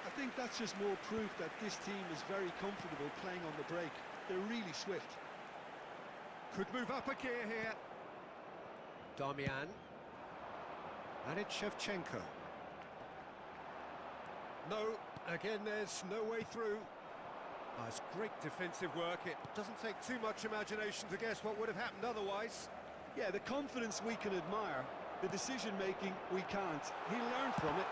I think that's just more proof that this team is very comfortable playing on the break. They're really swift. Could move up a gear here. Damian. And it's Shevchenko. No, again there's no way through. It's great defensive work. It doesn't take too much imagination to guess what would have happened otherwise. Yeah, the confidence we can admire. The decision-making, we can't. He learned from it.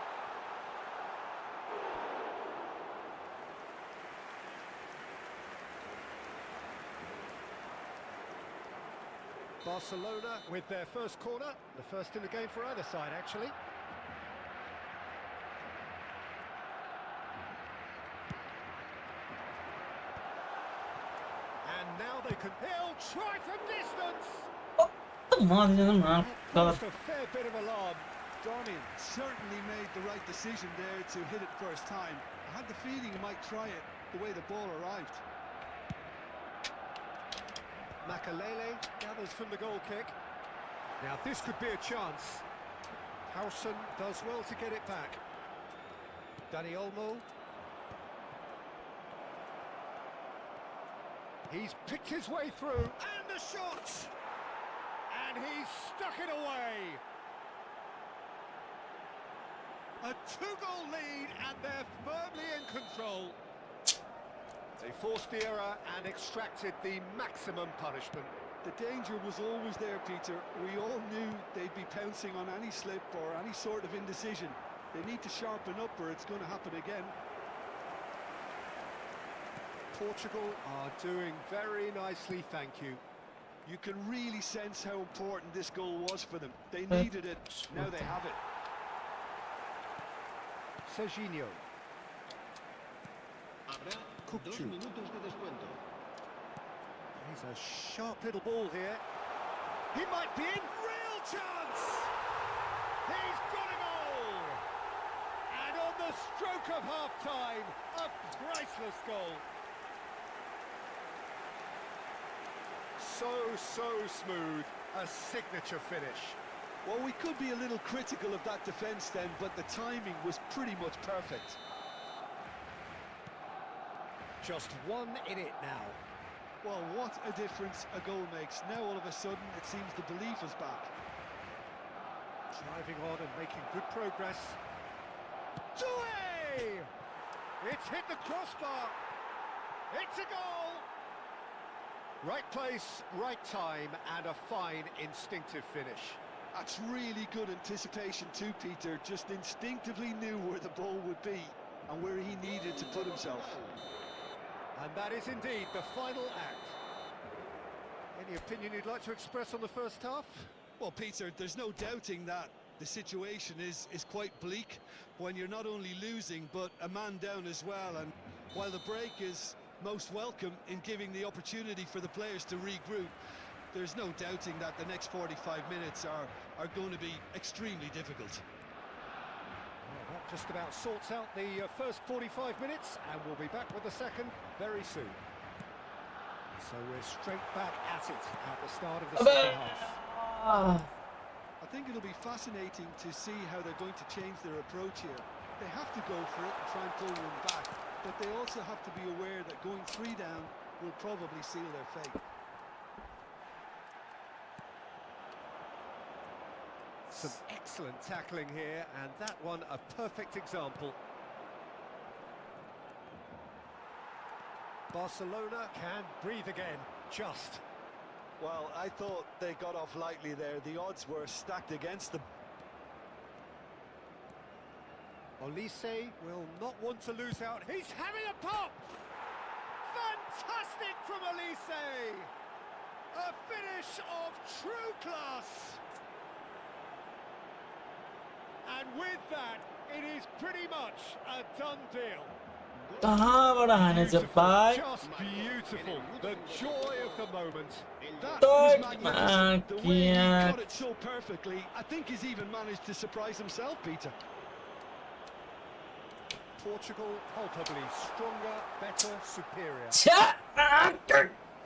Barcelona with their first corner. The first in the game for either side, actually. And now they can... He'll try from distance! Come on, man. Caused a fair bit of alarm. Darmian certainly made the right decision there to hit it first time. I had the feeling he might try it the way the ball arrived. Makalele gathers from the goal kick. Now this could be a chance. Howson does well to get it back. Dani Olmo. He's picked his way through, and the shot! And he's stuck it away. A 2-goal lead, and they're firmly in control. They forced the error and extracted the maximum punishment. The danger was always there, Peter. We all knew they'd be pouncing on any slip or any sort of indecision. They need to sharpen up or it's going to happen again. Portugal are doing very nicely, thank you. You can really sense how important this goal was for them. They needed it, now they have it. Serginho. Habrá 2 Kukçu. minutos de descuento. He's a sharp little ball here. He might be in. Real chance! He's got a goal! And on the stroke of half-time, a priceless goal. So smooth, a signature finish. Well, we could be a little critical of that defence then, but the timing was pretty much perfect. Just one in it now. Well, what a difference a goal makes. Now all of a sudden it seems the belief is back. Driving on and making good progress. Doué! It's hit the crossbar. It's a goal! Right place, right time, and a fine instinctive finish. That's really good anticipation too, Peter. Just instinctively knew where the ball would be and where he needed to put himself. And that is indeed the final act. Any opinion you'd like to express on the first half? Well, Peter, there's no doubting that the situation is quite bleak when you're not only losing, but a man down as well. And while the break is most welcome in giving the opportunity for the players to regroup, there's no doubting that the next 45 minutes are going to be extremely difficult. Well, that just about sorts out the first 45 minutes, and we'll be back with the second very soon. So we're straight back at it at the start of the second half. I think it'll be fascinating to see how they're going to change their approach here. They have to go for it and try and pull one back, but they also have to be aware that going 3 down will probably seal their fate. Some excellent tackling here, and that one a perfect example. Barcelona can breathe again, just. Well, I thought they got off lightly there. The odds were stacked against them. Olise will not want to lose out. He's having a pop! Fantastic from Olise! A finish of true class! And with that, it is pretty much a done deal. कहाँ बढ़ाने से भाई? Just beautiful. The joy of the moment. That तो was magnificent. The way he क्या? cut it so perfectly, I think he's even managed to surprise himself, Peter. Portugal palpably stronger, better, superior.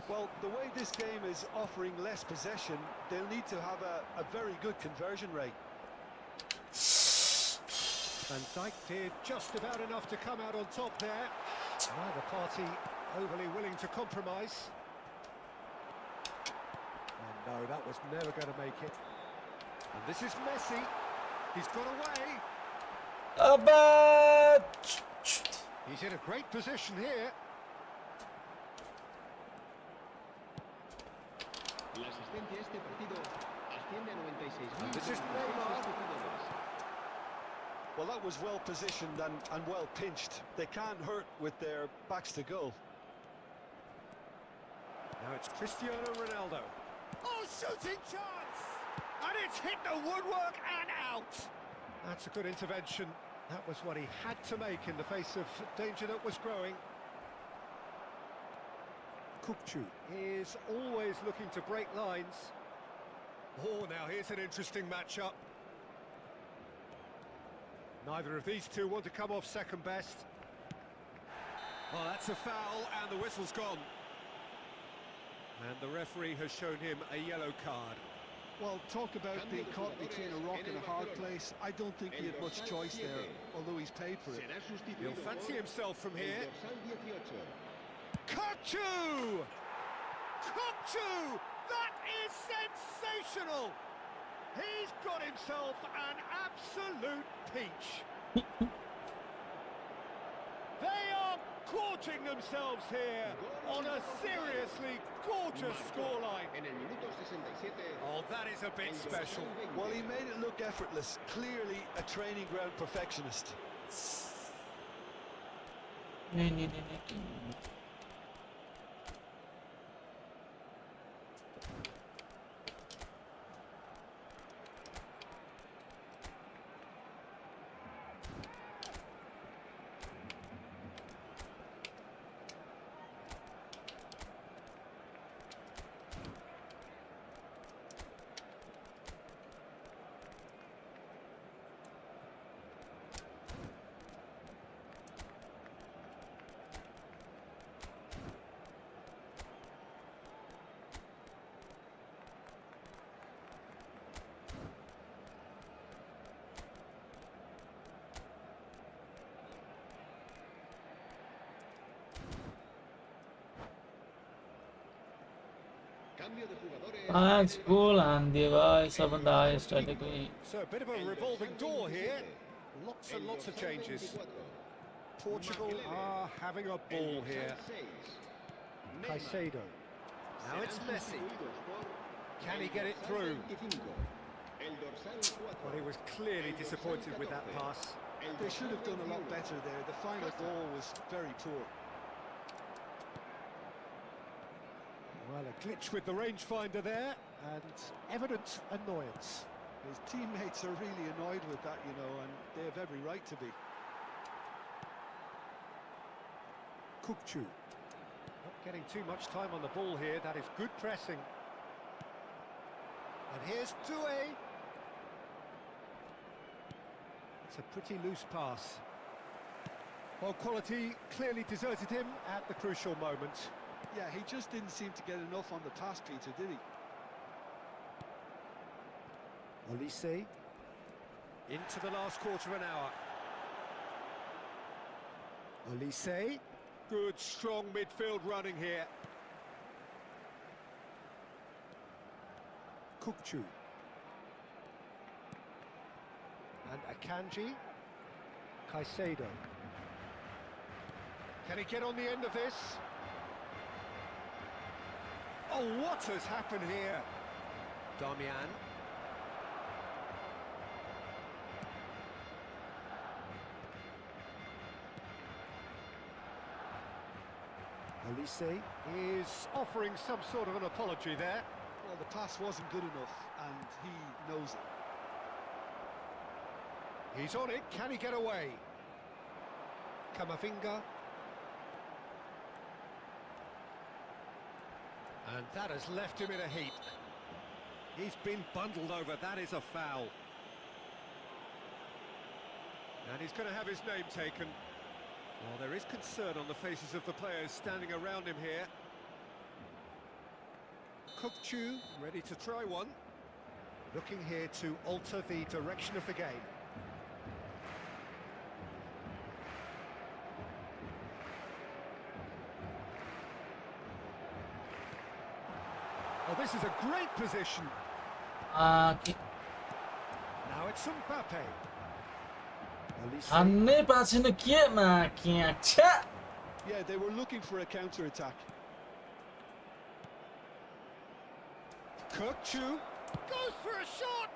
Well, the way this game is offering less possession, they'll need to have a very good conversion rate. And Dijk did just about enough to come out on top there. Neither party overly willing to compromise. And no, that was never going to make it. And this is Messi. He's got away. He's in a great position here. La asistencia a este partido asciende a 96.000. And this is Neymar. Well, that was well positioned and well pinched. They can't hurt with their backs to goal. Now it's Cristiano Ronaldo. Oh, shooting chance! And it's hit the woodwork and out! That's a good intervention. That was what he had to make in the face of danger that was growing. Kukçu is always looking to break lines. Oh, now here's an interesting matchup. Neither of these two want to come off second best. Oh, that's a foul, and the whistle's gone. And the referee has shown him a yellow card. Well, talk about being caught between a rock and a hard place. I don't think he had much choice there, although he's paid for it. He'll fancy himself from here. Kukçu! Kukçu! That is sensational! He's got himself an absolute peach. They are gorging themselves here on a seriously gorgeous scoreline. Oh, that is a bit special. Well, he made it look effortless. Clearly a training ground perfectionist. Thanks, goal and device of the highest category. So a bit of a revolving door here. Lots and lots of changes. Portugal are having a ball here. Caicedo. Now it's Messi. Can he get it through? Well, he was clearly disappointed with that pass. They should have done a lot better there. The final ball was very poor. Well, a glitch with the rangefinder there, and evident annoyance. His teammates are really annoyed with that, you know, and they have every right to be. Kukçu. Not getting too much time on the ball here, that is good pressing. And here's Doué. It's a pretty loose pass. Well, quality clearly deserted him at the crucial moment. Yeah, he just didn't seem to get enough on the pass, Peter, did he? Olise. Into the last quarter of an hour. Olise. Good, strong midfield running here. Kukçu. And Akanji. Caicedo. Can he get on the end of this? Oh, what has happened here? Damian. Olise is offering some sort of an apology there. Well, the pass wasn't good enough, and he knows it. He's on it, can he get away? Camavinga. And that has left him in a heap. He's been bundled over, that is a foul. And he's going to have his name taken. Well, there is concern on the faces of the players standing around him here. Kukçu ready to try one. Looking here to alter the direction of the game. Oh, this is a great position. कि Now it's Mbappe. Elise. हान्नै पाछिन केमा के अच्छा Yeah, they were looking for a counter-attack. Kukçu goes for a shot.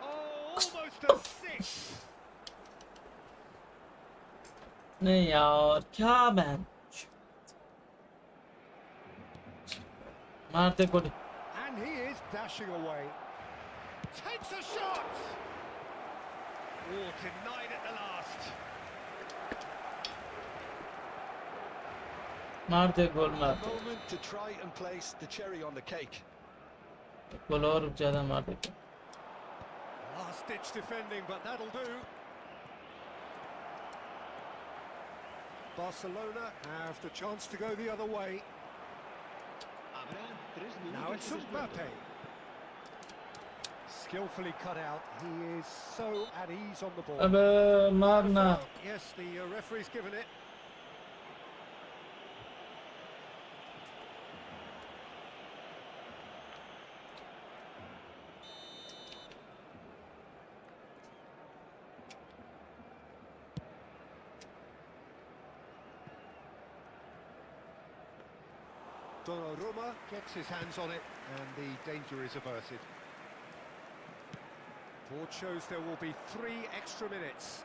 Oh, almost a six. नहीं यार क्या man मारते कोडी And he is dashing away. Takes a shot. Oh, denied at the last. मारते गोल A मारते moment to try and place the cherry on the cake. गोल और ज्यादा मारते Last-ditch defending, but that'll do. Barcelona have the chance to go the other way. Habrá 3 Now minutos it's de descuento. Mbappe. Skillfully cut out. He is so at ease on the ball. अब मारना Yes, the referee's given it. Donnarumma gets his hands on it, and the danger is averted. Board shows there will be 3 extra minutes.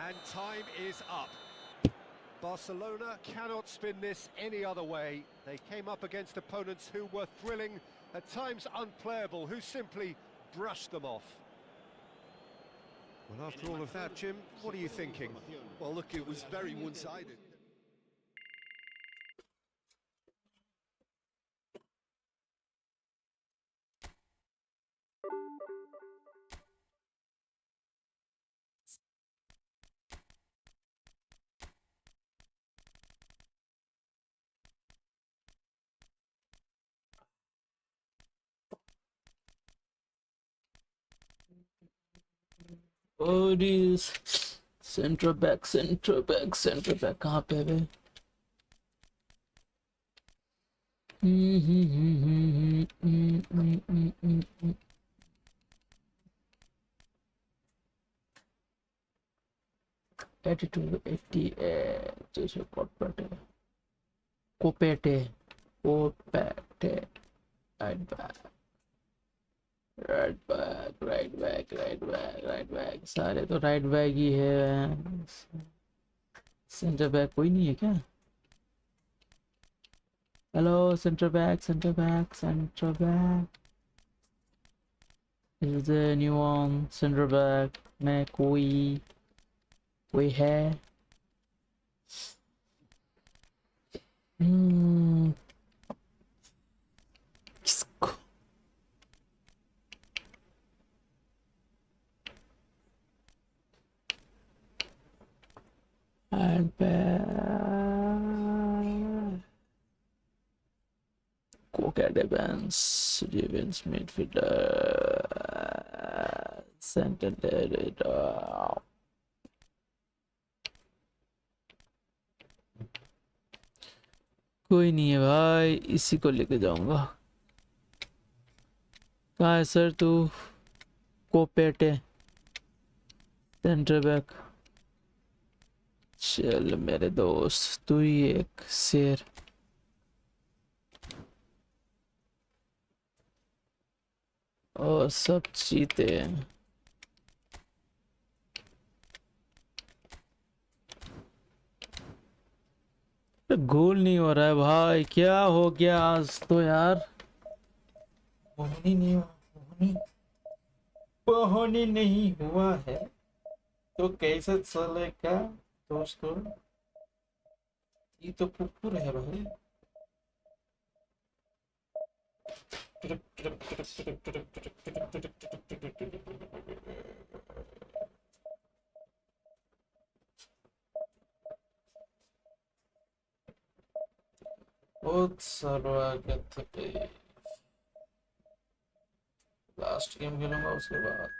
And time is up. Barcelona cannot spin this any other way. They came up against opponents who were thrilling, at times unplayable, who simply brushed them off. Well, after all of that, Jim, what are you thinking? Well, look, it was very one-sided. और इस centre back कहाँ पे है बे? 82 88 जैसे कोपेटे right back सारे तो right back ही है centre back कोई नहीं है क्या hello centre back is there anyone center back में कोई है किसको Defense midfielder center कोई नहीं है भाई इसी को लेके जाऊंगा कहाँ है सर तू कोपेटे सेंटर बैक चल मेरे दोस्त तू ही एक शेर और सब चीते हैं गोल नहीं हो रहा है भाई क्या हो गया आज तो यार होनी नहीं हुआ है तो कैसे चलेगा दोस्तों ये तो कुकुर है भाई बहुत स्वागत है लास्ट गेम खेलूंगा उसके बाद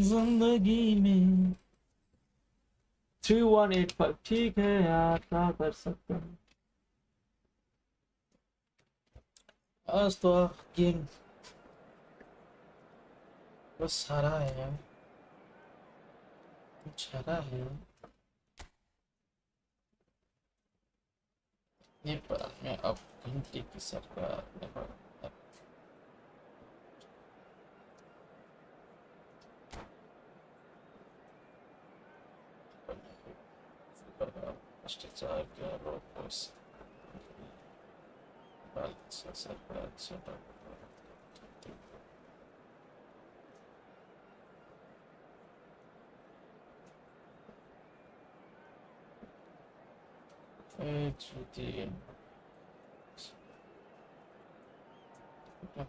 जिंदगी में 3185 ठीक है यार, क्या कर सकते हैं। आज तो गेम बस हारा है यार, कुछ हारा है नेपाल में। अब घंटे की सरकार नेपाल भ्रष्टाचार के आरोपों से सरकार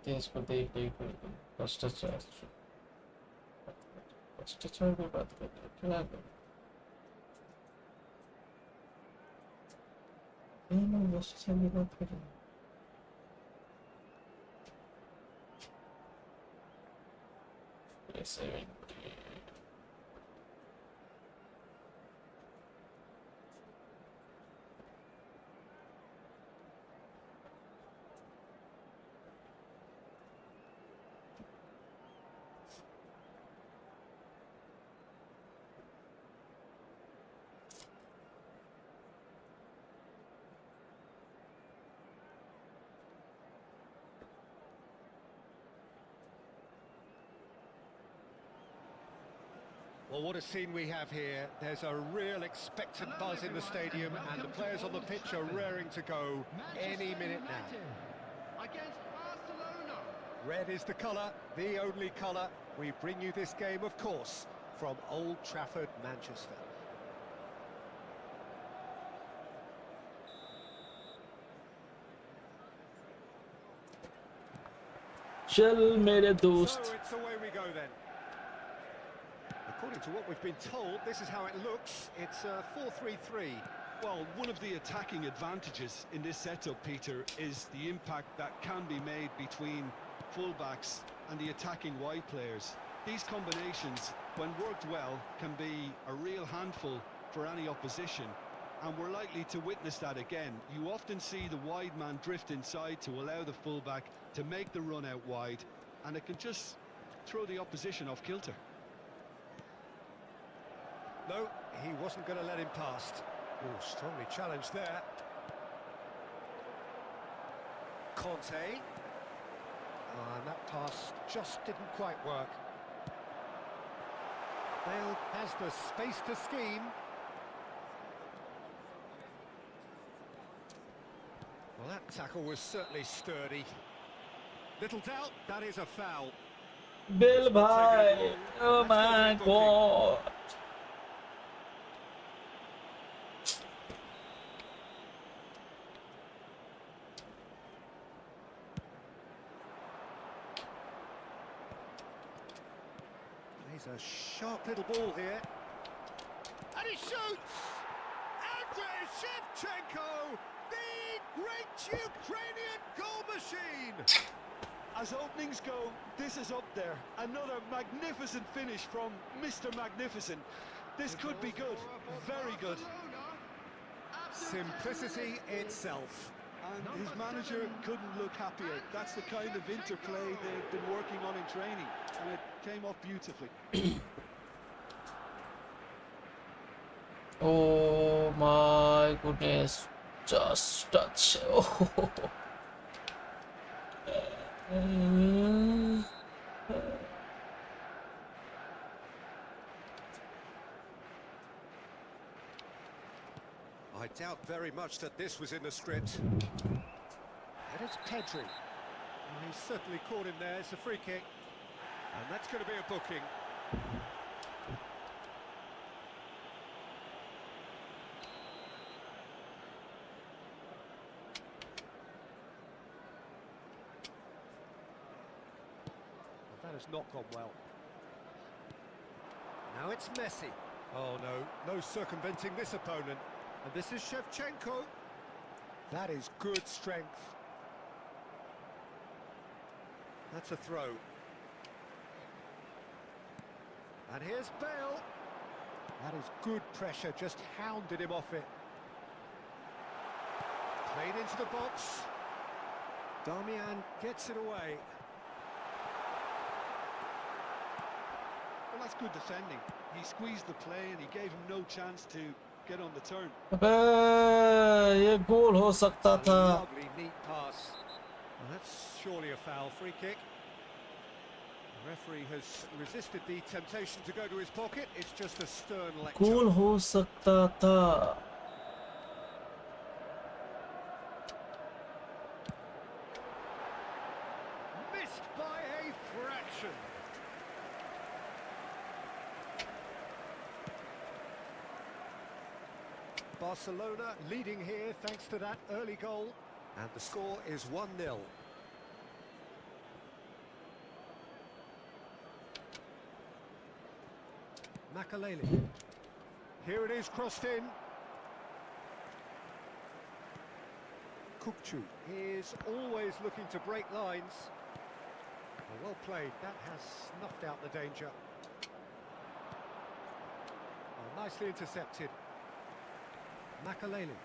देश को देख देख भ्रष्टाचार भ्रष्टाचार की बात कर रहे क्या कर भ्रष्टाचार की बात कर रहे हैं। Well, what a scene we have here. There's a real expectant buzz in the stadium, and the players on the pitch are raring to go any minute now. Against Barcelona. Red is the colour, the only colour. We bring you this game, of course, from Old Trafford, Manchester. चल मेरे दोस्त। So it's away we go then. According to what we've been told, this is how it looks. It's a 4-3-3. Well, one of the attacking advantages in this setup, Peter, is the impact that can be made between fullbacks and the attacking wide players. These combinations, when worked well, can be a real handful for any opposition, and we're likely to witness that again. You often see the wide man drift inside to allow the fullback to make the run out wide, and it can just throw the opposition off kilter. No, he wasn't going to let him past. Oh, strongly challenged there. Conte. And that pass just didn't quite work. Bale has the space to scheme. Well, that tackle was certainly sturdy. Little doubt, that is a foul. Bill bhai, oh my god. He's a sharp little ball here. And he shoots! Andrei Shevchenko, the great Ukrainian goal machine! As openings go, this is up there. Another magnificent finish from Mr. Magnificent. This could be good, very good. Simplicity itself. And his manager couldn't look happier. That's the kind of interplay they've been working on in training, and it came off beautifully. Oh my goodness, just touch. Oh. I doubt very much that this was in the script. And it's Pedri. Well, he's certainly caught him there. It's a free kick. And that's going to be a booking. Well, that has not gone well. Now it's Messi. Oh no, no circumventing this opponent. And this is Shevchenko. That is good strength. That's a throw. And here's Bale. That is good pressure, just hounded him off it. Played into the box. Darmian gets it away. Well, that's good defending. He squeezed the play and he gave him no chance to get on the turn. अबे ये गोल हो सकता A था. lovely, neat pass. Well, that's surely a foul. Free kick. The referee has resisted the temptation to go to his pocket. It's just a stern lecture. गोल हो सकता था. Missed by a fraction. Barcelona leading here thanks to that early goal. And the score is 1-0. Makaleli. Here it is, crossed in. Kukcu is always looking to break lines. Well played, that has snuffed out the danger. Oh, nicely intercepted. Makaleli.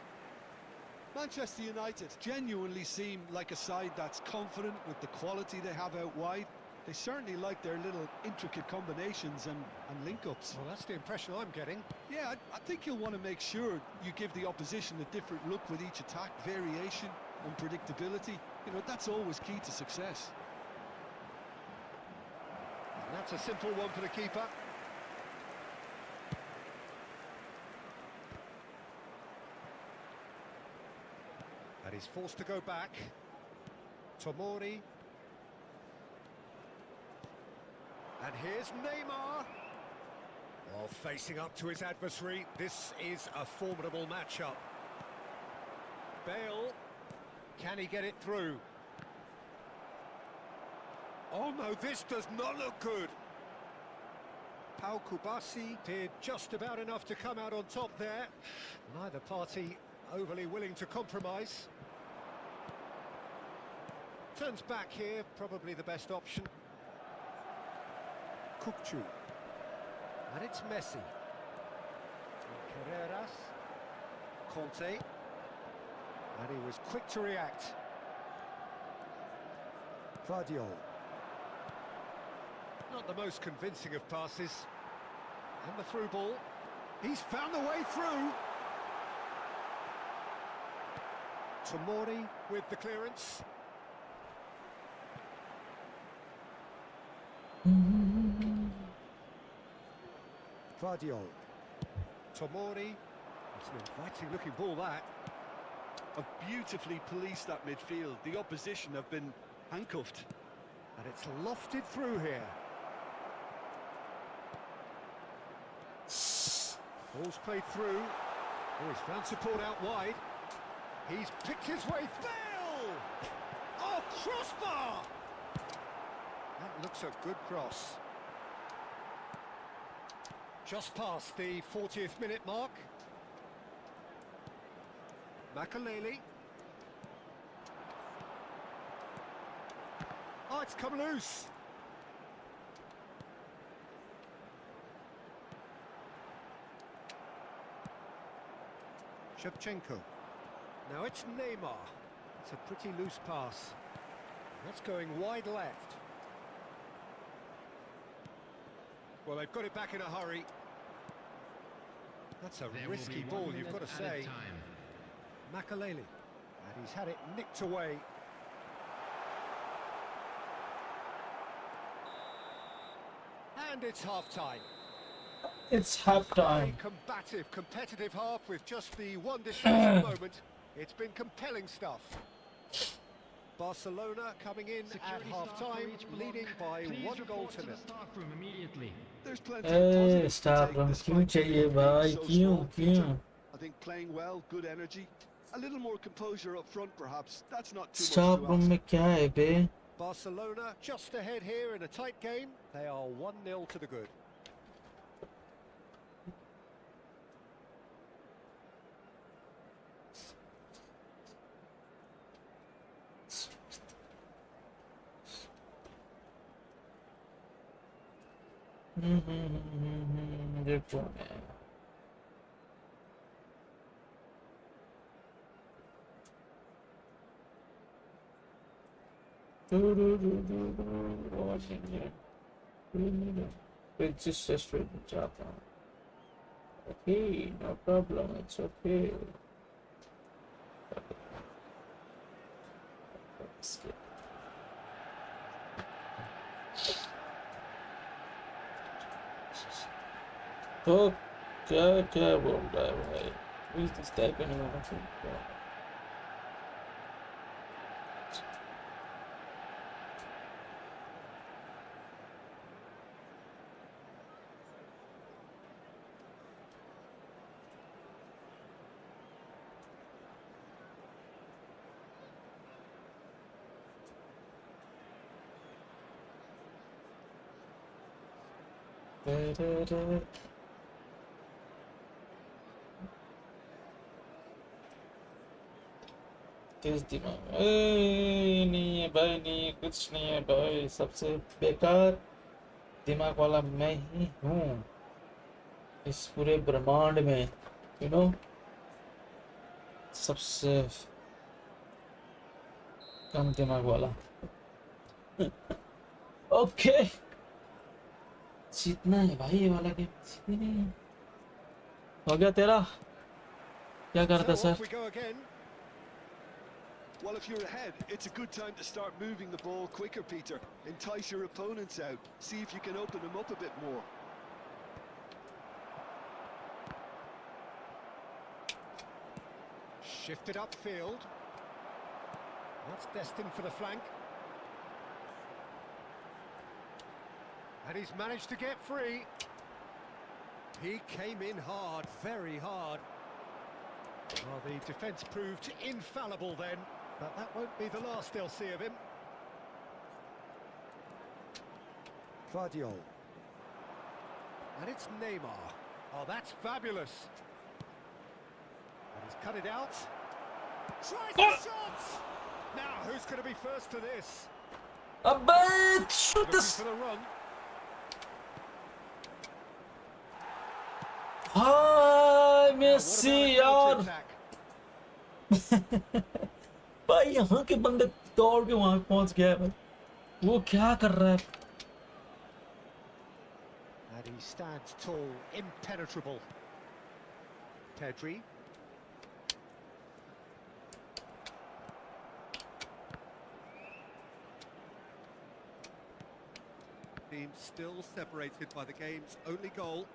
Manchester United genuinely seem like a side that's confident with the quality they have out wide. They certainly like their little intricate combinations and link-ups. Well, that's the impression I'm getting. Yeah, I think you'll want to make sure you give the opposition a different look with each attack, variation, unpredictability. You know, that's always key to success. And that's a simple one for the keeper. And he's forced to go back. Tomori. And here's Neymar. Well, facing up to his adversary, this is a formidable matchup. Bale, can he get it through? Oh no, this does not look good. Pau Kubasi did just about enough to come out on top there. Neither party overly willing to compromise. Turns back here, probably the best option. Kukcu. And it's Messi. Carreras. Conte. And he was quick to react. Vardiol. Not the most convincing of passes. And the through ball. He's found the way through. Tomori with the clearance. Vardiol. Tomori. It's an inviting looking ball, that. Have beautifully policed that midfield. The opposition have been handcuffed. And it's lofted through here. Ball's played through. Oh, he's found support out wide. He's picked his way through. Oh, crossbar! That looks a good cross. Just past the 40th minute mark. Makaleli. Oh, it's come loose. Shevchenko. Now it's Neymar. It's a pretty loose pass. That's going wide left. Well, they've got it back in a hurry. That's a risky ball, you've got to say. Makaleli. And he's had it nicked away. And it's half-time. It's half time. A combative, competitive half with just the one decisive moment. It's been compelling stuff. Barcelona coming in at half-time, leading by 1 goal to nil. There's plenty of positives to staff take room despite क्यों the चाहिए game भाई? being so क्यों small, क्यों? Peter. I think playing well, good energy. A little more composure up front, perhaps. That's not too staff much to room ask. में क्या है बे? Barcelona just ahead here in a tight game. They are 1-0 to the good. ये कौन है? Register जाता हूँ. Okay, no problem. It's okay. Skip. तो क्या क्या बोल रहा है भाई? Who is this typing in my phone? तेज दिमाग नहीं है भाई, नहीं कुछ नहीं है भाई, सबसे बेकार दिमाग वाला मैं ही हूँ इस पूरे ब्रह्मांड में, यू नो, सबसे कम दिमाग वाला. ओके, जीतना है भाई ये वाला गेम. हो गया तेरा? क्या करता So sir? off we go again. Well, if you're ahead, it's a good time to start moving the ball quicker, Peter. Entice your opponents out. See if you can open them up a bit more. Shifted upfield. That's destined for the flank. And he's managed to get free. He came in hard, very hard. Well, the defence proved infallible then, but that won't be the last they'll see of him. Guardiola. And it's Neymar. Oh, that's fabulous. And he's cut it out. Tries the shot! Now, who's going to be first to this? अबे shoot Looking this. for the run. Hi What Messi about a यार. counter-attack? भाई यहाँ के बंदे दौड़ के वहां पहुंच गया है भाई. वो क्या कर रहा है? And he stands tall, impenetrable. Pedri. Team still separated by the game's only goal.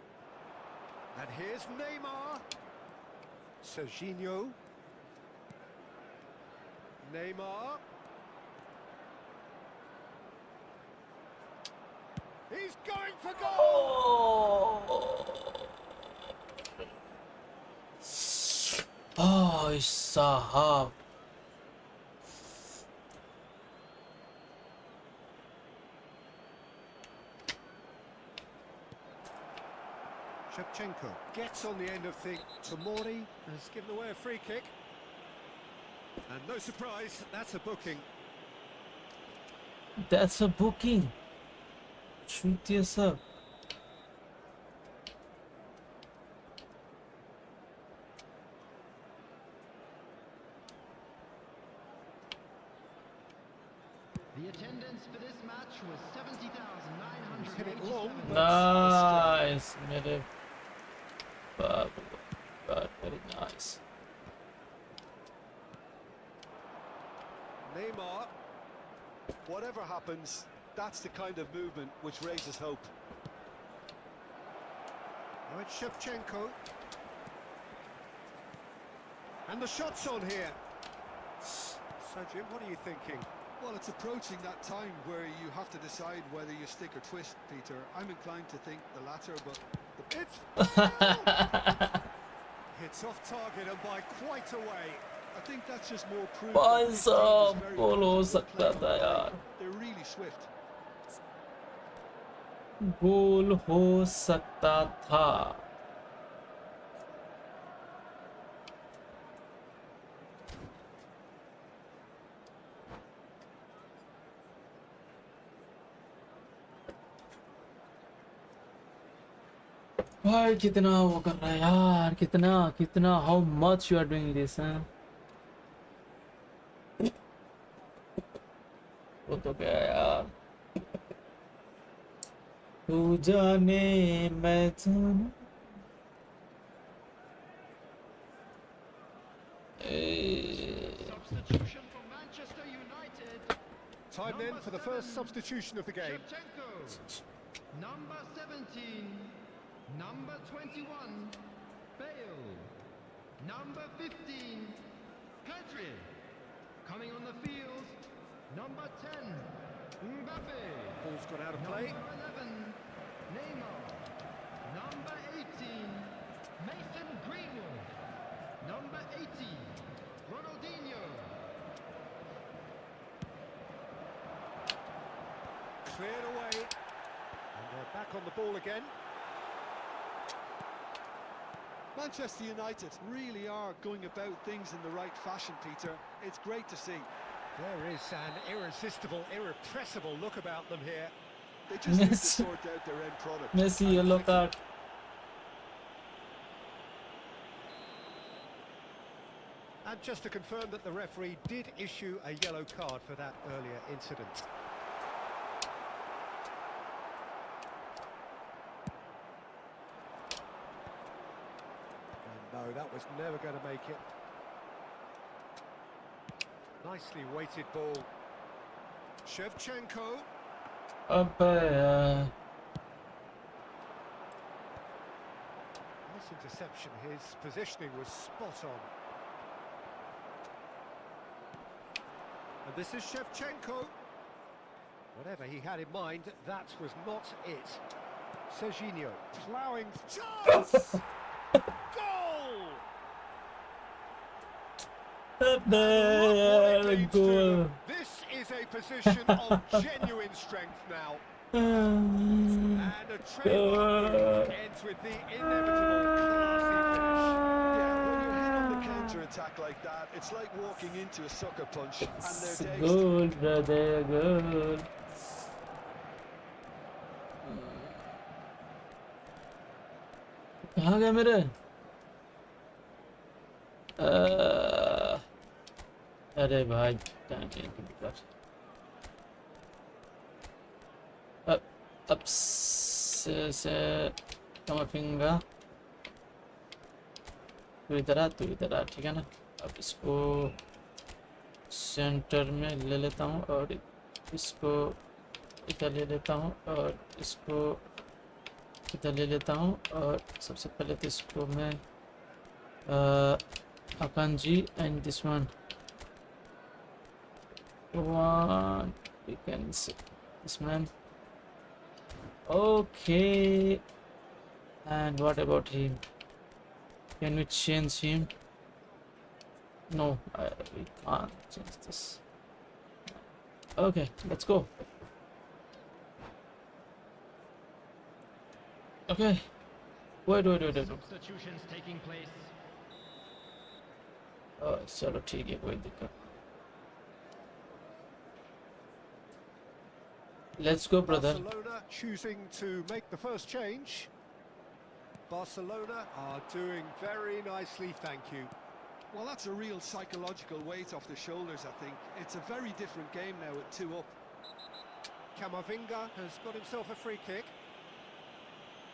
And here's Neymar. Serginho. Neymar. He's going for goal! Oh, साहब. Shevchenko gets on the end of things. Tomori has given away a free kick. And no surprise, that's a booking. That's a booking. Shoot yourself. The attendance for this match was He's hit it long, 70,987. but Nice, मेरे बाप, very nice. Neymar. Whatever happens, that's the kind of movement which raises hope. now it's Shevchenko. And the shot's on here. So, Jim, what are you thinking? Well, it's approaching that time where you have to decide whether you stick or twist, Peter. I'm inclined to think the latter, but... It's hits off target and by quite a way. I think that's just more proof भाई that this team is साहब, very गोल हो comfortable सकता playing on था the यार. play. They're really swift. गोल हो सकता था. भाई कितना वो कर रहा है यार, कितना कितना how much you are doing this हैं। वो तो क्या यार, तू जाने मैं जाने। Substitution for Manchester United. Time then for the first substitution of the game. Shevchenko. Number 17. Number 21. Bale. Number 15. Pedri. Coming on the field. Number 10. Mbappe. Ball's gone out of play. Number 11. Neymar. Number 18. Mason Greenwood. Number 80. Ronaldinho. Cleared away. And they're back on the ball again. Manchester United really are going about things in the right fashion, Peter. It's great to see. There is an irresistible, irrepressible look about them here. They just need to Messi, sort out their end product. Messi yellow card. And just to confirm that the referee did issue a yellow card for that earlier incident. And no, that was never going to make it. Nicely weighted ball. Shevchenko. अबे यार, Nice interception. His positioning was spot on. And this is Shevchenko. Whatever he had in mind, that was not it. Serginho ploughing. Chance! Goal! अबे What यार it leads to goal. them. This is a position of genuine strength now. And a trademark move ends with the inevitable classy finish. Yeah, when you're hit on the counter-attack like that, it's like walking into a sucker punch, and they're dazed. Goal brother goal. कहाँ गए मेरे? अरे भाई अब से कमफिंगा तू इधर आ, ठीक है ना। अब इसको सेंटर में ले लेता हूँ और इसको इधर ले लेता हूँ और इसको इधर ले लेता हूँ और सबसे पहले तो इसको मैं Akanji and this one we can see this man. Okay, and what about him? Can we change him? No, we can't change this. Okay, let's go. Okay, wait. Substitutions taking place. चलो ठीक है, कोई दिक्कत। Let's go, brother. Barcelona choosing to make the first change. Barcelona are doing very nicely, thank you. Well, that's a real psychological weight off the shoulders, I think. It's a very different game now at 2 up. Camavinga has got himself a free kick.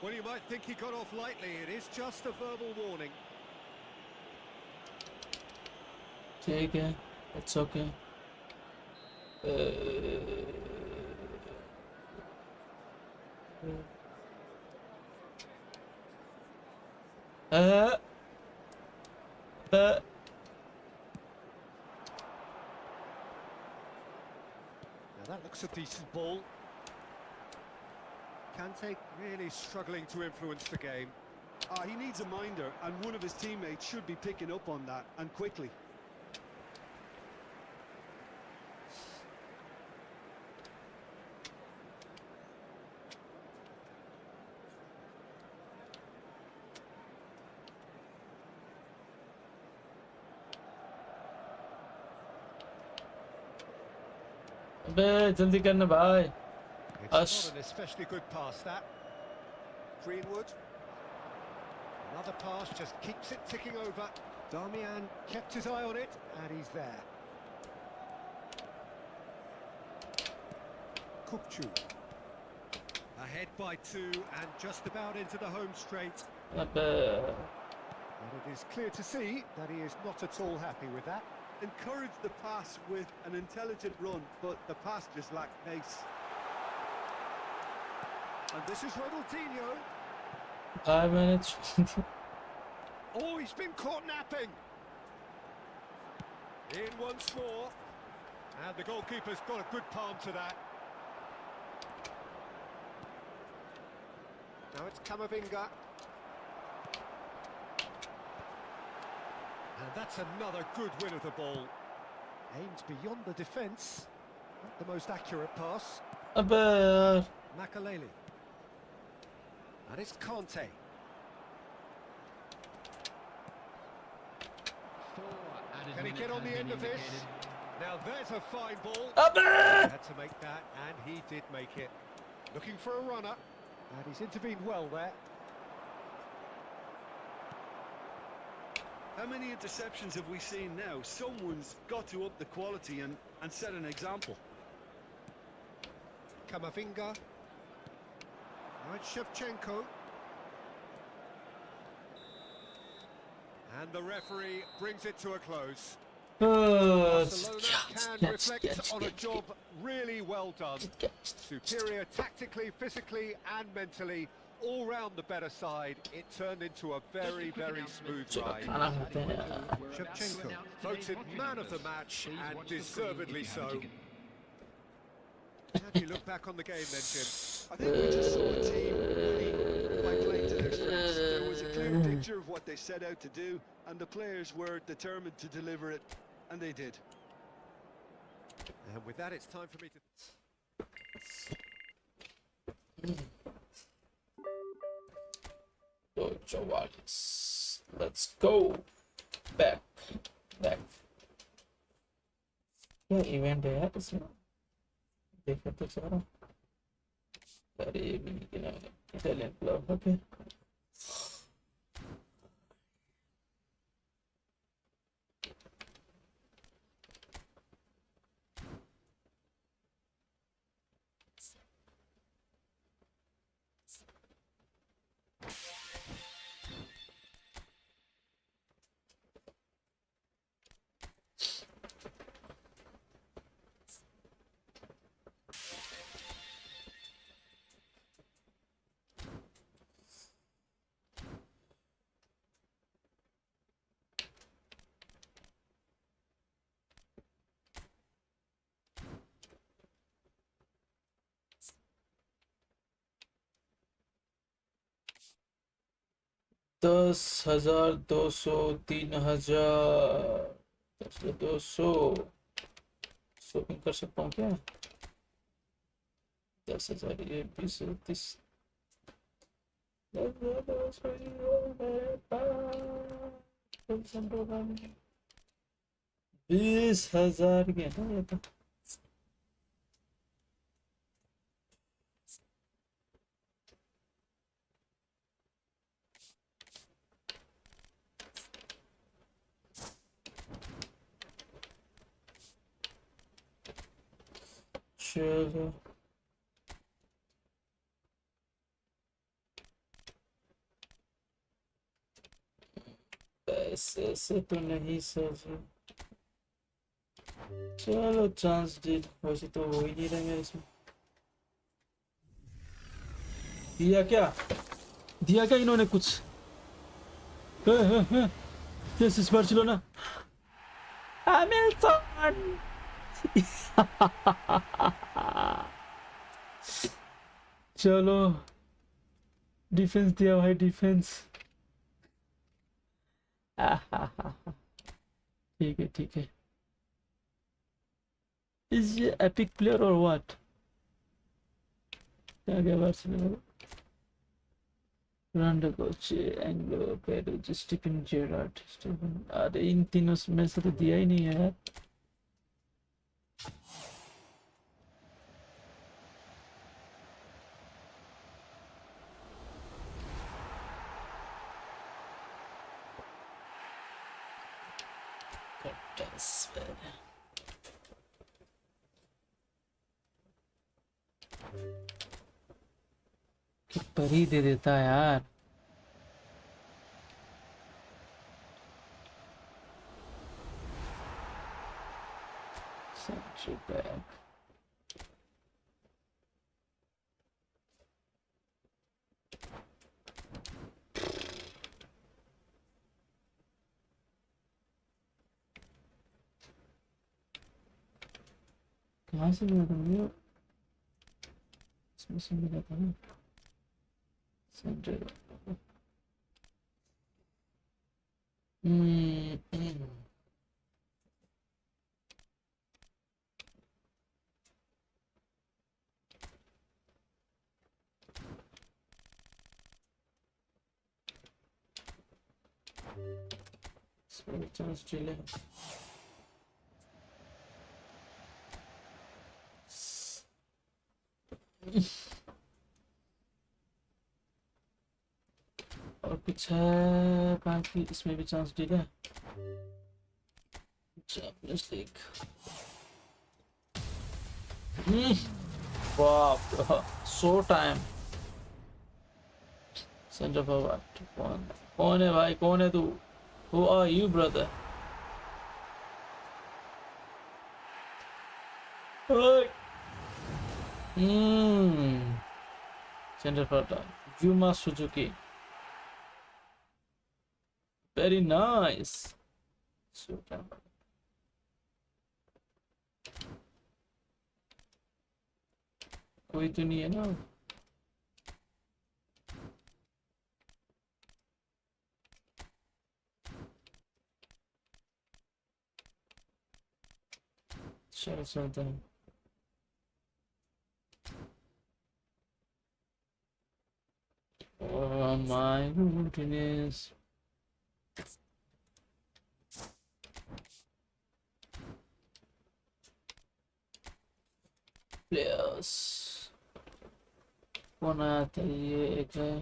Well, you might think he got off lightly. It is just a verbal warning. ठीक है, it's okay. Now that looks a decent ball. Kante really struggling to influence the game. He needs a minder, and one of his teammates should be picking up on that, and quickly. अबे जल्दी करना भाई। It's not an especially good pass, that. Greenwood. Another pass just keeps it ticking over. Darmian kept his eye on it, and he's there. Kukçu. Ahead by 2 and just about into the home straight. But And it is clear to see that he is not at all happy with that. Encouraged the pass with an intelligent run, but the pass just lacked pace. And this is Ronaldinho. 5 minutes. Oh, he's been caught napping. In once more. And the goalkeeper's got a good palm to that. Now it's Camavinga. And that's another good win of the ball. Aims beyond the defence. Not the most accurate pass. But Makaleli. And it's Conte. Can he get on the end of this? Now there's a fine ball. Had to make that, and he did make it. Looking for a runner, and he's intervened well there. How many interceptions have we seen now? Someone's got to up the quality and set an example. Camavinga. Now it's Shevchenko. And the referee brings it to a close. Barcelona can reflect on a job really well done. Superior tactically, physically and mentally. All round the better side, it turned into a very, very smooth ride. Shevchenko voted man of the match, and deservedly so. How do you look back on the game then, Jim? I think we just saw a team winning by playing to their strengths. There was a clear picture of what they set out to do, and the players were determined to deliver it, and they did. And with that, it's time for me to... So, chavales, let's go back. क्या event है यार इसमें देखो तो सारा अरे Italian club okay दस हजार 200 3000 200 शॉपिंग कर सकता हूँ क्या 10,000 ये 20 30 20,000 के ना ये तो चलो ऐसे से तो नहीं सर चलो चांस डील वैसे तो हो ही नहीं रहा मेरे इसमें दिया क्या इन्होंने कुछ दिस इज बार्सिलोना हैमिल्टन चलो डिफेंस दिया भाई डिफेंस ठीक है इज ये एपिक प्लेयर और व्हाट क्या गया Barcelona Randa Goche, Anglo, Pedro, Stephen Gerrard, अरे इन तीनों में से तो दिया ही नहीं है यार transfer कीपर ही दे देता है यार central back कहाँ से मिला था मुझे इसमें से मिला था ना सेंटर इसमें चांस चले और कुछ है बाकी इसमें भी चांस डील है चैंपियंस लीग वाह सो टाइम सेंटर फॉरवर्ड कौन है भाई कौन है तू who are you brother center forward Yuma Suzuki very nice so कोई तो नहीं है ना चलो चलते हैं oh my goodness प्लेयर्स कौन आया था ये एक है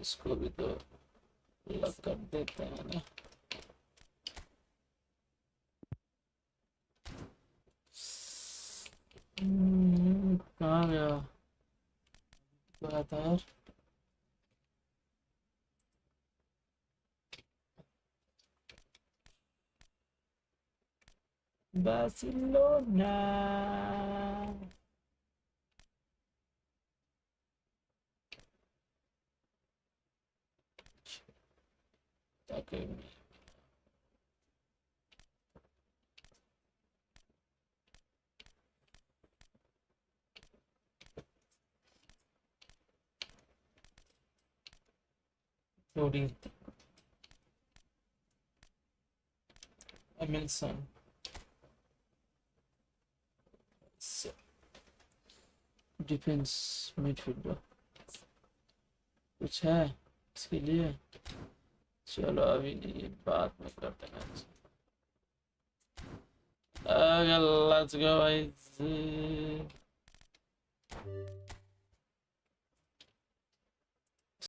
इसको भी तो लग कर देते हैं ना कहाँ गया तो आया था यार Barcelona. Okay. Loading. Emilson. Defence midfielder कुछ है इसके लिए चलो अभी नहीं बाद में करते हैं लेट्स गो भाई